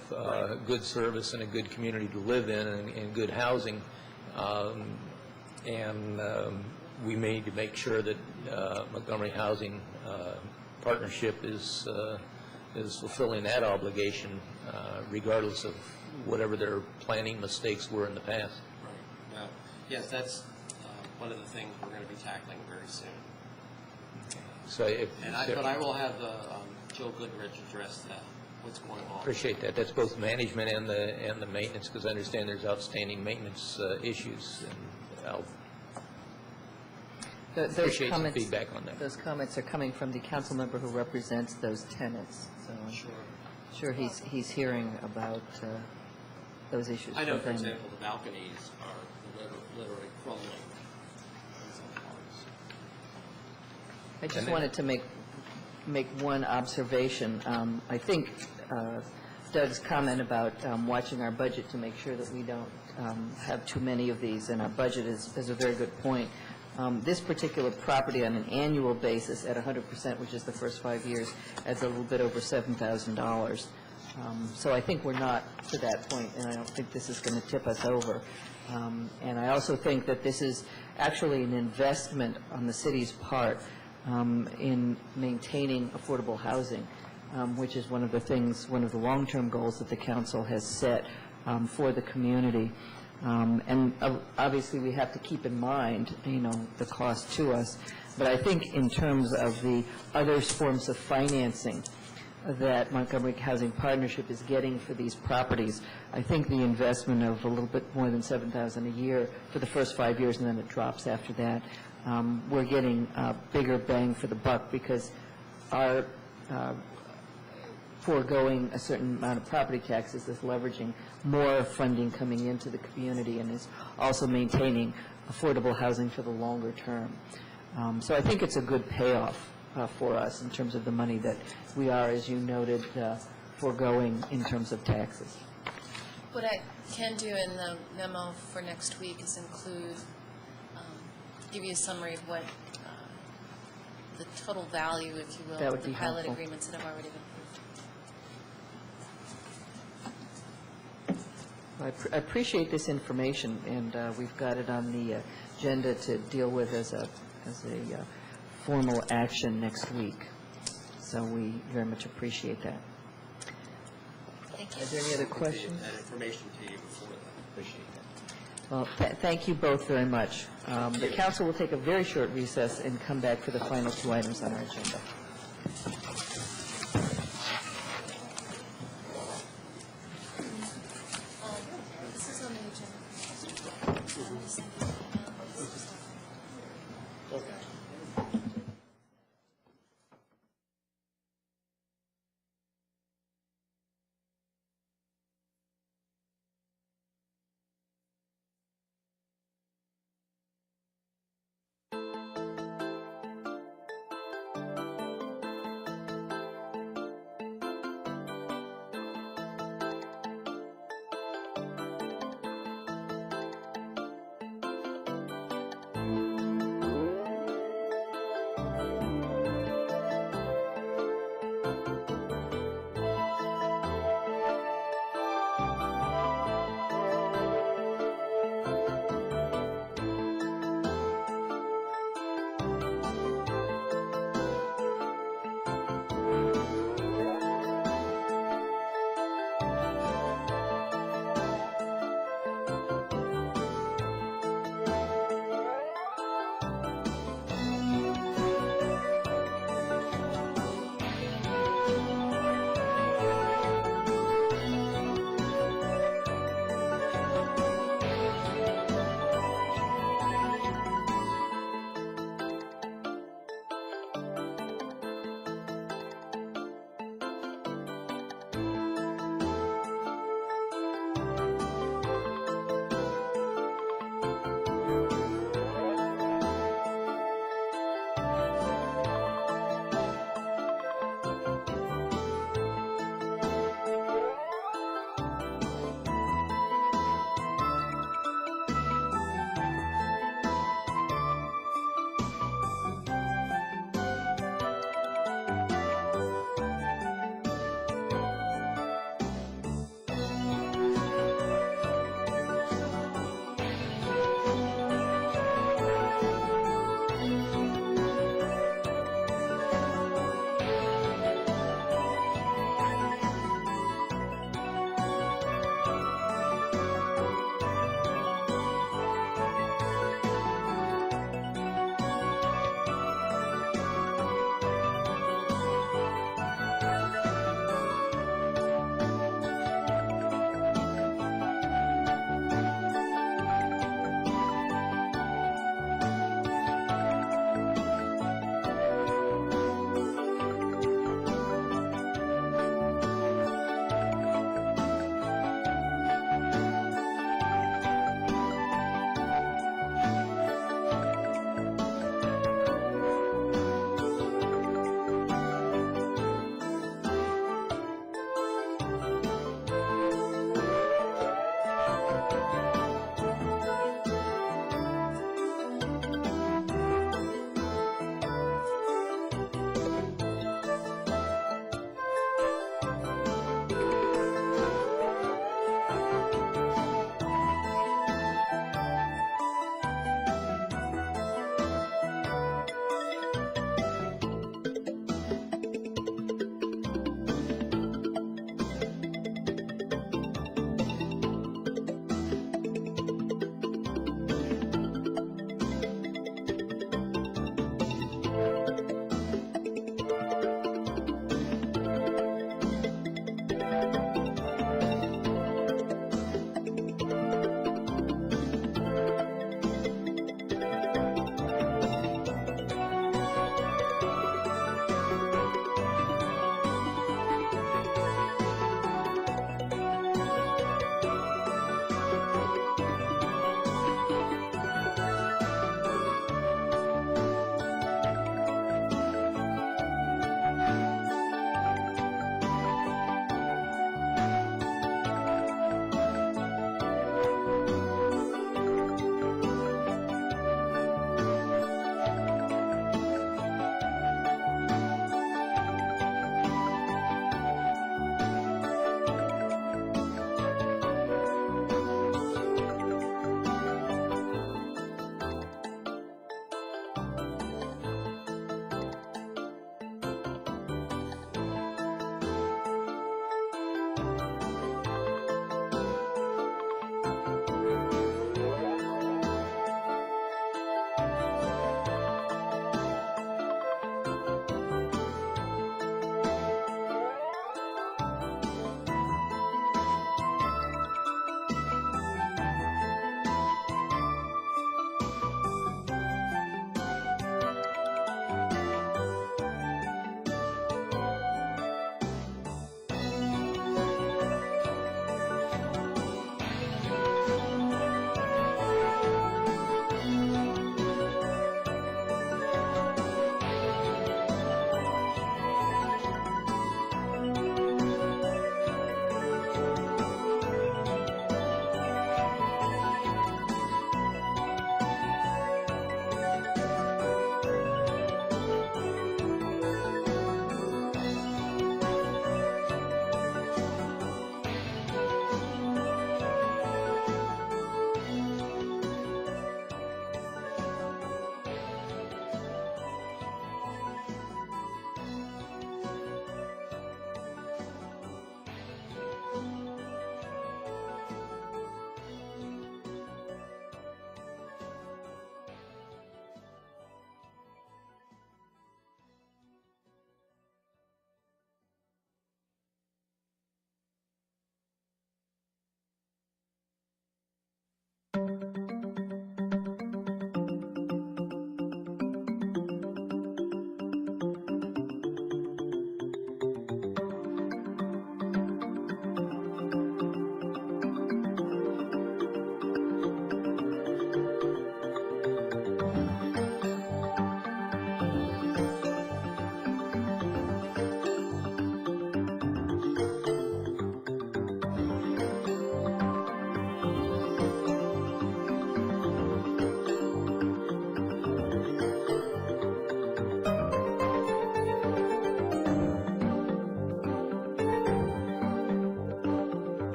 good service and a good community to live in and good housing. We need to make sure that Montgomery Housing Partnership is fulfilling that obligation, regardless of whatever their planning mistakes were in the past. Right. Well, yes, that's one of the things we're going to be tackling very soon. So but I will have Joe Goodrich address what's going on. Appreciate that. That's both management and the maintenance, because I understand there's outstanding maintenance issues, and I'll appreciate some feedback on that. Those comments are coming from the council member who represents those tenants. So I'm sure he's hearing about those issues. I know, for example, the balconies are literally crumbling in some parts. I just wanted to make one observation. I think Doug's comment about watching our budget to make sure that we don't have too many of these in our budget is a very good point. This particular property on an annual basis at 100%, which is the first 5 years, adds a little bit over $7,000. So I think we're not to that point, and I don't think this is going to tip us over. And I also think that this is actually an investment on the city's part in maintaining affordable housing, which is one of the long-term goals that the council has set for the community. And obviously, we have to keep in mind, the cost to us. But I think in terms of the other forms of financing that Montgomery Housing Partnership is getting for these properties, I think the investment of a little bit more than $7,000 a year for the first 5 years, and then it drops after that, we're getting a bigger bang for the buck, because our foregoing a certain amount of property taxes is leveraging more funding coming into the community, and is also maintaining affordable housing for the longer term. So I think it's a good payoff for us in terms of the money that we are, as you noted, foregoing in terms of taxes. What I can do in the memo for next week is include, give you a summary of what the total value, if you will, of the pilot agreements that have already been approved. I appreciate this information, and we've got it on the agenda to deal with as a formal action next week. So we very much appreciate that. Thank you. Are there any other questions? That information to you before then. Appreciate that. Well, thank you both very much. The council will take a very short recess and come back for the final two items on our agenda. This is on the agenda.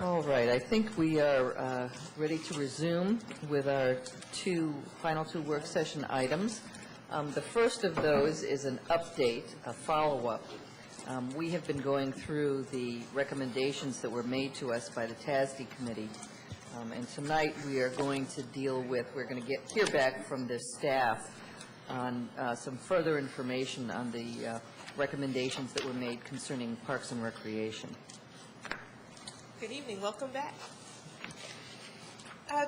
All right, I think we are ready to resume with our final two work session items. The first of those is an update, a follow-up. We have been going through the recommendations that were made to us by the TASD committee, and tonight we are going to we're going to hear back from the staff on some further information on the recommendations that were made concerning Parks and Recreation. Good evening. Welcome back.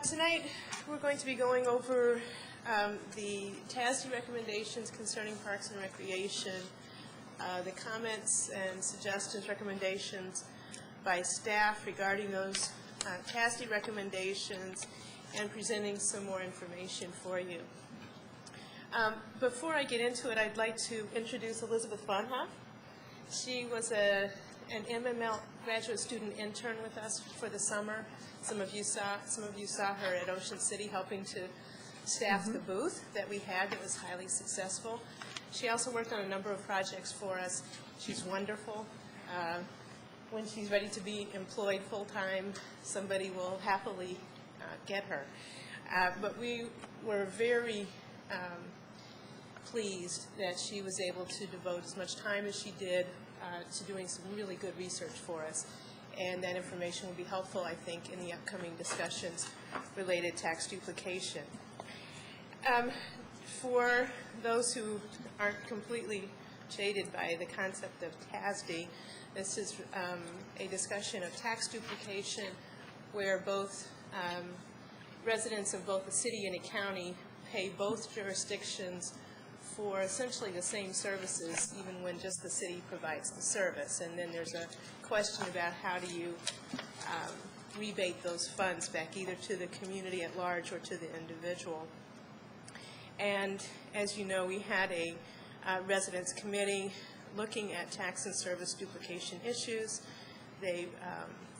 Tonight, we're going to be going over the TASD recommendations concerning Parks and Recreation, the comments and suggestions, recommendations by staff regarding those TASD recommendations, and presenting some more information for you. Before I get into it, I'd like to introduce Elizabeth Bonhoff. She was an MML graduate student intern with us for the summer. Some of you saw her at Ocean City helping to staff the booth that we had that was highly successful. She also worked on a number of projects for us. She's wonderful. When she's ready to be employed full-time, somebody will happily get her. But we were very pleased that she was able to devote as much time as she did to doing some really good research for us. And that information will be helpful, I think, in the upcoming discussions related to tax duplication. For those who aren't completely jaded by the concept of TASD, this is a discussion of tax duplication where both residents of both the city and a county pay both jurisdictions for essentially the same services, even when just the city provides the service. And then there's a question about how do you rebate those funds back either to the community at large or to the individual. And as you know, we had a residents committee looking at tax and service duplication issues. They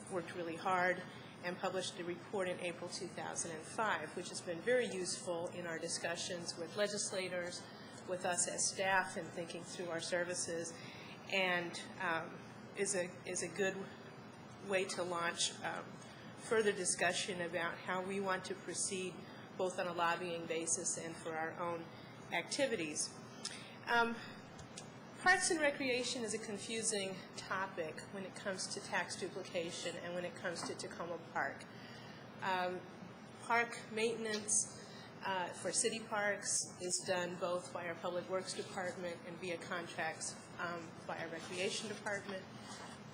worked really hard and published a report in April 2005, which has been very useful in our discussions with legislators, with us as staff and thinking through our services, and is a good way to launch further discussion about how we want to proceed both on a lobbying basis and for our own activities. Parks and Recreation is a confusing topic when it comes to tax duplication and when it comes to Tacoma Park. Park maintenance for city parks is done both by our Public Works Department and via contracts by our Recreation Department.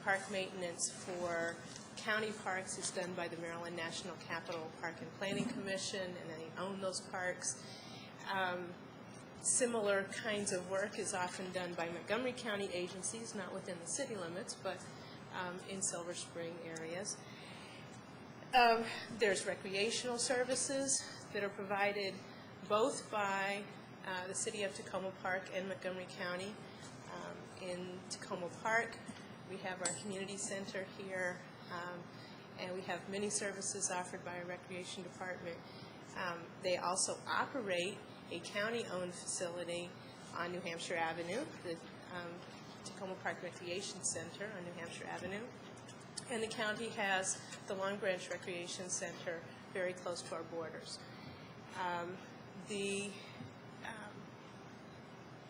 Park maintenance for county parks is done by the Maryland National Capital Park and Planning Commission, and they own those parks. Similar kinds of work is often done by Montgomery County agencies, not within the city limits, but in Silver Spring areas. There's recreational services that are provided both by the City of Tacoma Park and Montgomery County. In Tacoma Park, we have our community center here, and we have many services offered by our Recreation Department. They also operate a county-owned facility on New Hampshire Avenue, the Tacoma Park Recreation Center on New Hampshire Avenue. And the county has the Long Branch Recreation Center very close to our borders. The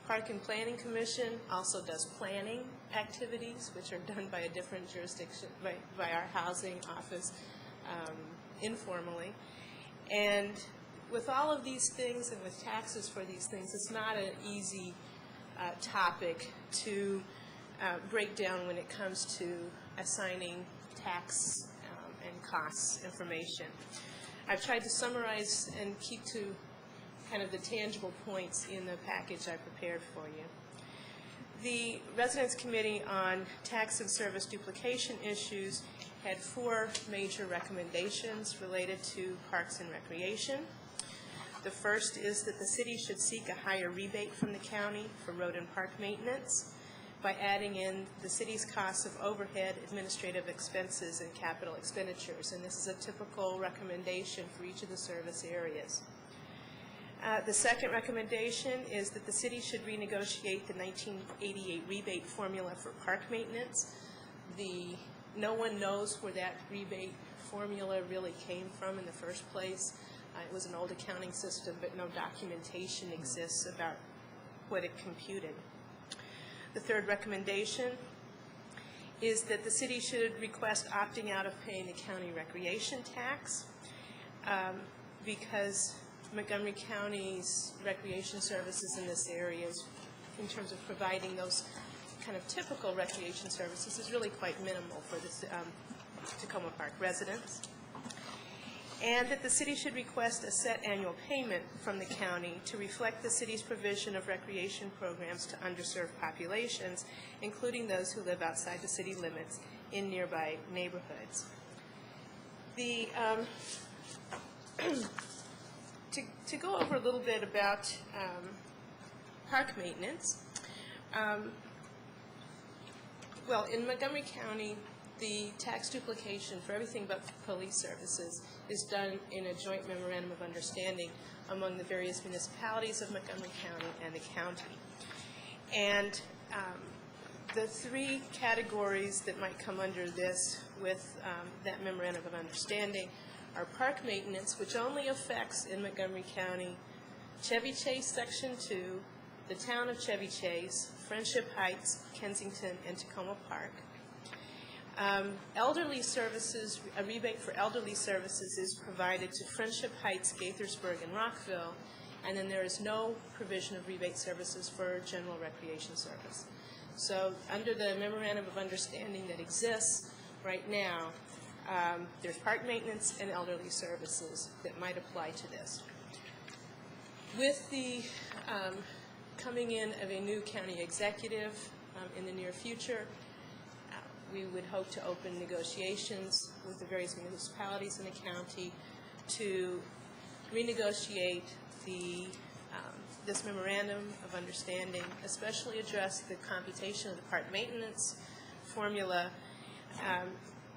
Park and Planning Commission also does planning activities, which are done by a different jurisdiction, by our housing office informally. And with all of these things and with taxes for these things, it's not an easy topic to break down when it comes to assigning tax and costs information. I've tried to summarize and keep to kind of the tangible points in the package I prepared for you. The Residents Committee on Tax and Service Duplication Issues had 4 major recommendations related to Parks and Recreation. The first is that the city should seek a higher rebate from the county for road and park maintenance by adding in the city's costs of overhead, administrative expenses, and capital expenditures. And this is a typical recommendation for each of the service areas. The second recommendation is that the city should renegotiate the 1988 rebate formula for park maintenance. The No one knows where that rebate formula really came from in the first place. It was an old accounting system, but no documentation exists about what it computed. The third recommendation is that the city should request opting out of paying the county recreation tax because Montgomery County's recreation services in this area, in terms of providing those kind of typical recreation services, is really quite minimal for the Tacoma Park residents. And that the city should request a set annual payment from the county to reflect the city's provision of recreation programs to underserved populations, including those who live outside the city limits in nearby neighborhoods. The, to go over a little bit about park maintenance, well, in Montgomery County, the tax duplication for everything but police services is done in a joint memorandum of understanding among the various municipalities of Montgomery County and the county. And the three categories that might come under this with that memorandum of understanding are park maintenance, which only affects in Montgomery County Chevy Chase Section 2, the town of Chevy Chase, Friendship Heights, Kensington, and Tacoma Park. Elderly services, a rebate for elderly services is provided to Friendship Heights, Gaithersburg, and Rockville, and then there is no provision of rebate services for general recreation service. So under the memorandum of understanding that exists right now, there's park maintenance and elderly services that might apply to this. With the coming in of a new county executive in the near future, we would hope to open negotiations with the various municipalities in the county to renegotiate the this memorandum of understanding, especially address the computation of the park maintenance formula,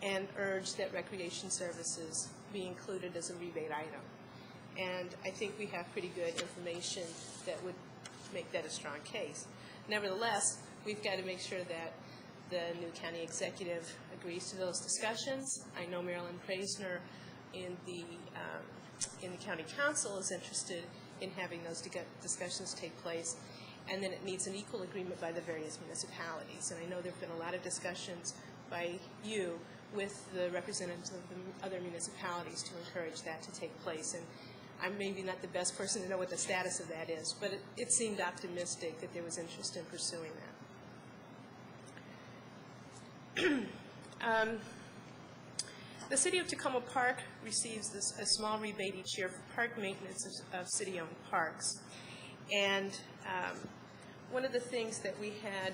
and urge that recreation services be included as a rebate item. And I think we have pretty good information that would make that a strong case. Nevertheless, we've got to make sure that the new county executive agrees to those discussions. I know Marilyn Praisner in the county council is interested in having those discussions take place, and then it needs an equal agreement by the various municipalities. And I know there have been a lot of discussions by you with the representatives of the other municipalities to encourage that to take place. And I'm maybe not the best person to know what the status of that is, but it seemed optimistic that there was interest in pursuing that. The City of Tacoma Park receives a small rebate each year for park maintenance of city-owned parks. And one of the things that we had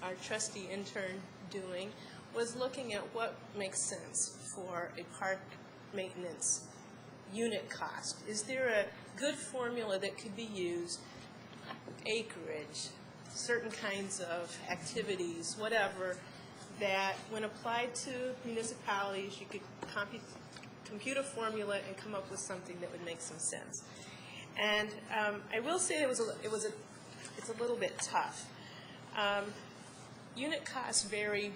our trustee intern doing was looking at what makes sense for a park maintenance unit cost. Is there a good formula that could be used, acreage, certain kinds of activities, whatever, that when applied to municipalities, you could compute a formula and come up with something that would make some sense. And I will say it's a little bit tough. Unit costs vary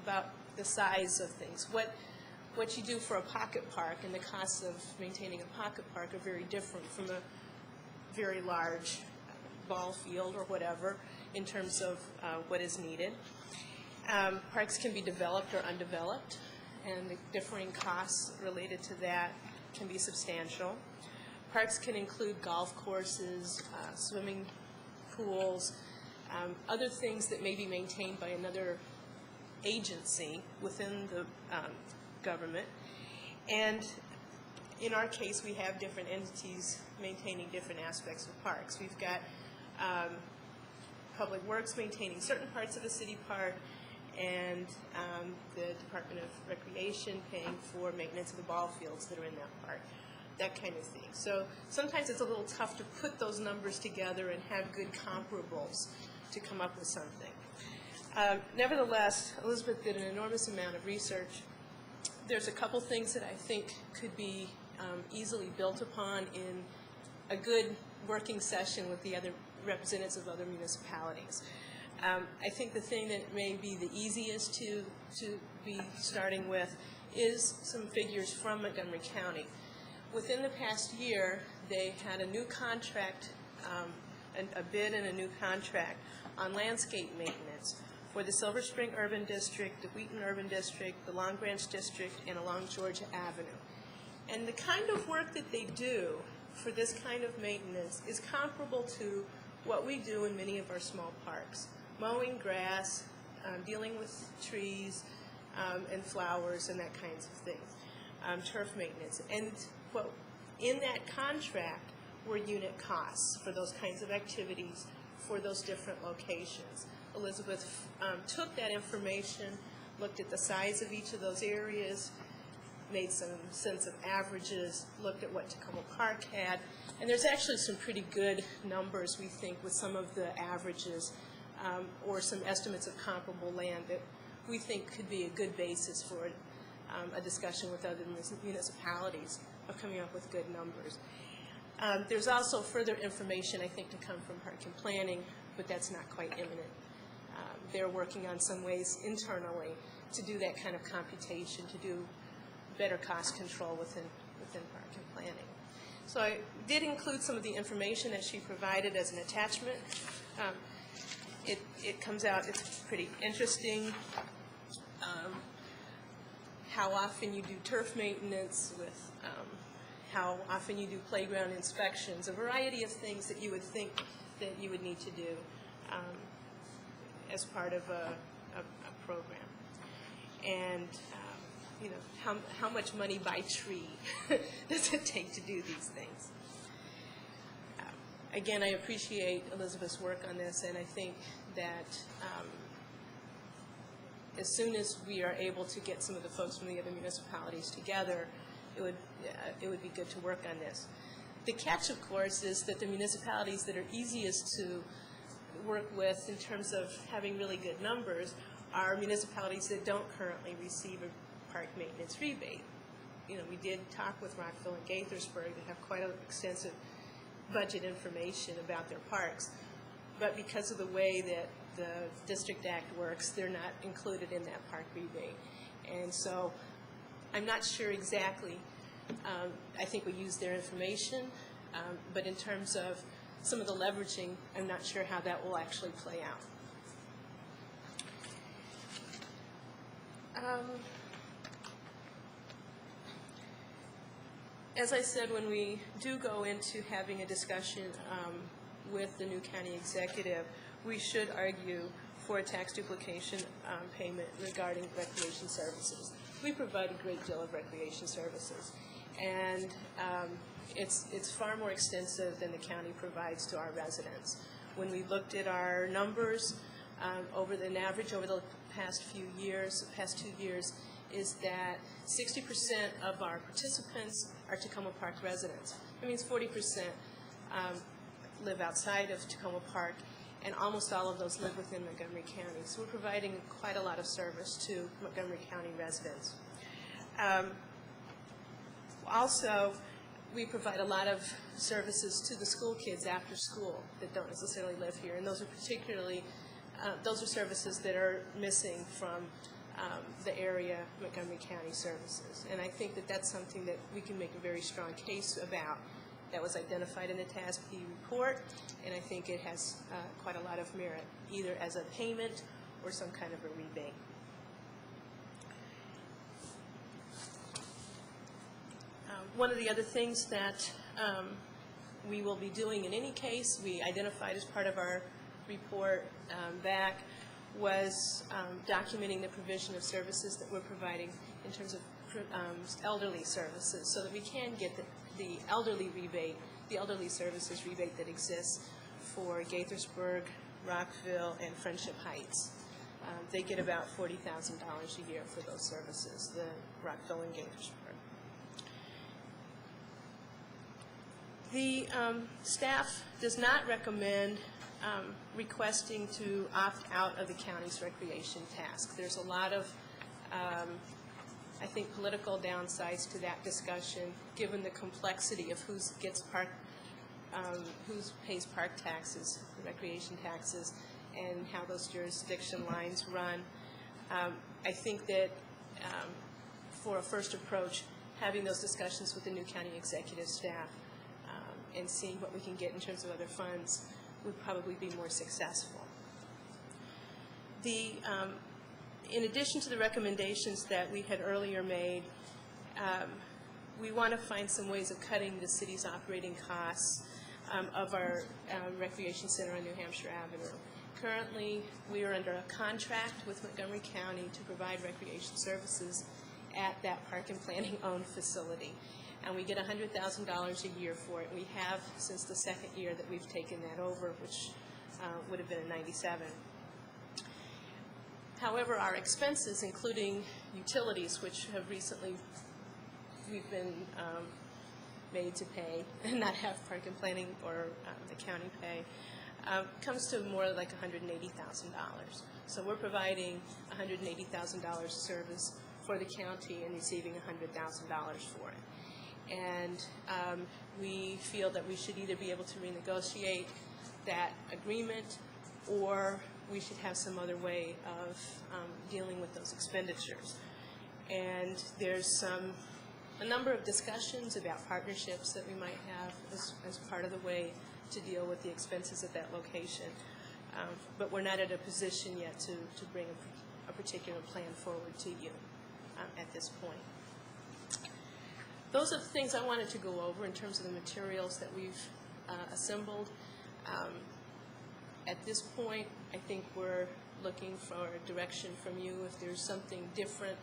about the size of things. What you do for a pocket park and the costs of maintaining a pocket park are very different from a very large ball field or whatever in terms of what is needed. Parks can be developed or undeveloped, and the differing costs related to that can be substantial. Parks can include golf courses, swimming pools, other things that may be maintained by another agency within the government. And in our case, we have different entities maintaining different aspects of parks. We've got Public Works maintaining certain parts of a city park, and the Department of Recreation paying for maintenance of the ball fields that are in that park, that kind of thing. So sometimes it's a little tough to put those numbers together and have good comparables to come up with something. Nevertheless, Elizabeth did an enormous amount of research. There's a couple things that I think could be easily built upon in a good working session with the other representatives of other municipalities. I think the thing that may be the easiest to be starting with is some figures from Montgomery County. Within the past year, they had a new contract, a bid and a new contract on landscape maintenance for the Silver Spring Urban District, the Wheaton Urban District, the Long Branch District, and along Georgia Avenue. And the kind of work that they do for this kind of maintenance is comparable to what we do in many of our small parks. Mowing grass, dealing with trees and flowers and that kinds of things, turf maintenance. And in that contract were unit costs for those kinds of activities for those different locations. Elizabeth took that information, looked at the size of each of those areas, made some sense of averages, looked at what Tacoma Park had, and there's actually some pretty good numbers, we think, with some of the averages or some estimates of comparable land that we think could be a good basis for a discussion with other municipalities of coming up with good numbers. There's also further information, I think, to come from Park and Planning, but that's not quite imminent. They're working on some ways internally to do that kind of computation, to do better cost control within Park and Planning. So I did include some of the information that she provided as an attachment. It comes out, it's pretty interesting how often you do turf maintenance, with how often you do playground inspections, a variety of things that you would think that you would need to do as part of a program. And you know, how much money by tree does it take to do these things? Again, I appreciate Elizabeth's work on this, and I think that as soon as we are able to get some of the folks from the other municipalities together, it would be good to work on this. The catch, of course, is that the municipalities that are easiest to work with in terms of having really good numbers are municipalities that don't currently receive a park maintenance rebate. You know, we did talk with Rockville and Gaithersburg that have quite extensive budget information about their parks, but because of the way that the District Act works, they're not included in that park rebate. And so I'm not sure exactly. I think we use their information, but in terms of some of the leveraging, I'm not sure how that will actually play out. As I said, when we do go into having a discussion with the new county executive, we should argue for a tax duplication payment regarding recreation services. We provide a great deal of recreation services, and it's far more extensive than the county provides to our residents. When we looked at our numbers over the average over the past 2 years, is that 60% of our participants are Tacoma Park residents. That means 40% live outside of Tacoma Park, and almost all of those live within Montgomery County. So we're providing quite a lot of service to Montgomery County residents. Also, we provide a lot of services to the school kids after school that don't necessarily live here, and those are particularly, those are services that are missing from the area Montgomery County services. And I think that that's something that we can make a very strong case about. That was identified in the TASB report, and I think it has quite a lot of merit, either as a payment or some kind of a rebate. One of the other things that we will be doing in any case, we identified as part of our report back, was documenting the provision of services that we're providing in terms of elderly services, so that we can get the elderly rebate, the elderly services rebate that exists for Gaithersburg, Rockville, and Friendship Heights. They get about $40,000 a year for those services, the Rockville and Gaithersburg. The staff does not recommend requesting to opt out of the county's recreation task. There's a lot of, I think, political downsides to that discussion, given the complexity of who pays park taxes, recreation taxes, and how those jurisdiction lines run. I think that for a first approach, having those discussions with the new county executive staff and seeing what we can get in terms of other funds would probably be more successful. In addition to the recommendations that we had earlier made, we want to find some ways of cutting the city's operating costs of our recreation center on New Hampshire Avenue. Currently, we are under a contract with Montgomery County to provide recreation services at that park and planning owned facility. And we get $100,000 a year for it. We have since the second year that we've taken that over, which would have been in '97. However, our expenses, including utilities, which have recently we've been made to pay and not have park and planning or the county pay, comes to more like $180,000. So we're providing $180,000 service for the county and receiving $100,000 for it. And we feel that we should either be able to renegotiate that agreement, or we should have some other way of dealing with those expenditures. And there's a number of discussions about partnerships that we might have as part of the way to deal with the expenses at that location. But we're not at a position yet to bring a particular plan forward to you at this point. Those are the things I wanted to go over in terms of the materials that we've assembled. At this point, I think we're looking for direction from you. If there's something different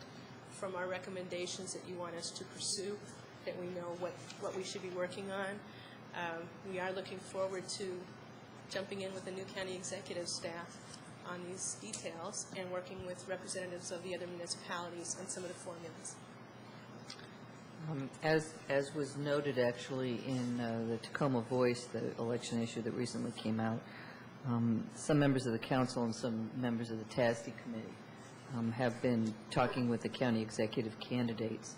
from our recommendations that you want us to pursue, that we know what we should be working on. We are looking forward to jumping in with the new county executive staff on these details and working with representatives of the other municipalities on some of the formulas. As was noted actually in the Tacoma Voice, the election issue that recently came out, some members of the council and some members of the TASD committee have been talking with the county executive candidates,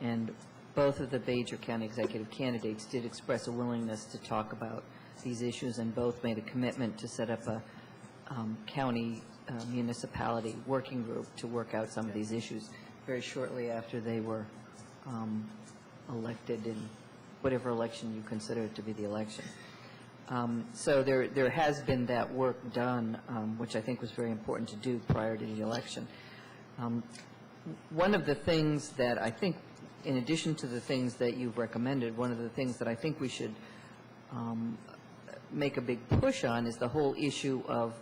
and both of the major county executive candidates did express a willingness to talk about these issues, and both made a commitment to set up a county municipality working group to work out some of these issues very shortly after they were elected in whatever election you consider to be the election. So there has been that work done, which I think was very important to do prior to the election. One of the things that I think, in addition to the things that you've recommended, one of the things that I think we should make a big push on is the whole issue of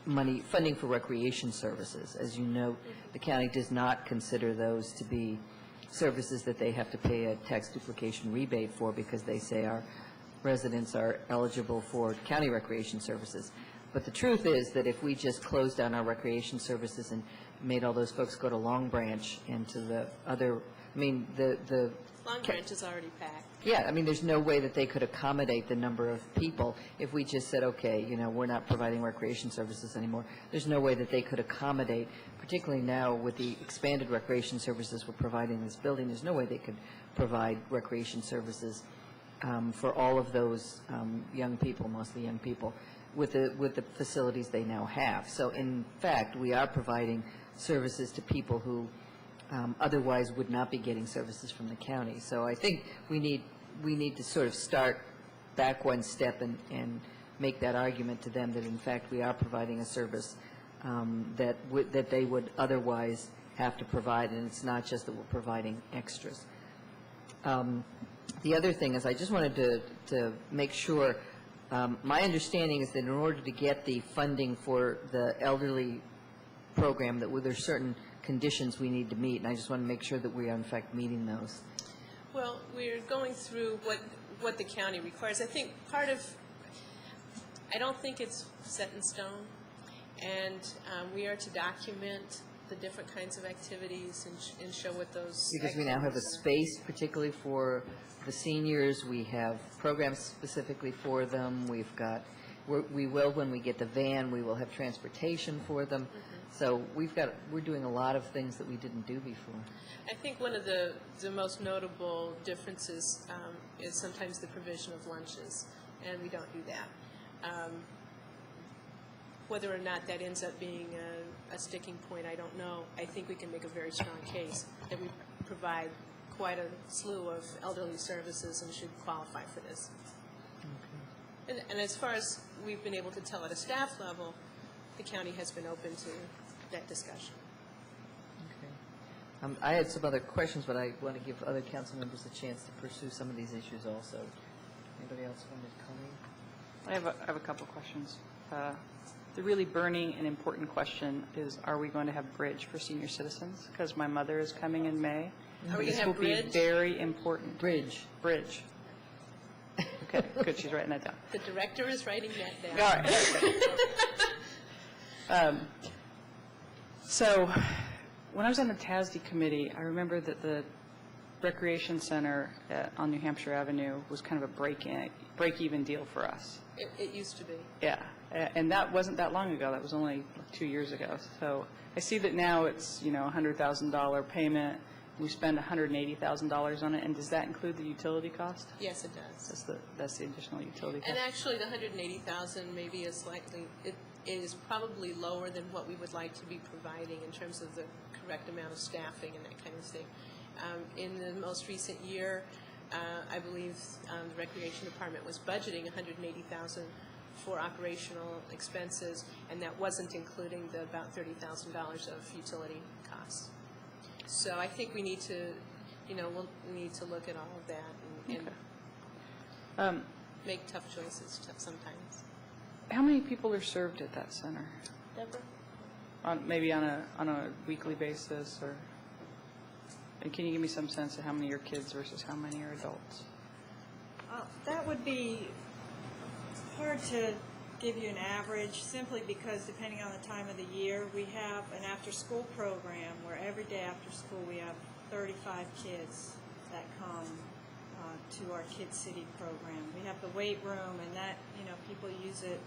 funding for recreation services. As you know, the county does not consider those to be services that they have to pay a tax duplication rebate for, because they say our residents are eligible for county recreation services. But the truth is that if we just closed down our recreation services and made all those folks go to Long Branch and to the other, I mean, the Long Branch is already packed. Yeah, I mean, there's no way that they could accommodate the number of people if we just said, okay, you know, we're not providing recreation services anymore. There's no way that they could accommodate, particularly now with the expanded recreation services we're providing in this building, there's no way they could provide recreation services for all of those young people, mostly young people, with the facilities they now have. So in fact, we are providing services to people who otherwise would not be getting services from the county. So I think we need to sort of start back one step and make that argument to them that in fact we are providing a service that they would otherwise have to provide, and it's not just that we're providing extras. The other thing is I just wanted to make sure, my understanding is that in order to get the funding for the elderly program, that there's certain conditions we need to meet, and I just want to make sure that we are in fact meeting those. Well, we're going through what the county requires. I think I don't think it's set in stone, and we are to document the different kinds of activities and show what those Because we now have a space particularly for the seniors, we have programs specifically for them, we will, when we get the van, we will have transportation for them. So we're doing a lot of things that we didn't do before. I think one of the most notable differences is sometimes the provision of lunches, and we don't do that. Whether or not that ends up being a sticking point, I don't know. I think we can make a very strong case that we provide quite a slew of elderly services and should qualify for this. And as far as we've been able to tell at a staff level, the county has been open to that discussion. I had some other questions, but I want to give other council members a chance to pursue some of these issues also. Anybody else want to comment? I have a couple questions. The really burning and important question is, are we going to have bridge for senior citizens? Because my mother is coming in May. Are we going This to have will be bridge? very important. Bridge. Bridge. Okay, good, she's writing that down. The director is writing that down. All right. So, when I was on the TASD committee, I remember that the recreation center on New Hampshire Avenue was kind of a break-even deal for us. It used to be. Yeah, and that wasn't that long ago. That was only 2 years ago. So I see that now it's, a $100,000 payment. We spend $180,000 on it, and does that include the utility cost? Yes, it does. That's the additional utility cost. And actually, the $180,000 maybe is slightly, it is probably lower than what we would like to be providing in terms of the correct amount of staffing and that kind of thing. In the most recent year, I believe the Recreation Department was budgeting $180,000 for operational expenses, and that wasn't including the about $30,000 of utility costs. So I think we need to, we'll need to look at all of that and make tough choices sometimes. How many people are served at that center? Deborah? Maybe on a weekly basis, or and can you give me some sense of how many are kids versus how many are adults? That would be hard to give you an average, simply because depending on the time of the year, we have an after-school program where every day after school we have 35 kids that come to our Kids City program. We have the weight room, and that, people use it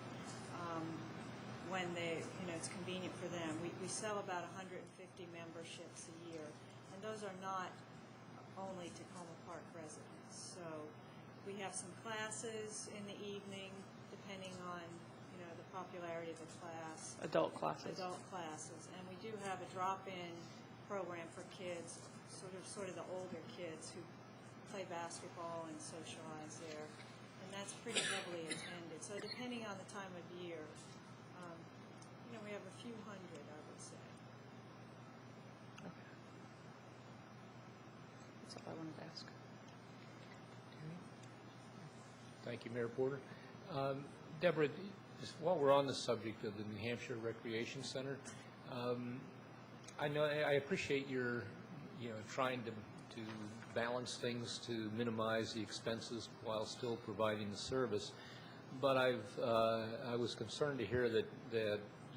when they, it's convenient for them. We sell about 150 memberships a year, and those are not only Tacoma Park residents. So we have some classes in the evening, depending on, the popularity of the class. Adult classes. Adult classes. And we do have a drop-in program for kids, sort of the older kids who play basketball and socialize there. And that's pretty heavily attended. So depending on the time of year, we have a few hundred, I would say. Okay. That's all I wanted to ask. Thank you, Mayor Porter. Deborah, just while we're on the subject of the New Hampshire Recreation Center, I appreciate your, trying to balance things to minimize the expenses while still providing the service. But I was concerned to hear that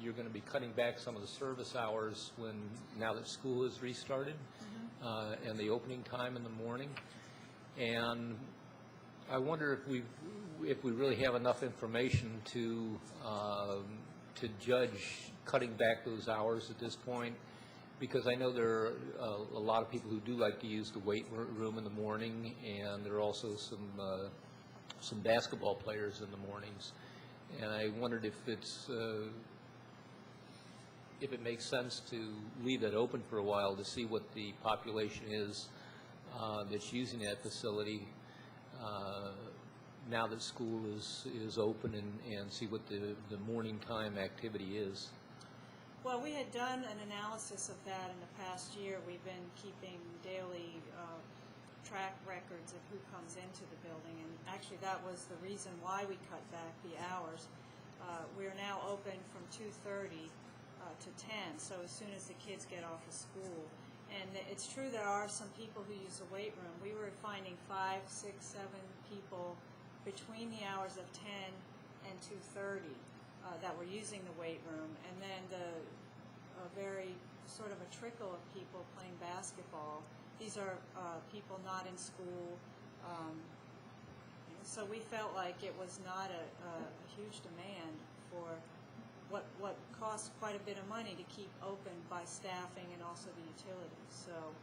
you're going to be cutting back some of the service hours now that school is restarted, and the opening time in the morning. And I wonder if we really have enough information to judge cutting back those hours at this point, because I know there are a lot of people who do like to use the weight room in the morning, and there are also some basketball players in the mornings. And I wondered if it makes sense to leave that open for a while to see what the population is that's using that facility now that school is open, and see what the morning time activity is. Well, we had done an analysis of that in the past year. We've been keeping daily track records of who comes into the building, and actually that was the reason why we cut back the hours. We're now open from 2:30 to 10, so as soon as the kids get off of school. And it's true there are some people who use the weight room. We were finding 5, 6, 7 people between the hours of 10 and 2:30 that were using the weight room, and then a very sort of a trickle of people playing basketball. These are people not in school, so we felt like it was not a huge demand for what costs quite a bit of money to keep open by staffing and also the utilities. So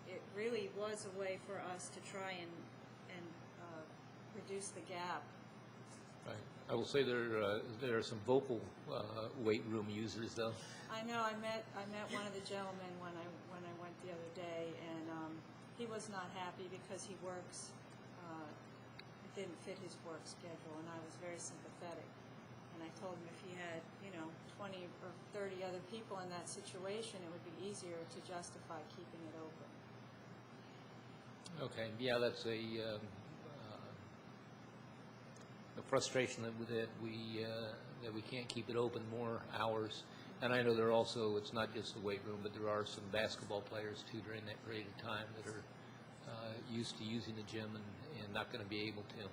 it really was a way for us to try and reduce the gap. Right. I will say there are some vocal weight room users, though. I know. I met one of the gentlemen when I went the other day, and he was not happy because he works. It didn't fit his work schedule, and I was very sympathetic. And I told him if he had, 20 or 30 other people in that situation, it would be easier to justify keeping it open. Okay. Yeah, that's a frustration that we can't keep it open more hours. And I know there are also, it's not just the weight room, but there are some basketball players too during that period of time that are used to using the gym and not going to be able to.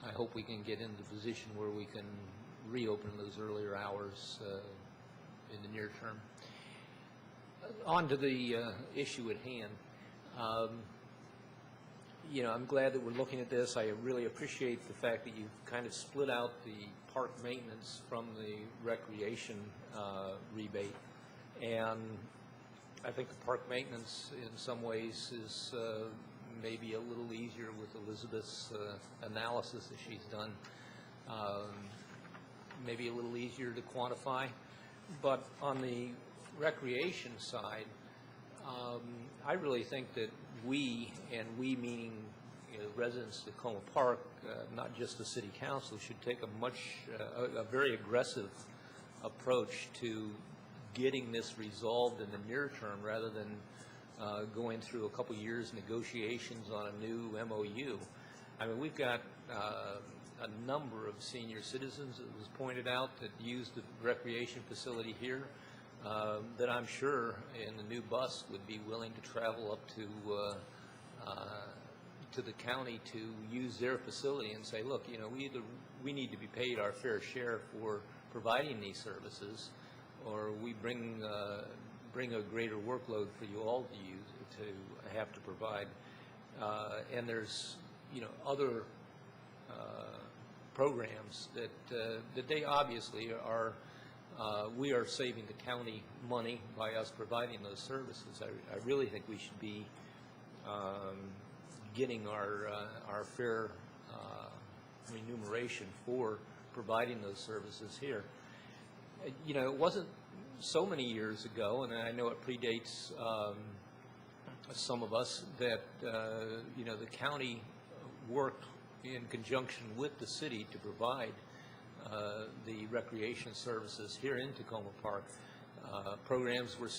I hope we can get into the position where we can reopen those earlier hours in the near term. On to the issue at hand. I'm glad that we're looking at this. I really appreciate the fact that you've kind of split out the park maintenance from the recreation rebate. And I think the park maintenance in some ways is maybe a little easier with Elizabeth's analysis that she's done. Maybe a little easier to quantify. But on the recreation side, I really think that we, and we meaning residents of Tacoma Park, not just the city council, should take a very aggressive approach to getting this resolved in the near term rather than going through a couple years negotiations on a new MOU. I mean, we've got a number of senior citizens, it was pointed out, that use the recreation facility here that I'm sure in the new bus would be willing to travel up to the county to use their facility and say, look, we need to be paid our fair share for providing these services, or we bring a greater workload for you all to have to provide. And there's other programs that they obviously are. We are saving the county money by us providing those services. I really think we should be getting our fair remuneration for providing those services here. It wasn't so many years ago, and I know it predates some of us, that the county worked in conjunction with the city to provide the recreation services here in Tacoma Park. Programs were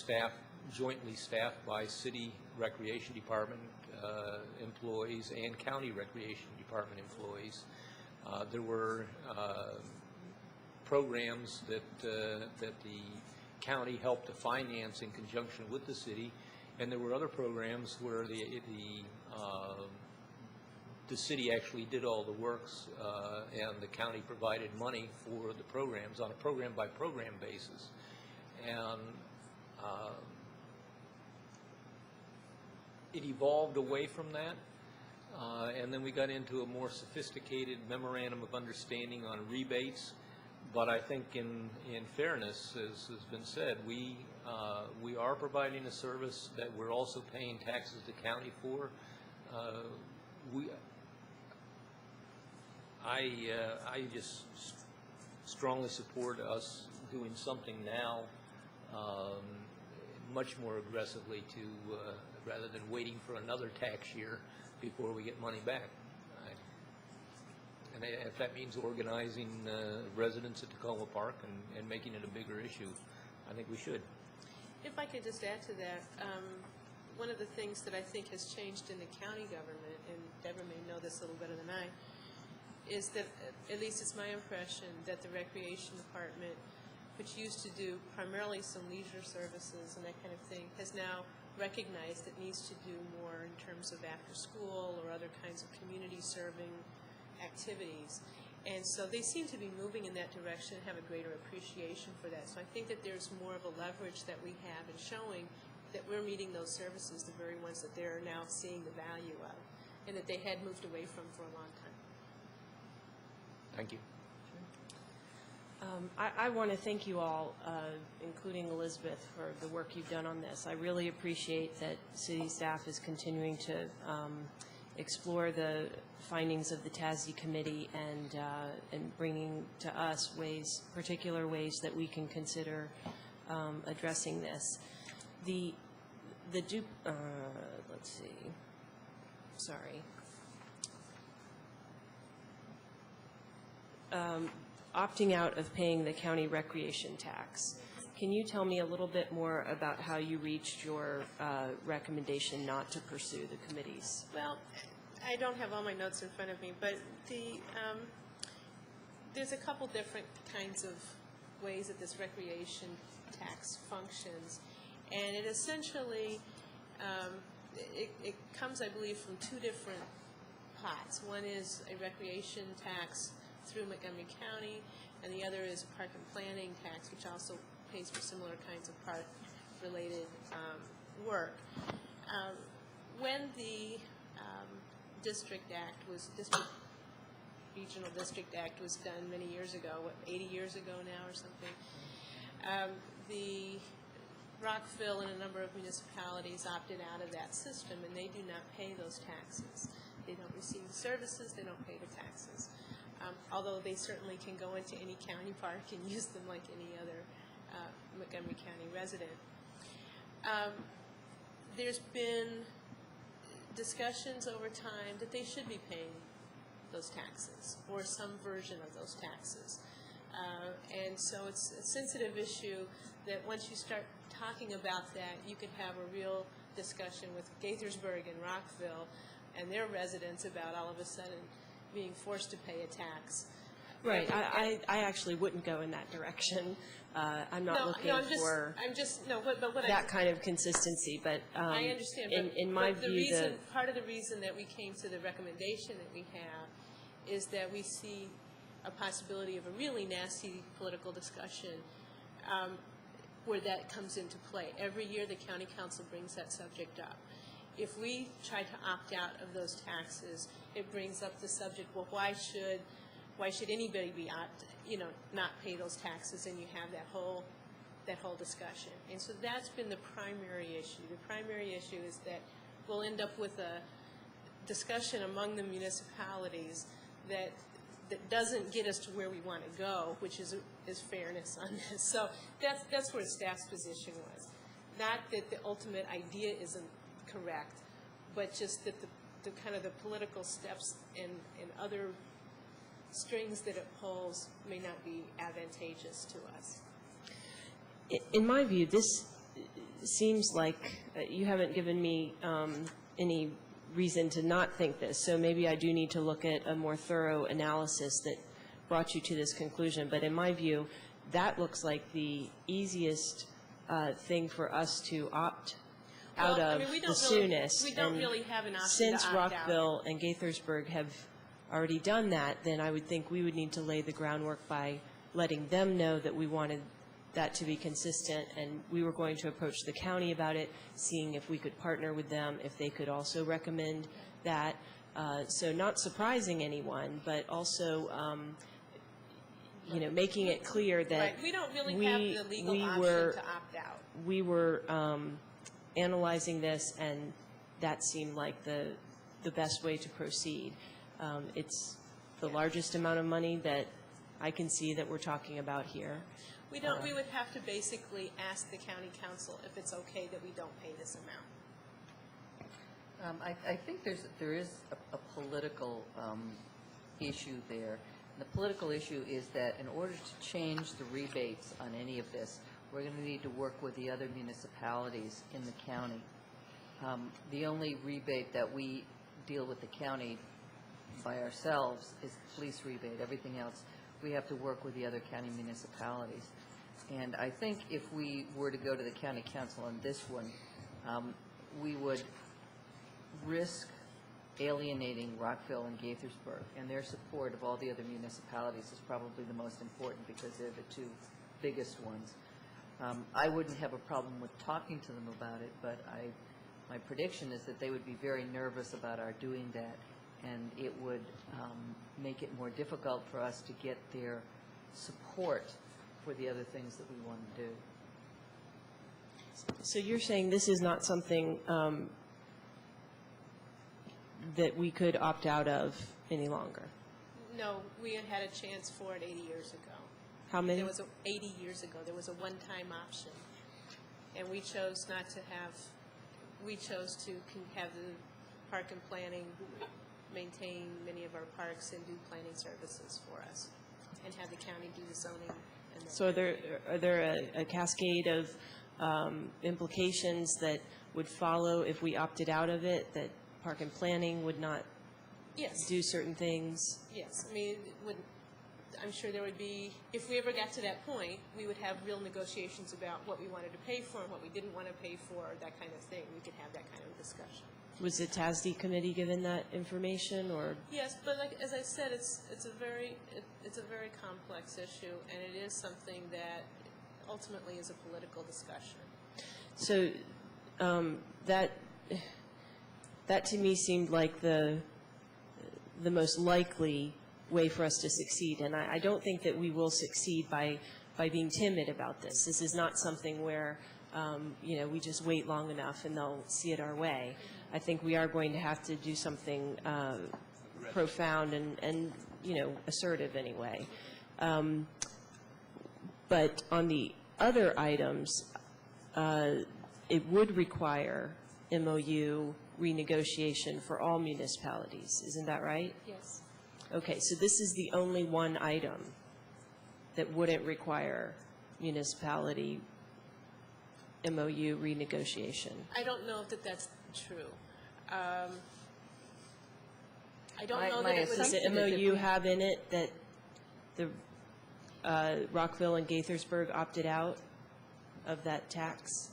jointly staffed by city recreation department employees and county recreation department employees. There were programs that the county helped to finance in conjunction with the city, and there were other programs where the city actually did all the works, and the county provided money for the programs on a program-by-program basis. And it evolved away from that, and then we got into a more sophisticated memorandum of understanding on rebates. But I think in fairness, as has been said, we are providing a service that we're also paying taxes to county for. I just strongly support us doing something now much more aggressively rather than waiting for another tax year before we get money back. And if that means organizing residents at Tacoma Park and making it a bigger issue, I think we should. If I could just add to that, one of the things that I think has changed in the county government, and Deborah may know this a little better than I, is that, at least it's my impression, that the recreation department, which used to do primarily some leisure services and that kind of thing, has now recognized it needs to do more in terms of after school or other kinds of community serving activities. And so they seem to be moving in that direction and have a greater appreciation for that. So I think that there's more of a leverage that we have in showing that we're meeting those services, the very ones that they're now seeing the value of, and that they had moved away from for a long time. Thank you. I want to thank you all, including Elizabeth, for the work you've done on this. I really appreciate that city staff is continuing to explore the findings of the TASD committee and bringing to us particular ways that we can consider addressing this. Let's see, sorry. Opting out of paying the county recreation tax. Can you tell me a little bit more about how you reached your recommendation not to pursue the committees? Well, I don't have all my notes in front of me, but there's a couple different kinds of ways that this recreation tax functions, and it essentially it comes, I believe, from two different pots. One is a recreation tax through Montgomery County, and the other is a park and planning tax, which also pays for similar kinds of park-related work. When the Regional District Act was done many years ago, 80 years ago now or something, the Rockville and a number of municipalities opted out of that system, and they do not pay those taxes. They don't receive the services, they don't pay the taxes. Although they certainly can go into any county park and use them like any other Montgomery County resident. There's been discussions over time that they should be paying those taxes or some version of those taxes. And so it's a sensitive issue that once you start talking about that, you could have a real discussion with Gaithersburg and Rockville and their residents about all of a sudden being forced to pay a tax. Right. I actually wouldn't go in that direction. I'm not looking for that kind of consistency. But I understand. In my view, part of the reason that we came to the recommendation that we have is that we see a possibility of a really nasty political discussion where that comes into play. Every year the county council brings that subject up. If we try to opt out of those taxes, it brings up the subject, well, why should anybody be not pay those taxes, and you have that whole discussion. And so that's been the primary issue. The primary issue is that we'll end up with a discussion among the municipalities that doesn't get us to where we want to go, which is fairness on this. So that's where staff's position was. Not that the ultimate idea isn't correct, but just that the kind of the political steps and other strings that it pulls may not be advantageous to us. In my view, this seems like you haven't given me any reason to not think this, so maybe I do need to look at a more thorough analysis that brought you to this conclusion. But in my view, that looks like the easiest thing for us to opt out of the soonest. We don't really have an option since to opt Rockville out. and Gaithersburg have already done that, then I would think we would need to lay the groundwork by letting them know that we wanted that to be consistent, and we were going to approach the county about it, seeing if we could partner with them, if they could also recommend that. So not surprising anyone, but also making it clear that right. We don't really have the legal option to opt out. We were analyzing this, and that seemed like the best way to proceed. It's the largest amount of money that I can see that we're talking about here. We don't. We would have to basically ask the county council if it's okay that we don't pay this amount. I think there is a political issue there. And the political issue is that in order to change the rebates on any of this, we're going to need to work with the other municipalities in the county. The only rebate that we deal with the county by ourselves is the police rebate. Everything else, we have to work with the other county municipalities. And I think if we were to go to the county council on this one, we would risk alienating Rockville and Gaithersburg, and their support of all the other municipalities is probably the most important because they're the two biggest ones. I wouldn't have a problem with talking to them about it, but my prediction is that they would be very nervous about our doing that, and it would make it more difficult for us to get their support for the other things that we want to do. So you're saying this is not something that we could opt out of any longer? No, we had a chance for it 80 years ago. How many? 80 years ago, there was a one-time option, and we chose not to have, we chose to have the park and planning maintain many of our parks and do planning services for us, and have the county do the zoning. And So are there a cascade of implications that would follow if we opted out of it, that park and planning would not Yes. do certain things? Yes, I mean, I'm sure there would be, if we ever got to that point, we would have real negotiations about what we wanted to pay for and what we didn't want to pay for, that kind of thing. We could have that kind of discussion. Was the TASD committee given that information, or? Yes, but like, as I said, it's a very complex issue, and it is something that ultimately is a political discussion. So that to me seemed like the most likely way for us to succeed, and I don't think that we will succeed by being timid about this. This is not something where we just wait long enough and they'll see it our way. I think we are going to have to do something profound and assertive anyway. But on the other items, it would require MOU renegotiation for all municipalities. Isn't that right? Yes. Okay, so this is the only one item that wouldn't require municipality MOU renegotiation. I don't know if that's true. I don't know that it would. Does the MOU have in it that the Rockville and Gaithersburg opted out of that tax?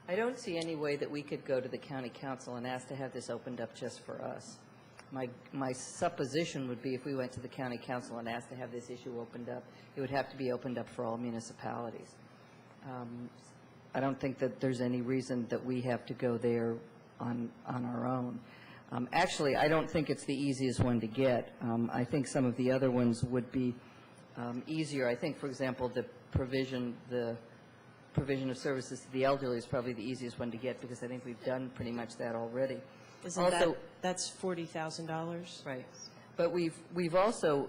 I don't see any way that we could go to the county council and ask to have this opened up just for us. My supposition would be if we went to the county council and asked to have this issue opened up, it would have to be opened up for all municipalities. I don't think that there's any reason that we have to go there on our own. Actually, I don't think it's the easiest one to get. I think some of the other ones would be easier. I think, for example, the provision of services to the elderly is probably the easiest one to get because I think we've done pretty much that already. That's $40,000? Right. But we've also,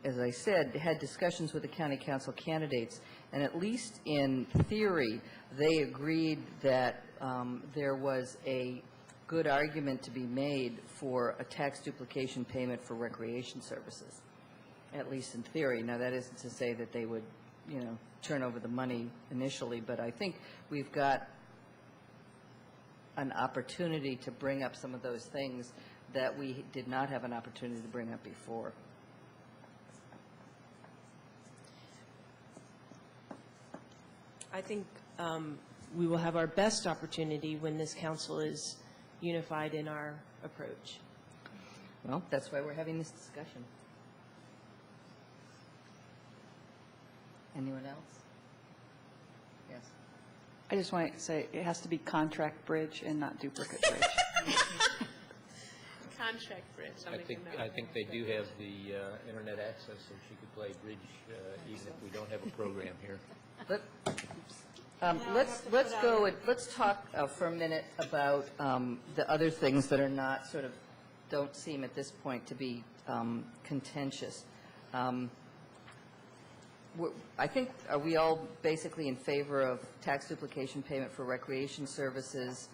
as I said, had discussions with the county council candidates, and at least in theory, they agreed that there was a good argument to be made for a tax duplication payment for recreation services, at least in theory. Now, that isn't to say that they would, turn over the money initially, but I think we've got an opportunity to bring up some of those things that we did not have an opportunity to bring up before. I think we will have our best opportunity when this council is unified in our approach. Well, that's why we're having this discussion. Anyone else? Yes. I just want to say it has to be contract bridge and not duplicate bridge. Contract bridge. I think they do have the internet access, so she could play bridge even if we don't have a program here. Let's talk for a minute about the other things that are not don't seem at this point to be contentious. I think, are we all basically in favor of tax duplication payment for recreation services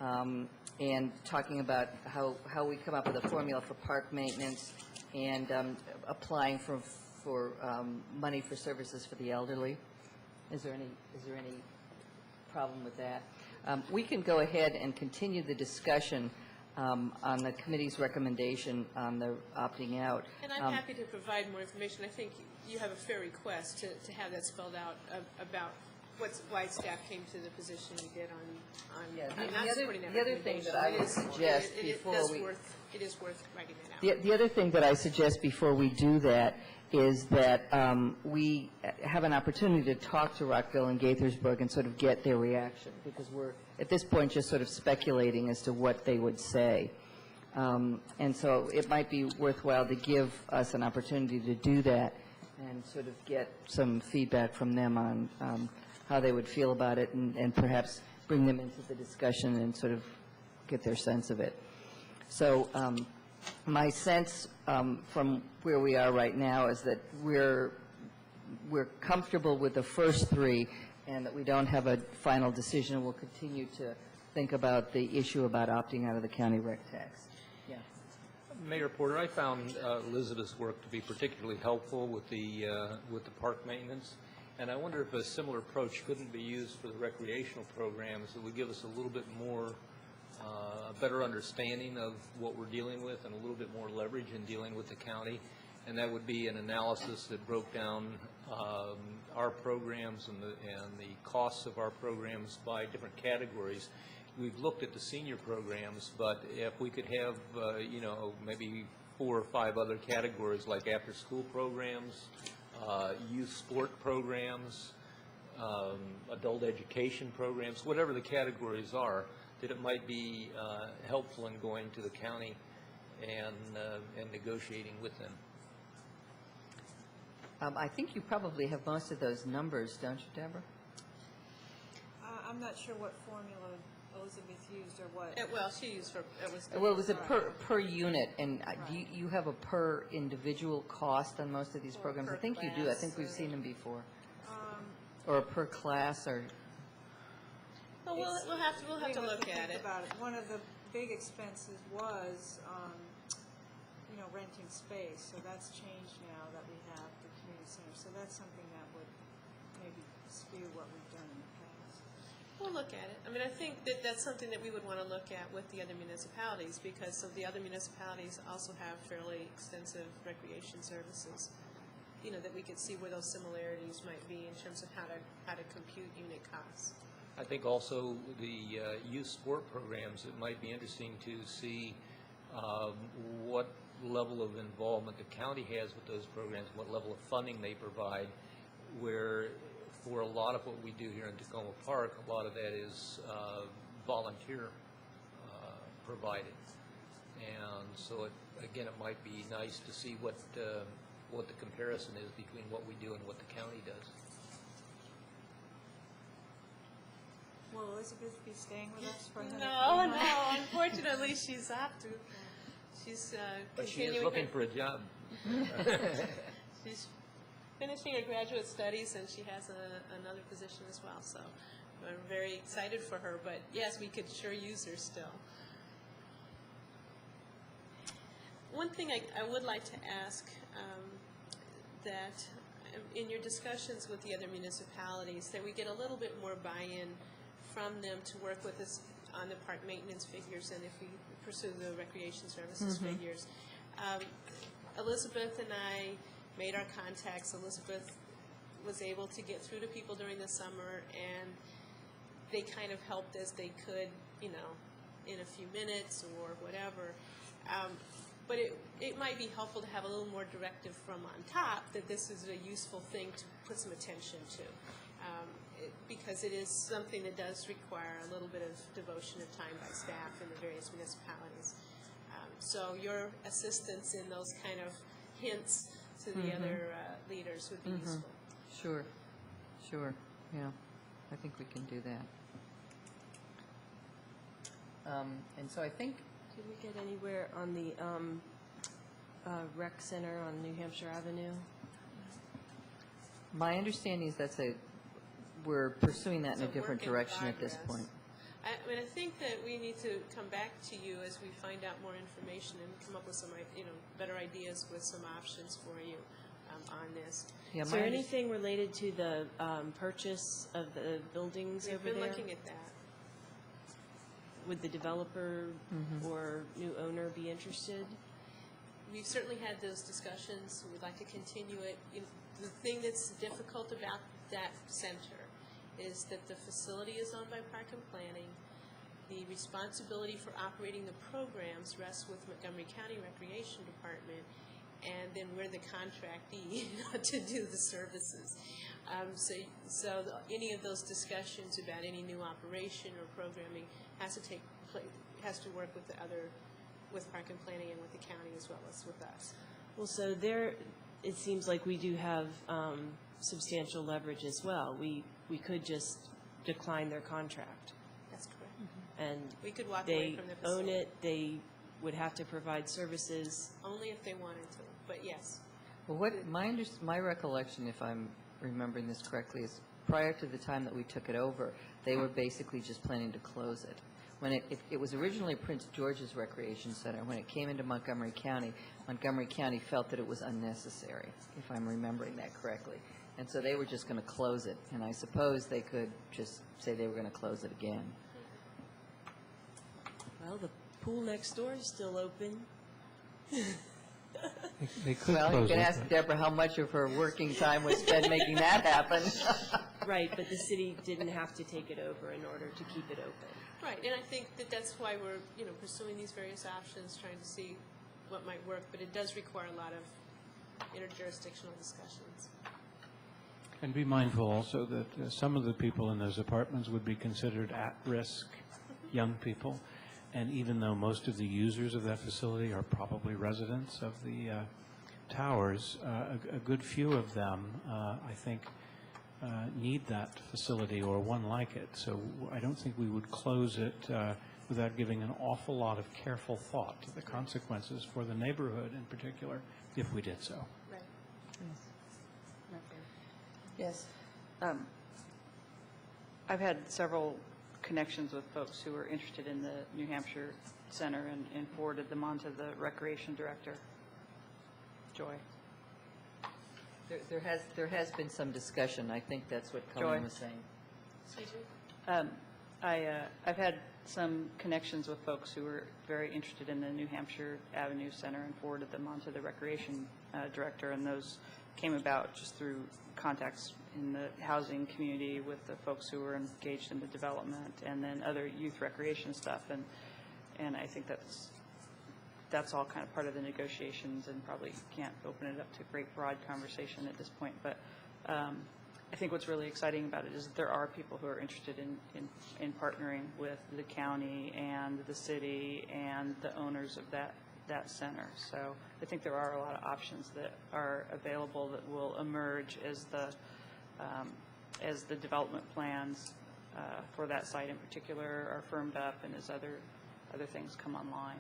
and talking about how we come up with a formula for park maintenance and applying for money for services for the elderly? Is there any problem with that? We can go ahead and continue the discussion on the committee's recommendation on the opting out. And I'm happy to provide more information. I think you have a fair request to have that spelled out about why staff came to the position we did on not supporting that recommendation. The other thing that I would suggest before we... It is worth writing that out. The other thing that I suggest before we do that is that we have an opportunity to talk to Rockville and Gaithersburg and sort of get their reaction, because we're, at this point, just sort of speculating as to what they would say. And so it might be worthwhile to give us an opportunity to do that and sort of get some feedback from them on how they would feel about it and perhaps bring them into the discussion and sort of get their sense of it. So my sense from where we are right now is that we're comfortable with the first three, and that we don't have a final decision. We'll continue to think about the issue about opting out of the county rec tax. Yeah. Mayor Porter, I found Elizabeth's work to be particularly helpful with the park maintenance, and I wonder if a similar approach couldn't be used for the recreational programs that would give us a little bit more, a better understanding of what we're dealing with and a little bit more leverage in dealing with the county, and that would be an analysis that broke down our programs and the costs of our programs by different categories. We've looked at the senior programs, but if we could have, maybe 4 or 5 other categories like after-school programs, youth sport programs, adult education programs, whatever the categories are, that it might be helpful in going to the county and negotiating with them. I think you probably have most of those numbers, don't you, Deborah? I'm not sure what formula Elizabeth used or what. Well, she used for, Well, it was a per unit, and do you have a per individual cost on most of these programs? I think you do. I think we've seen them before. Or a per class, or... Well, we'll have to look at it. About it. One of the big expenses was, renting space, so that's changed now that we have the community center. So that's something that would maybe skew what we've done in the past. We'll look at it. I mean, I think that that's something that we would want to look at with the other municipalities, because of the other municipalities also have fairly extensive recreation services, that we could see where those similarities might be in terms of how to compute unit costs. I think also the youth sport programs, it might be interesting to see what level of involvement the county has with those programs, what level of funding they provide, where for a lot of what we do here in Tacoma Park, a lot of that is volunteer provided. And so, it might be nice to see what the comparison is between what we do and what the county does. Will Elizabeth be staying with us for another No, unfortunately, she's off to. She's but she is looking for a job. She's finishing her graduate studies, and she has another position as well. So we're very excited for her. But yes, we could sure use her still. One thing I would like to ask, that in your discussions with the other municipalities, that we get a little bit more buy-in from them to work with us on the park maintenance figures, and if we pursue the recreation services figures. Elizabeth and I made our contacts. Elizabeth was able to get through to people during the summer, and they kind of helped as they could, in a few minutes or whatever. But it might be helpful to have a little more directive from on top that this is a useful thing to put some attention to. Because it is something that does require a little bit of devotion of time by staff in the various municipalities. So your assistance in those kind of hints to the other leaders would be useful. Sure, yeah, I think we can do that. And so I think... Did we get anywhere on the rec center on New Hampshire Avenue? My understanding is we're pursuing that in a different direction at this point. I think that we need to come back to you as we find out more information and come up with some, better ideas with some options for you on this. Yeah, is there anything related to the purchase of the buildings over there? We've been looking at that. Would the developer or new owner be interested? We've certainly had those discussions. We'd like to continue it. The thing that's difficult about that center is that the facility is owned by Park and Planning. The responsibility for operating the programs rests with Montgomery County Recreation Department, and then we're the contractee to do the services. So any of those discussions about any new operation or programming has to work with Park and Planning and with the county as well as with us. Well, so there, it seems like we do have substantial leverage as well. We could just decline their contract. That's correct. and We could walk away they from the own facility. it, they would have to provide services. Only if they wanted to, but yes. Well, my recollection, if I'm remembering this correctly, is prior to the time that we took it over, they were basically just planning to close it. When it was originally Prince George's Recreation Center, when it came into Montgomery County felt that it was unnecessary, if I'm remembering that correctly. And so they were just going to close it. And I suppose they could just say they were going to close it again. Well, the pool next door is still open. They could Well, you close can it, ask but- Deborah how much of her working time was spent making that happen. Right, but the city didn't have to take it over in order to keep it open. Right, and I think that that's why we're, pursuing these various options, trying to see what might work, but it does require a lot of interjurisdictional discussions. And be mindful also that some of the people in those apartments would be considered at-risk young people. And even though most of the users of that facility are probably residents of the towers, a good few of them, I think, need that facility or one like it. So I don't think we would close it without giving an awful lot of careful thought to the consequences for the neighborhood in particular, if we did so. Right. Yes. I've had several connections with folks who are interested in the New Hampshire Center and forwarded them on to the Recreation Director, Joy. There has been some discussion. I think that's what Joy. Colleen was saying. I've had some connections with folks who were very interested in the New Hampshire Avenue Center and forwarded them on to the Recreation Director, and those came about just through contacts in the housing community with the folks who were engaged in the development, and then other youth recreation stuff, and I think that's all kind of part of the negotiations, and probably can't open it up to great broad conversation at this point. But I think what's really exciting about it is that there are people who are interested in partnering with the county and the city and the owners of that center. So I think there are a lot of options that are available that will emerge as the development plans for that site in particular are firmed up and as other things come online.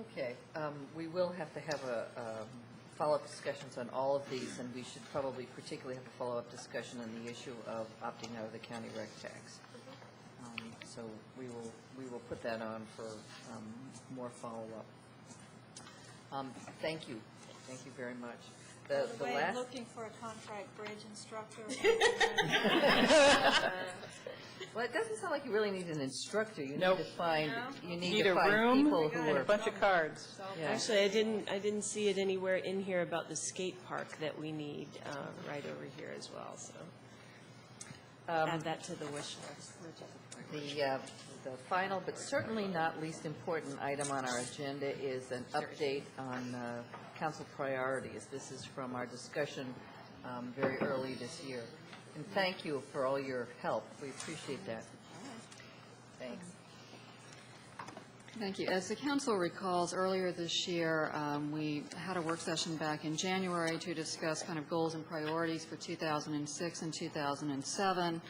Okay, we will have to have a follow-up discussions on all of these, and we should probably particularly have a follow-up discussion on the issue of opting out of the county rec tax. So we will put that on for more follow-up. Thank you very much. By the way, I'm last looking for a contract bridge instructor. Well, it doesn't sound like you really need an instructor. You Nope. need to find No? you need Need to a find room people who and are a bunch of cards. Yeah. Actually, I didn't see it anywhere in here about the skate park that we need right over here as well, so add that to the wish list. The final, but certainly not least important item on our agenda is an update on council priorities. This is from our discussion very early this year. And thank you for all your help. We appreciate that. Thanks. Thank you. As the council recalls, earlier this year, we had a work session back in January to discuss kind of goals and priorities for 2006 and 2007.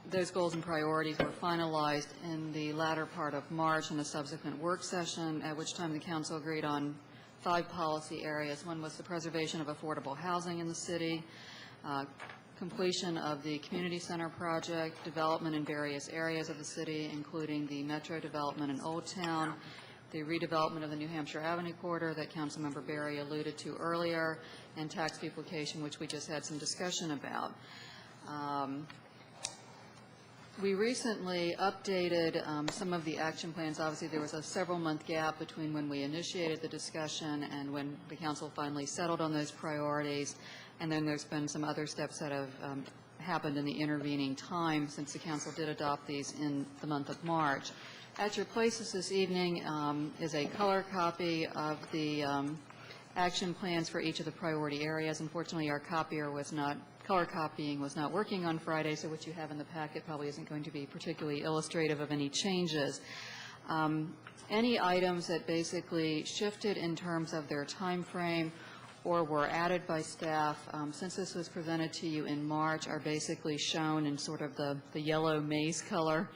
Those goals and priorities were finalized in the latter part of March in a subsequent work session, at which time the council agreed on 5 policy areas. One was the preservation of affordable housing in the city, completion of the community center project, development in various areas of the city, including the metro development in Old Town, the redevelopment of the New Hampshire Avenue corridor that Councilmember Berry alluded to earlier, and tax duplication, which we just had some discussion about. We recently updated some of the action plans. Obviously, there was a several-month gap between when we initiated the discussion and when the council finally settled on those priorities. And then there's been some other steps that have happened in the intervening time since the council did adopt these in the month of March. At your places this evening is a color copy of the action plans for each of the priority areas. Unfortunately, our color copying was not working on Friday, so what you have in the packet probably isn't going to be particularly illustrative of any changes. Any items that basically shifted in terms of their time frame or were added by staff, since this was presented to you in March, are basically shown in sort of the yellow maize color.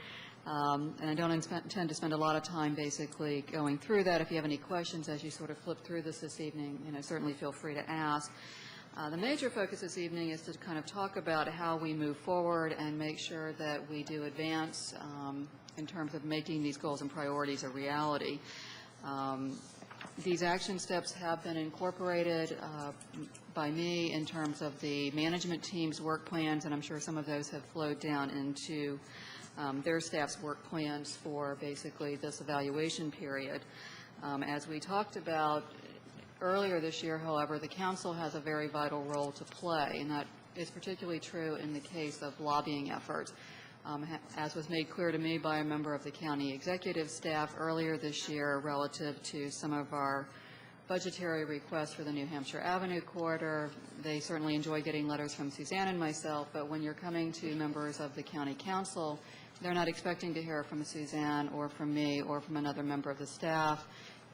And I don't intend to spend a lot of time basically going through that. If you have any questions as you sort of flip through this evening, certainly feel free to ask. The major focus this evening is to kind of talk about how we move forward and make sure that we do advance in terms of making these goals and priorities a reality. These action steps have been incorporated by me in terms of the management team's work plans, and I'm sure some of those have flowed down into their staff's work plans for basically this evaluation period. As we talked about earlier this year, however, the council has a very vital role to play, and that is particularly true in the case of lobbying efforts. As was made clear to me by a member of the county executive staff earlier this year relative to some of our budgetary requests for the New Hampshire Avenue corridor, they certainly enjoy getting letters from Suzanne and myself, but when you're coming to members of the county council, they're not expecting to hear from Suzanne or from me or from another member of the staff.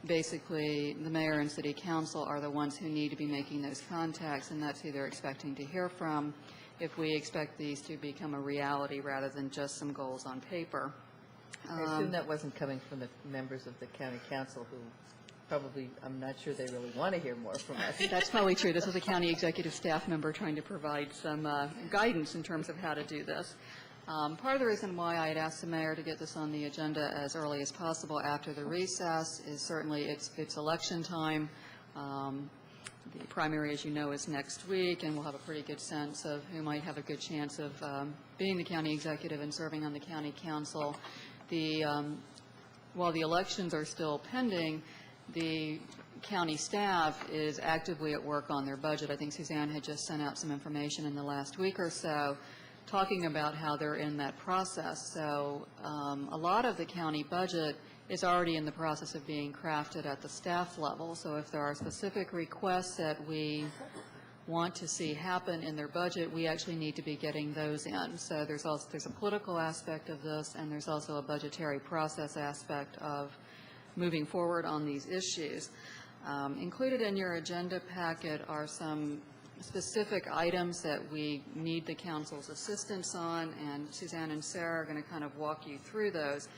Basically, the mayor and city council are the ones who need to be making those contacts, and that's who they're expecting to hear from if we expect these to become a reality rather than just some goals on paper. I assume that wasn't coming from the members of the county council who probably, I'm not sure they really want to hear more from us. That's probably true. This was a county executive staff member trying to provide some guidance in terms of how to do this. Part of the reason why I had asked the mayor to get this on the agenda as early as possible after the recess is certainly it's election time. The primary, as you know, is next week, and we'll have a pretty good sense of who might have a good chance of being the county executive and serving on the county council. While the elections are still pending, the county staff is actively at work on their budget. I think Suzanne had just sent out some information in the last week or so talking about how they're in that process. So a lot of the county budget is already in the process of being crafted at the staff level. So if there are specific requests that we want to see happen in their budget, we actually need to be getting those in. So there's a political aspect of this, and there's also a budgetary process aspect of moving forward on these issues. Included in your agenda packet are some specific items that we need the council's assistance on, and Suzanne and Sarah are going to kind of walk you through those.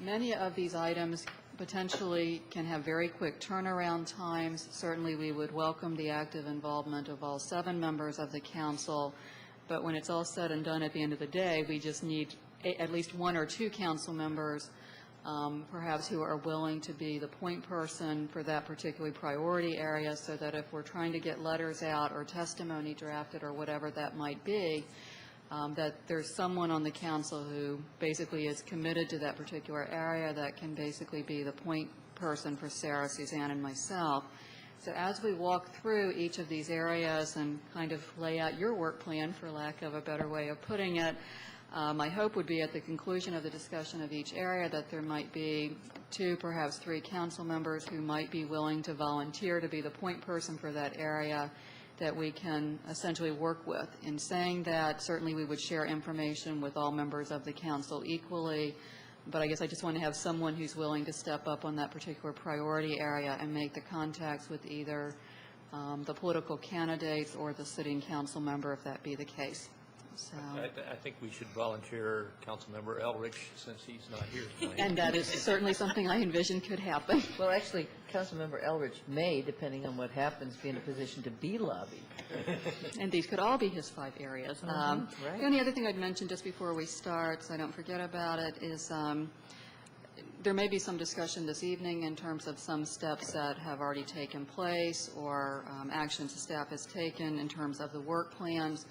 Many of these items potentially can have very quick turnaround times. Certainly, we would welcome the active involvement of all 7 members of the council, but when it's all said and done at the end of the day, we just need at least 1 or 2 council members, perhaps who are willing to be the point person for that particular priority area, so that if we're trying to get letters out or testimony drafted or whatever that might be, that there's someone on the council who basically is committed to that particular area that can basically be the point person for Sarah, Suzanne, and myself. So as we walk through each of these areas and kind of lay out your work plan, for lack of a better way of putting it, my hope would be at the conclusion of the discussion of each area that there might be 2, perhaps 3 council members who might be willing to volunteer to be the point person for that area that we can essentially work with. In saying that, certainly we would share information with all members of the council equally, but I guess I just want to have someone who's willing to step up on that particular priority area and make the contacts with either the political candidates or the sitting council member, if that be the case. So. I think we should volunteer Councilmember Elrich since he's not here tonight. And that is certainly something I envision could happen. Well, actually, Councilmember Elrich may, depending on what happens, be in a position to be lobbied. And these could all be his 5 areas. Right. The only other thing I'd mention just before we start, so I don't forget about it, is there may be some discussion this evening in terms of some steps that have already taken place or actions the staff has taken in terms of the work plans.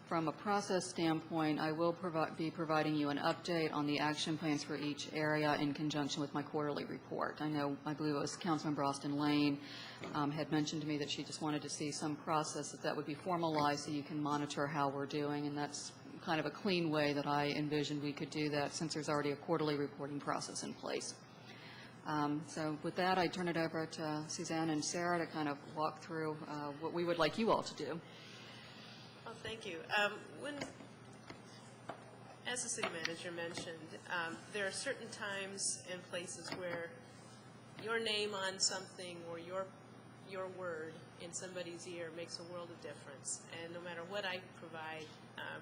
From a process standpoint, I will be providing you an update on the action plans for each area in conjunction with my quarterly report. I believe it was Councilmember Austin Lane had mentioned to me that she just wanted to see some process that would be formalized so you can monitor how we're doing, and that's kind of a clean way that I envisioned we could do that since there's already a quarterly reporting process in place. So with that, I turn it over to Suzanne and Sarah to kind of walk through what we would like you all to do. Well, thank you. As the city manager mentioned, there are certain times and places where your name on something or your your word in somebody's ear makes a world of difference. And no matter what I provide,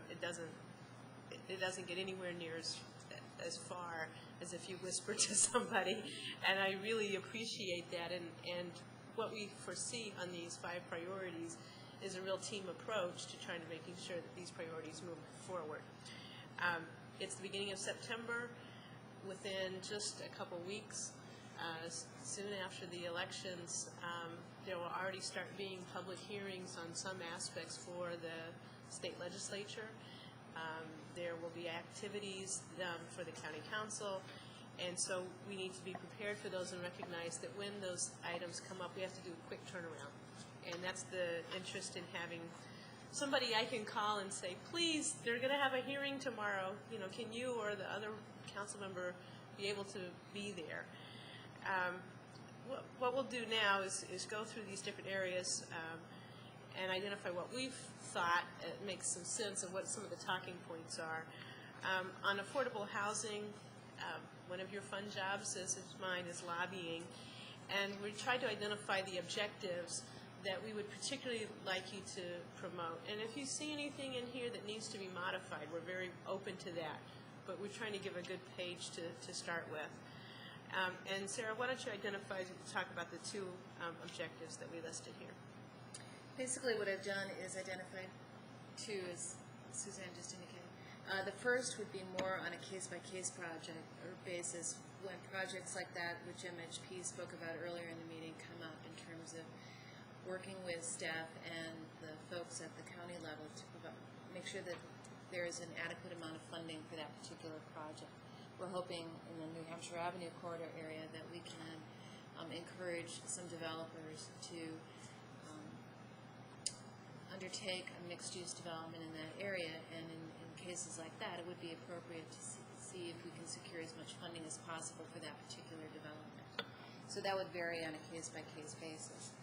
it doesn't get anywhere near as far as if you whisper to somebody. And I really appreciate that. And what we foresee on these 5 priorities is a real team approach to trying to making sure that these priorities move forward. It's the beginning of September. Within just a couple weeks, soon after the elections, there will already start being public hearings on some aspects for the state legislature. There will be activities for the county council, and so we need to be prepared for those and recognize that when those items come up, we have to do a quick turnaround. And that's the interest in having somebody I can call and say, please, they're going to have a hearing tomorrow. You know, can you or the other council member be able to be there? What we'll do now is go through these different areas and identify what we've thought makes some sense of what some of the talking points are. On affordable housing, one of your fun jobs, as is mine, is lobbying. And we tried to identify the objectives that we would particularly like you to promote. And if you see anything in here that needs to be modified, we're very open to that. But we're trying to give a good page to start with. And Sarah, why don't you talk about the 2 objectives that we listed here. Basically, what I've done is identified 2, as Suzanne just indicated. The first would be more on a case-by-case project or basis when projects like that, which MHP spoke about earlier in the meeting, come up in terms of working with staff and the folks at the county level to make sure that there is an adequate amount of funding for that particular project. We're hoping in the New Hampshire Avenue corridor area that we can encourage some developers to undertake a mixed-use development in that area, and in cases like that, it would be appropriate to see if we can secure as much funding as possible for that particular development. So that would vary on a case-by-case basis.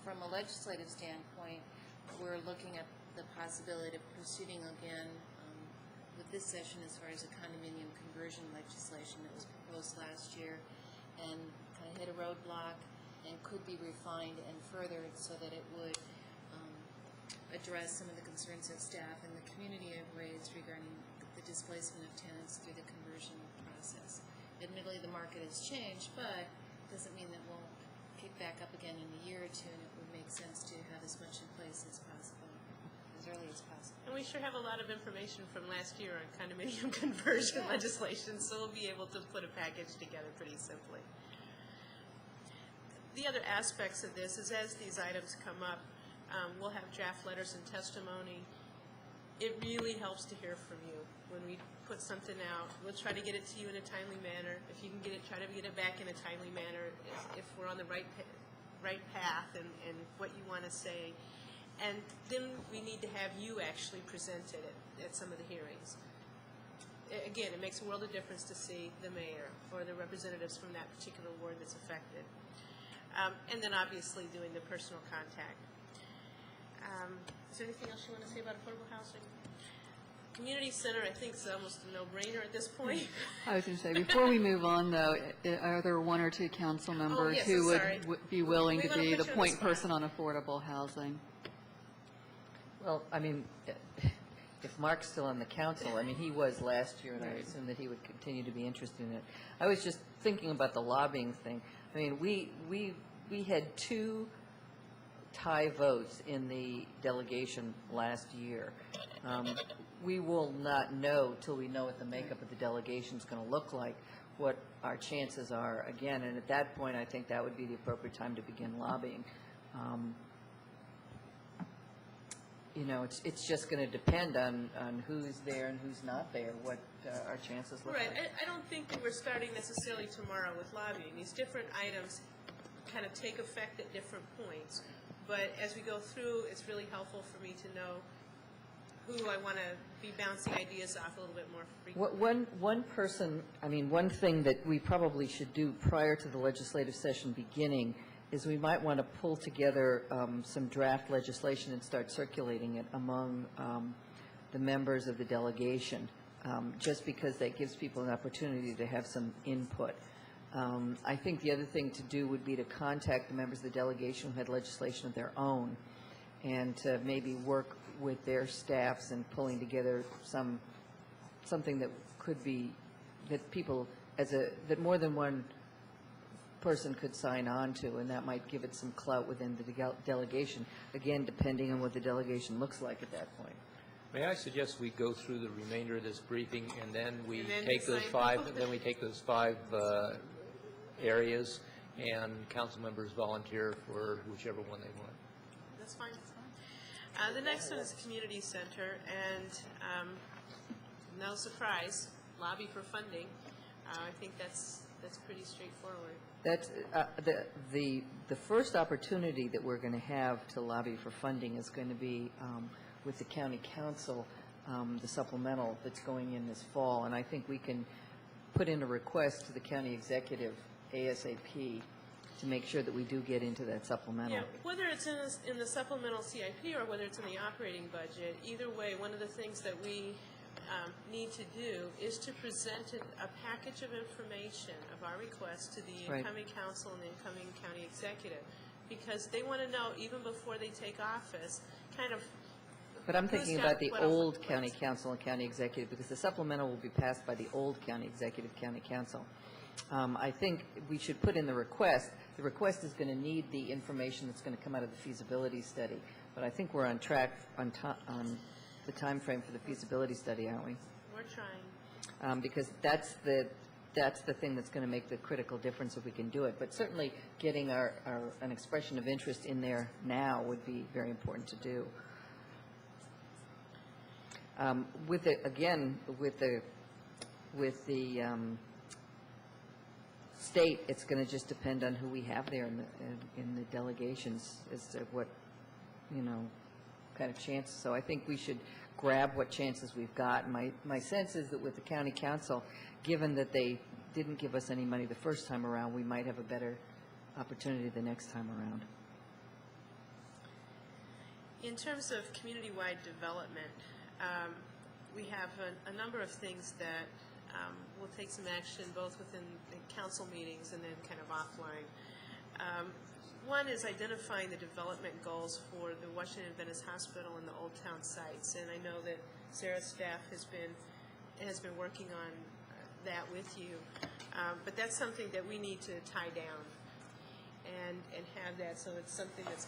From a legislative standpoint, we're looking at the possibility of proceeding again with this session as far as a condominium conversion legislation that was proposed last year and kind of hit a roadblock and could be refined and furthered so that it would address some of the concerns that staff and the community have raised regarding the displacement of tenants through the conversion process. Admittedly, the market has changed, but it doesn't mean that we'll pick back up again in a year or 2, and it would make sense to have as much in place as possible, as early as possible. And we sure have a lot of information from last year on condominium conversion legislation, so we'll be able to put a package together pretty simply. The other aspects of this is as these items come up, we'll have draft letters and testimony. It really helps to hear from you when we put something out. We'll try to get it to you in a timely manner. If you can get it, try to get it back in a timely manner if we're on the right path and what you want to say. And then we need to have you actually present it at some of the hearings. Again, it makes a world of difference to see the mayor or the representatives from that particular ward that's affected. And then obviously doing the personal contact. Is there anything else you want to say about affordable housing? Community center, I think, is almost a no-brainer at this point. I was going to say, before we move on, though, are there 1 or 2 council members yes, who I'm sorry. would be willing We to wanna be put the you on the point spot. person on affordable housing? Well, I mean, if Mark's still on the council, I mean, he was last year, and I assume that he would continue to be interested in it. I was just thinking about the lobbying thing. I mean, we had 2 tie votes in the delegation last year. We will not know till we know what the makeup of the delegation is going to look like, what our chances are again, and at that point, I think that would be the appropriate time to begin lobbying. You know, it's just going to depend on who's there and who's not there, what our chances look Right. like. I don't think that we're starting necessarily tomorrow with lobbying. These different items kind of take effect at different points. But as we go through, it's really helpful for me to know who I want to be bouncing ideas off a little bit more frequently. One person, I mean, one thing that we probably should do prior to the legislative session beginning is we might want to pull together some draft legislation and start circulating it among the members of the delegation, just because that gives people an opportunity to have some input. I think the other thing to do would be to contact the members of the delegation who had legislation of their own, and to maybe work with their staffs in pulling together something that could be, that people, that more than one person could sign on to, and that might give it some clout within the delegation, again, depending on what the delegation looks like at that point. May I suggest we go through the remainder of this briefing, and then we And then take those decide. five areas, and council members volunteer for whichever one they want. That's fine. The next one is the community center, and no surprise, lobby for funding. I think that's pretty straightforward. That's the first opportunity that we're going to have to lobby for funding is going to be with the county council, the supplemental that's going in this fall, and I think we can put in a request to the county executive ASAP to make sure that we do get into that supplemental. Yeah, whether it's in the supplemental CIP or whether it's in the operating budget, either way, one of the things that we need to do is to present a package of information of our request to the Right. incoming council and the incoming county executive, because they want to know, even before they take office, kind of. But I'm who's thinking got about the what on old what county plate. council and county executive, because the supplemental will be passed by the old county executive, county council. I think we should put in the request. The request is going to need the information that's going to come out of the feasibility study, but I think we're on track on the time frame for the feasibility study, aren't we? We're trying. Because that's the thing that's going to make the critical difference if we can do it. But certainly getting an expression of interest in there now would be very important to do. With the state, it's going to just depend on who we have there in the delegations as to what, kind of chances. So I think we should grab what chances we've got. My sense is that with the county council, given that they didn't give us any money the first time around, we might have a better opportunity the next time around. In terms of community-wide development, we have a number of things that will take some action both within the council meetings and then kind of offline. One is identifying the development goals for the Washington Adventist Hospital and the Old Town sites, and I know that Sarah's staff has been working on that with you, but that's something that we need to tie down and have that so it's something that's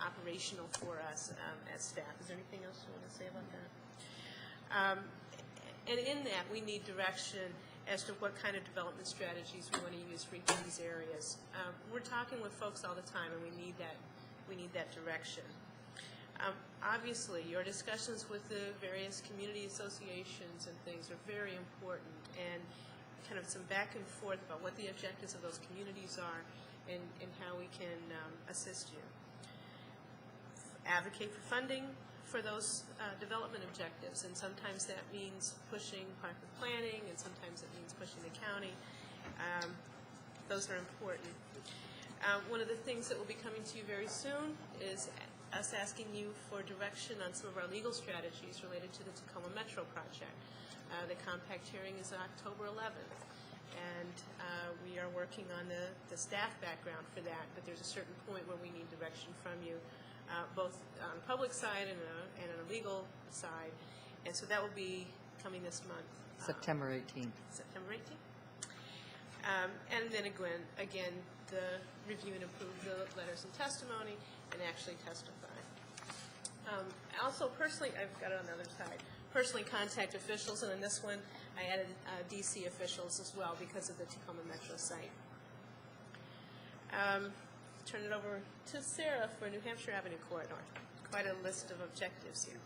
operational for us as staff. Is there anything else you want to say about that? And in that, we need direction as to what kind of development strategies we want to use for each of these areas. We're talking with folks all the time, and we need that direction. Obviously, your discussions with the various community associations and things are very important, and kind of some back and forth about what the objectives of those communities are and how we can assist you. Advocate for funding for those development objectives, and sometimes that means pushing Parkland Planning, and sometimes it means pushing the county. Those are important. One of the things that will be coming to you very soon is us asking you for direction on some of our legal strategies related to the Tacoma Metro project. The compact hearing is October 11th, and we are working on the staff background for that, but there's a certain point where we need direction from you, both on the public side and on a legal side, and so that will be coming this month. September 18th. September 18th. And then again, the review and approve the letters and testimony and actually testify. Also, personally, I've got it on the other side, personally contact officials, and in this one, I added DC officials as well because of the Tacoma Metro site. Turn it over to Sarah for New Hampshire Avenue Corridor. Quite a list of objectives here.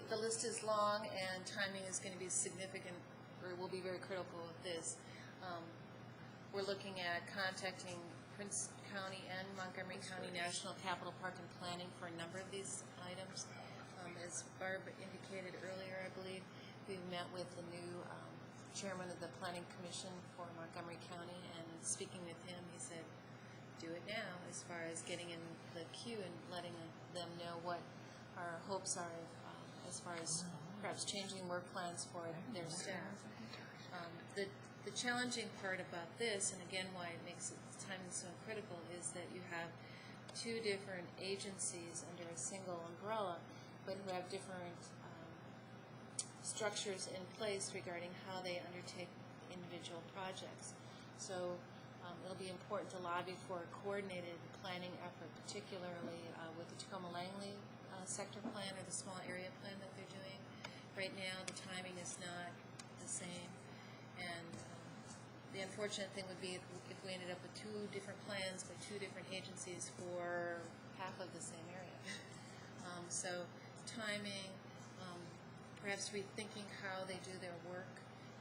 The list is long, and timing is going to be significant, or will be very critical of this. We're looking at contacting Prince County and Montgomery County National Capital Park and Planning for a number of these items. As Barb indicated earlier, I believe, we met with the new chairman of the Planning Commission for Montgomery County, and speaking with him, he said, do it now as far as getting in the queue and letting them know what our hopes are as far as perhaps changing work plans for their staff. The The challenging part about this, and again why it makes timing so critical, is that you have two different agencies under a single umbrella, but who have different structures in place regarding how they undertake individual projects. So it'll be important to lobby for a coordinated planning effort, particularly with the Tacoma-Langley sector plan or the small area plan that they're doing. Right now, the timing is not the same, and the unfortunate thing would be if we ended up with two different plans by two different agencies for half of the same area. So timing, perhaps rethinking how they do their work,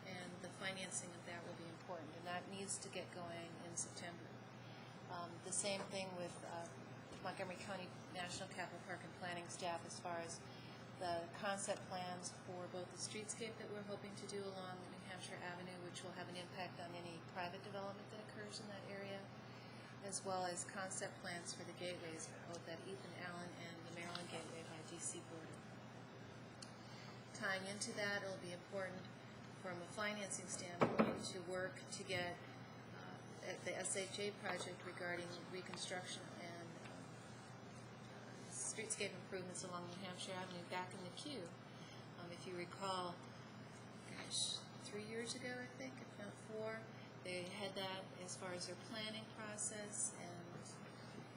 and the financing of that will be important, and that needs to get going in September. The same thing with Montgomery County National Capital Park and Planning staff as far as the concept plans for both the streetscape that we're hoping to do along New Hampshire Avenue, which will have an impact on any private development that occurs in that area, as well as concept plans for the gateways, both at Ethan Allen and the Maryland Gateway by DC border. Tying into that, it'll be important from a financing standpoint to work to get at the SHA project regarding reconstruction and streetscape improvements along New Hampshire Avenue back in the queue. If you recall, gosh, 3 years ago, I think, if not 4, they had that as far as their planning process, and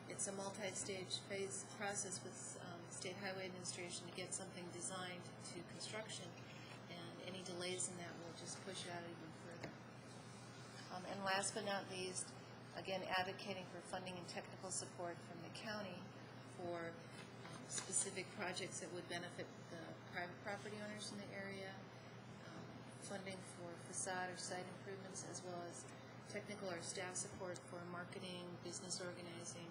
it's a multi-stage phase process with State Highway Administration to get something designed to construction, and any delays in that will just push it out even further. And last but not least, again, advocating for funding and technical support from the county for specific projects that would benefit the private property owners in the area, funding for facade or site improvements, as well as technical or staff support for marketing, business organizing,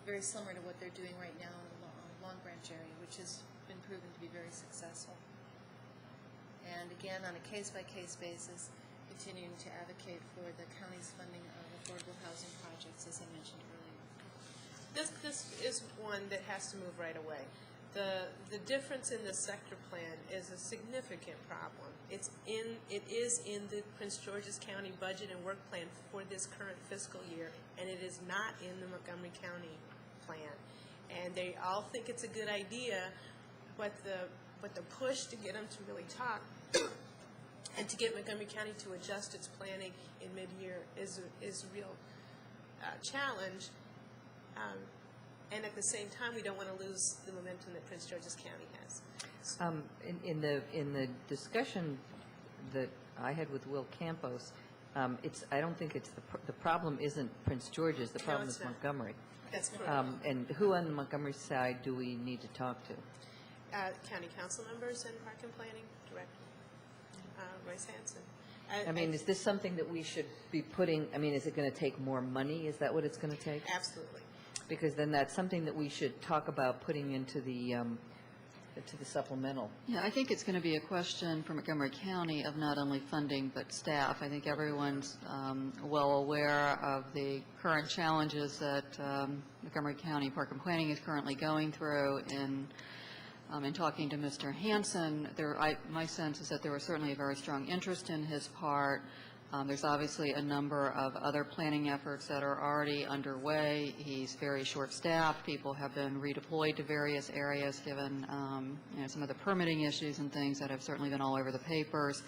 very similar to what they're doing right now in the Long Branch area, which has been proven to be very successful. And again, on a case-by-case basis, continuing to advocate for the county's funding of affordable housing projects, as I mentioned earlier. This is one that has to move right away. The difference in the sector plan is a significant problem. It is in the Prince George's County budget and work plan for this current fiscal year, and it is not in the Montgomery County plan. And they all think it's a good idea, but the push to get them to really talk and to get Montgomery County to adjust its planning in mid-year is a real challenge. And at the same time, we don't want to lose the momentum that Prince George's County has. In the discussion that I had with Will Campos, I don't think it's the problem isn't Prince George's. The problem is Montgomery. That's correct. And who on the Montgomery side do we need to talk to? County council members and Park and Planning Director, Royce Hanson. I mean, is this something that we should be putting, I mean, is it going to take more money? Is that what it's going to take? Absolutely. Because then that's something that we should talk about putting into the supplemental. Yeah, I think it's going to be a question for Montgomery County of not only funding but staff. I think everyone's well aware of the current challenges that Montgomery County Park and Planning is currently going through. In talking to Mr. Hanson, my sense is that there was certainly a very strong interest in his part. There's obviously a number of other planning efforts that are already underway. He's very short-staffed. People have been redeployed to various areas given some of the permitting issues and things that have certainly been all over the papers.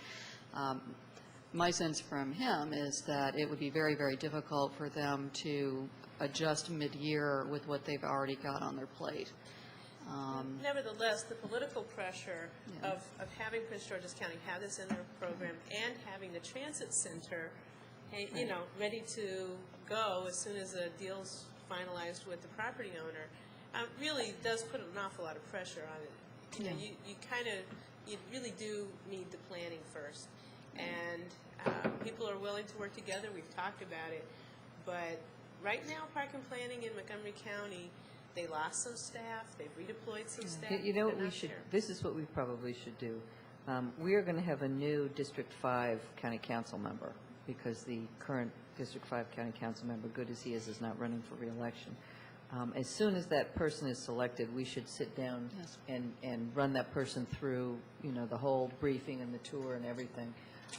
My sense from him is that it would be very, very difficult for them to adjust mid-year with what they've already got on their plate. Nevertheless, the political pressure of having Prince George's County have this in their program and having the transit center, ready to go as soon as the deal's finalized with the property owner, really does put an awful lot of pressure on it. You really do need the planning first, and people are willing to work together. We've talked about it, but right now, Park and Planning in Montgomery County, they lost some staff. They've redeployed some staff. You know what we should, this is what we probably should do. We are going to have a new District 5 County Council member because the current District 5 County Council member, good as he is not running for re-election. As soon as that person is selected, we should sit down and run that person through, the whole briefing and the tour and everything.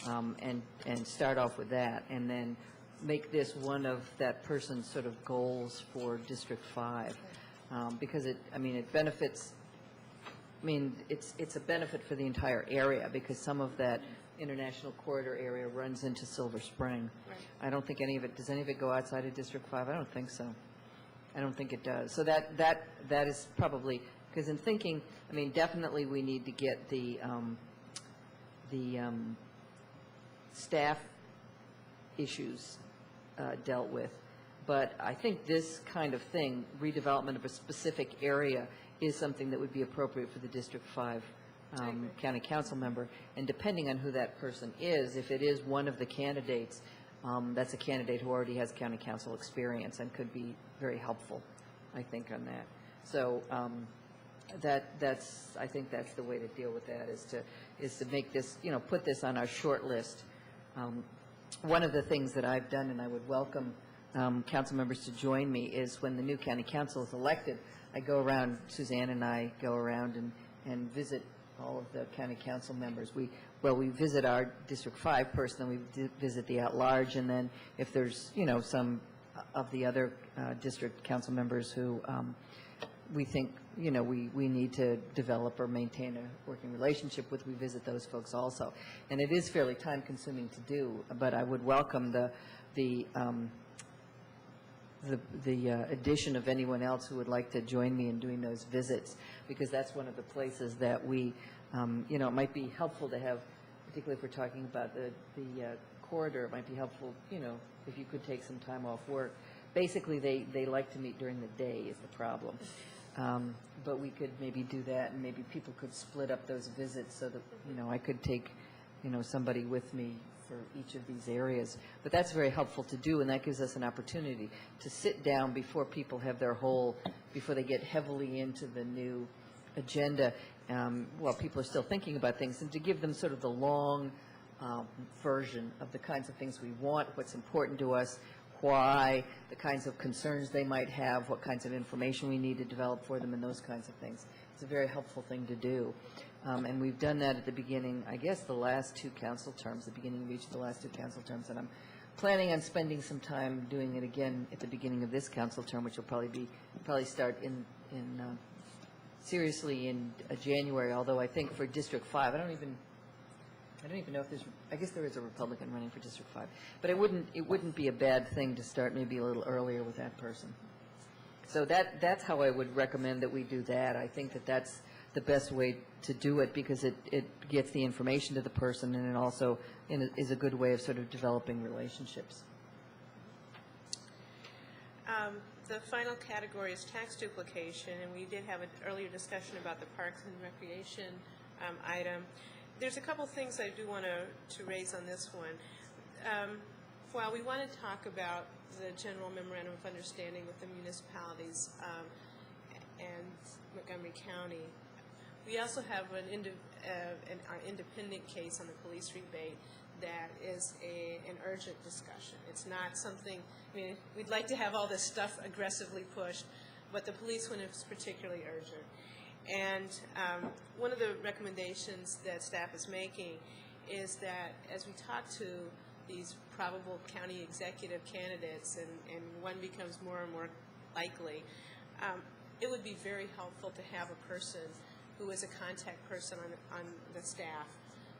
and start off with that, and then make this one of that person's sort of goals for District 5. Because it benefits, it's a benefit for the entire area, because some of that international corridor area runs into Silver Spring. Right. I don't think any of it, does any of it go outside of District 5? I don't think so. I don't think it does. So that is probably, because in thinking, definitely we need to get the staff issues dealt with. But I think this kind of thing, redevelopment of a specific area, is something that would be appropriate for the District 5 county council member. And depending on who that person is, if it is one of the candidates, that's a candidate who already has county council experience and could be very helpful, I think, on that. So I think that's the way to deal with that, is to make this, put this on our short list. One of the things that I've done, and I would welcome council members to join me, is when the new county council is elected, I go around, Suzanne and I go around and visit all of the county council members. We visit our District 5 person, then we visit the at-large, and then if there's, some of the other district council members who we think, we need to develop or maintain a working relationship with, we visit those folks also. And it is fairly time-consuming to do, but I would welcome the addition of anyone else who would like to join me in doing those visits, because that's one of the places that we, it might be helpful to have, particularly if we're talking about the corridor, it might be helpful, if you could take some time off work. Basically, they like to meet during the day is the problem. But we could maybe do that, and maybe people could split up those visits so that, I could take, somebody with me for each of these areas. But that's very helpful to do, and that gives us an opportunity to sit down before people have their before they get heavily into the new agenda, while people are still thinking about things, and to give them sort of the long version of the kinds of things we want, what's important to us, why, the kinds of concerns they might have, what kinds of information we need to develop for them, and those kinds of things. It's a very helpful thing to do. And we've done that at the beginning, I guess, the last two council terms, the beginning of each of the last two council terms, and I'm planning on spending some time doing it again at the beginning of this council term, which will probably start in seriously in January, although I think for District 5, I don't even know if there's, I guess there is a Republican running for District 5. But it wouldn't be a bad thing to start maybe a little earlier with that person. So that's how I would recommend that we do that. I think that that's the best way to do it, because it gets the information to the person, and it also is a good way of sort of developing relationships. The final category is tax duplication, and we did have an earlier discussion about the Parks and Recreation item. There's a couple things I do want to raise on this one. While we want to talk about the general memorandum of understanding with the municipalities and Montgomery County, we also have an independent case on the police rebate that is an urgent discussion. It's not something, we'd like to have all this stuff aggressively pushed, but the police one is particularly urgent. And one of the recommendations that staff is making is that as we talk to these probable county executive candidates, and one becomes more and more likely, it would be very helpful to have a person who is a contact person on the staff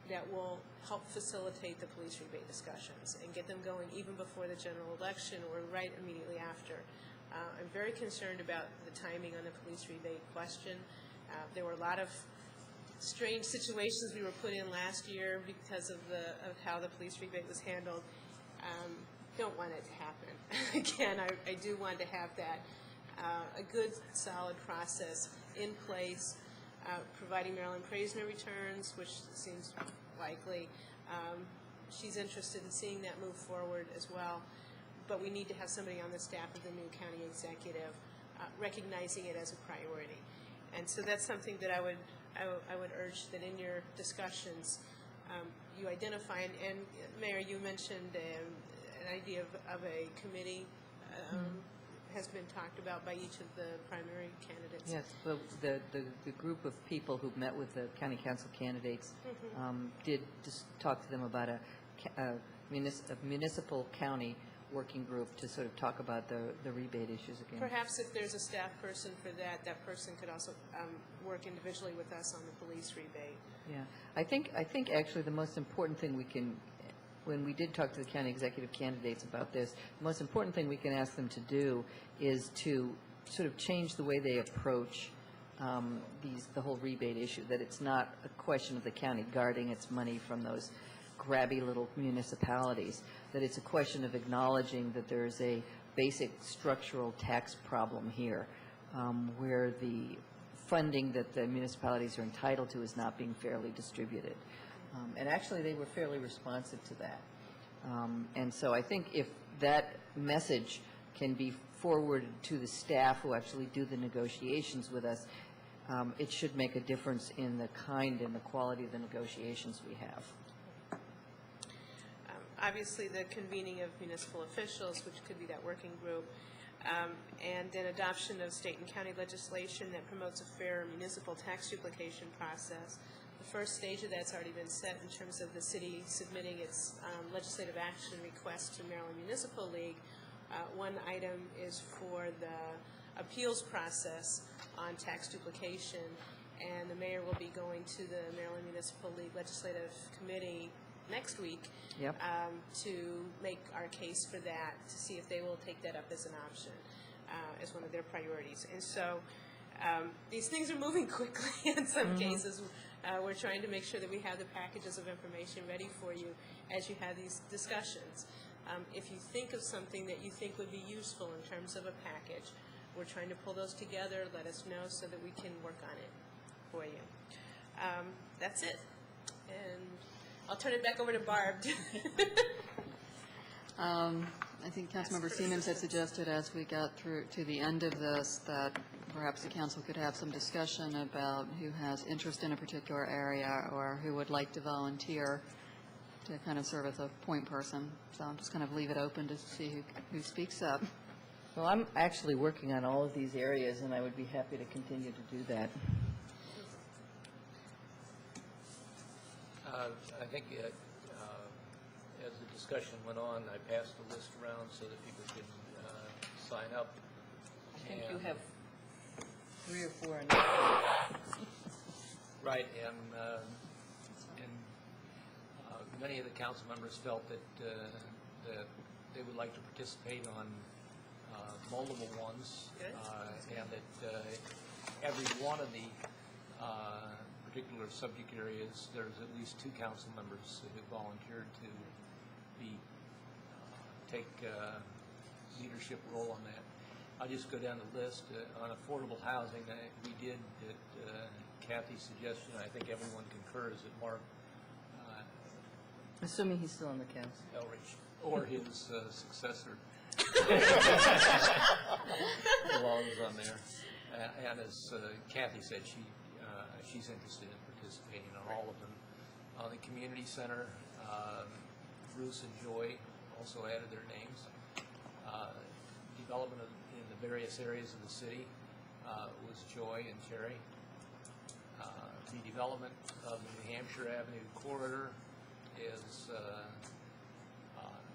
that will help facilitate the police rebate discussions and get them going even before the general election or right immediately after. I'm very concerned about the timing on the police rebate question. There were a lot of strange situations we were put in last year because of how the police rebate was handled. Don't want it to happen. Again, I do want to have that a good, solid process in place, providing Marilyn Praisner returns, which seems likely. She's interested in seeing that move forward as well. But we need to have somebody on the staff of the new county executive recognizing it as a priority. And so that's something that I would urge that in your discussions you identify. And Mayor, you mentioned an idea of a committee has been talked about by each of the primary candidates. Yes, well, the group of people who met with the county council candidates did just talk to them about a municipal county working group to sort of talk about the rebate issues again. Perhaps if there's a staff person for that, that person could also work individually with us on the police rebate. Yeah, I think actually the most important thing we can, when we did talk to the county executive candidates about this, the most important thing we can ask them to do is to sort of change the way they approach the whole rebate issue, that it's not a question of the county guarding its money from those grabby little municipalities, that it's a question of acknowledging that there is a basic structural tax problem here, where the funding that the municipalities are entitled to is not being fairly distributed. And actually, they were fairly responsive to that. And so I think if that message can be forwarded to the staff who actually do the negotiations with us, it should make a difference in the kind and the quality of the negotiations we have. Obviously, the convening of municipal officials, which could be that working group, and then adoption of state and county legislation that promotes a fair municipal tax duplication process. The first stage of that's already been set in terms of the city submitting its legislative action request to Maryland Municipal League. One item is for the appeals process on tax duplication, and the mayor will be going to the Maryland Municipal League Legislative Committee next week to make our case for that, to see if they will take that up as an option, as one of their priorities. And so these things are moving quickly in some cases. We're trying to make sure that we have the packages of information ready for you as you have these discussions. If you think of something that you think would be useful in terms of a package, we're trying to pull those together. Let us know so that we can work on it for you. That's it. And I'll turn it back over to Barb. I think Councilmember Siemens had suggested as we got through to the end of this that perhaps the council could have some discussion about who has interest in a particular area or who would like to volunteer to kind of serve as a point person. So I'll just kind of leave it open to see who speaks up. Well, I'm actually working on all of these areas, and I would be happy to continue to do that. I think as the discussion went on, I passed the list around so that people could sign up. I think you have 3 or 4 in Right, and many of the council members felt that that they would like to participate on multiple ones, and that every one of the particular subject areas, there's at least 2 council members who volunteered to take leadership role on that. I'll just go down the list. On affordable housing, we did, at Kathy's suggestion, I think everyone concurs that Mark assuming he's still on the council. Elrich, or his successor, belongs on there. And as Kathy said, she's interested in participating on all of them. On the community center, Bruce and Joy also added their names. Development in the various areas of the city was Joy and Terry. The development of the New Hampshire Avenue corridor is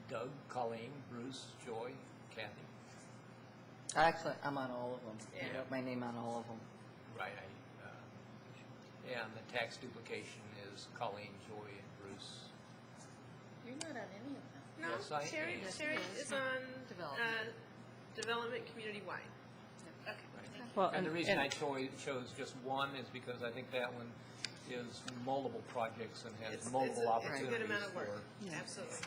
Doug, Colleen, Bruce, Joy, Kathy. Actually, I'm on all of them. Yeah. I have my name on all of them. Right. And the tax duplication is Colleen, Joy, and Bruce. You're not on any of them. No, Yes, I Terry am. is on development community-wide. Okay. Well, And the reason I chose just one is because I think that one is multiple projects and has multiple opportunities. It's a good amount of work, for- absolutely.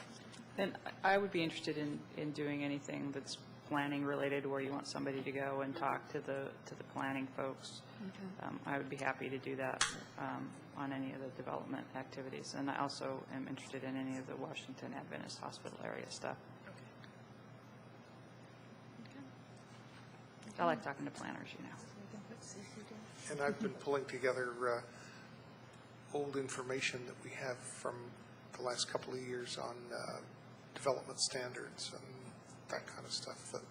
And I would be interested in doing anything that's planning related, where you want somebody to go and talk to the planning folks. I would be happy to do that on any of the development activities. And I also am interested in any of the Washington Adventist Hospital area stuff. I like talking to planners, you know. And I've been pulling together old information that we have from the last couple of years on development standards and that kind of stuff that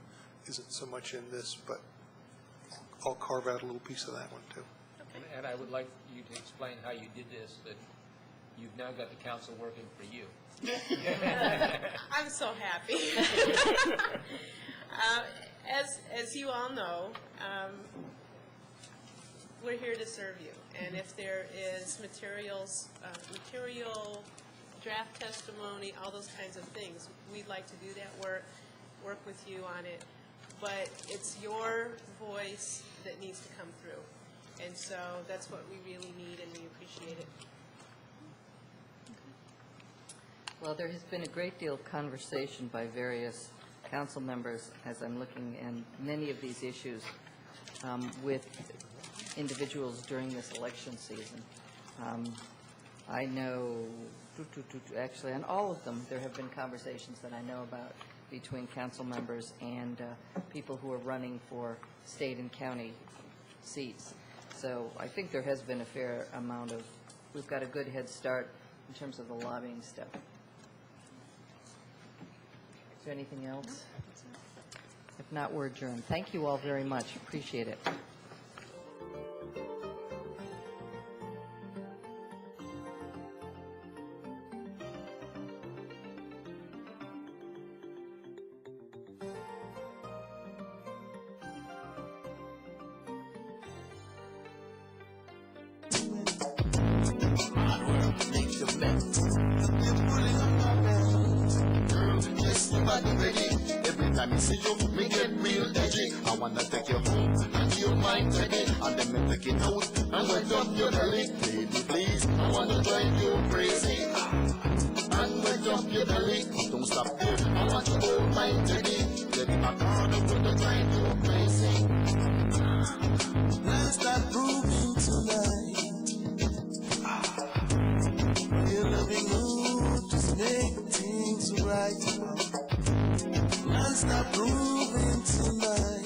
isn't so much in this, but I'll carve out a little piece of that one, too. And I would like you to explain how you did this, that you've now got the council working for you. I'm so happy. As you all know, we're here to serve you. And if there is material, draft testimony, all those kinds of things, we'd like to do that work with you on it. But it's your voice that needs to come through. And so that's what we really need, and we appreciate it. Well, there has been a great deal of conversation by various council members as I'm looking at many of these issues with individuals during this election season. I know, actually, on all of them, there have been conversations that I know about between council members and people who are running for state and county seats. So I think there has been a fair amount of, we've got a good head start in terms of the lobbying stuff. Is there anything else? If not, we're adjourned. Thank you all very much. Appreciate it. Every time I see you, me get real edgy. I wanna take you home and you mind ready. And then me take it out and wet up your belly. Baby, please, I wanna drive you crazy. And wet up your belly. Don't stop there, I want you to mind ready. Get my car and wanna drive you crazy. Let's start grooving tonight. Your loving mood just make things right. Let's stop grooving tonight.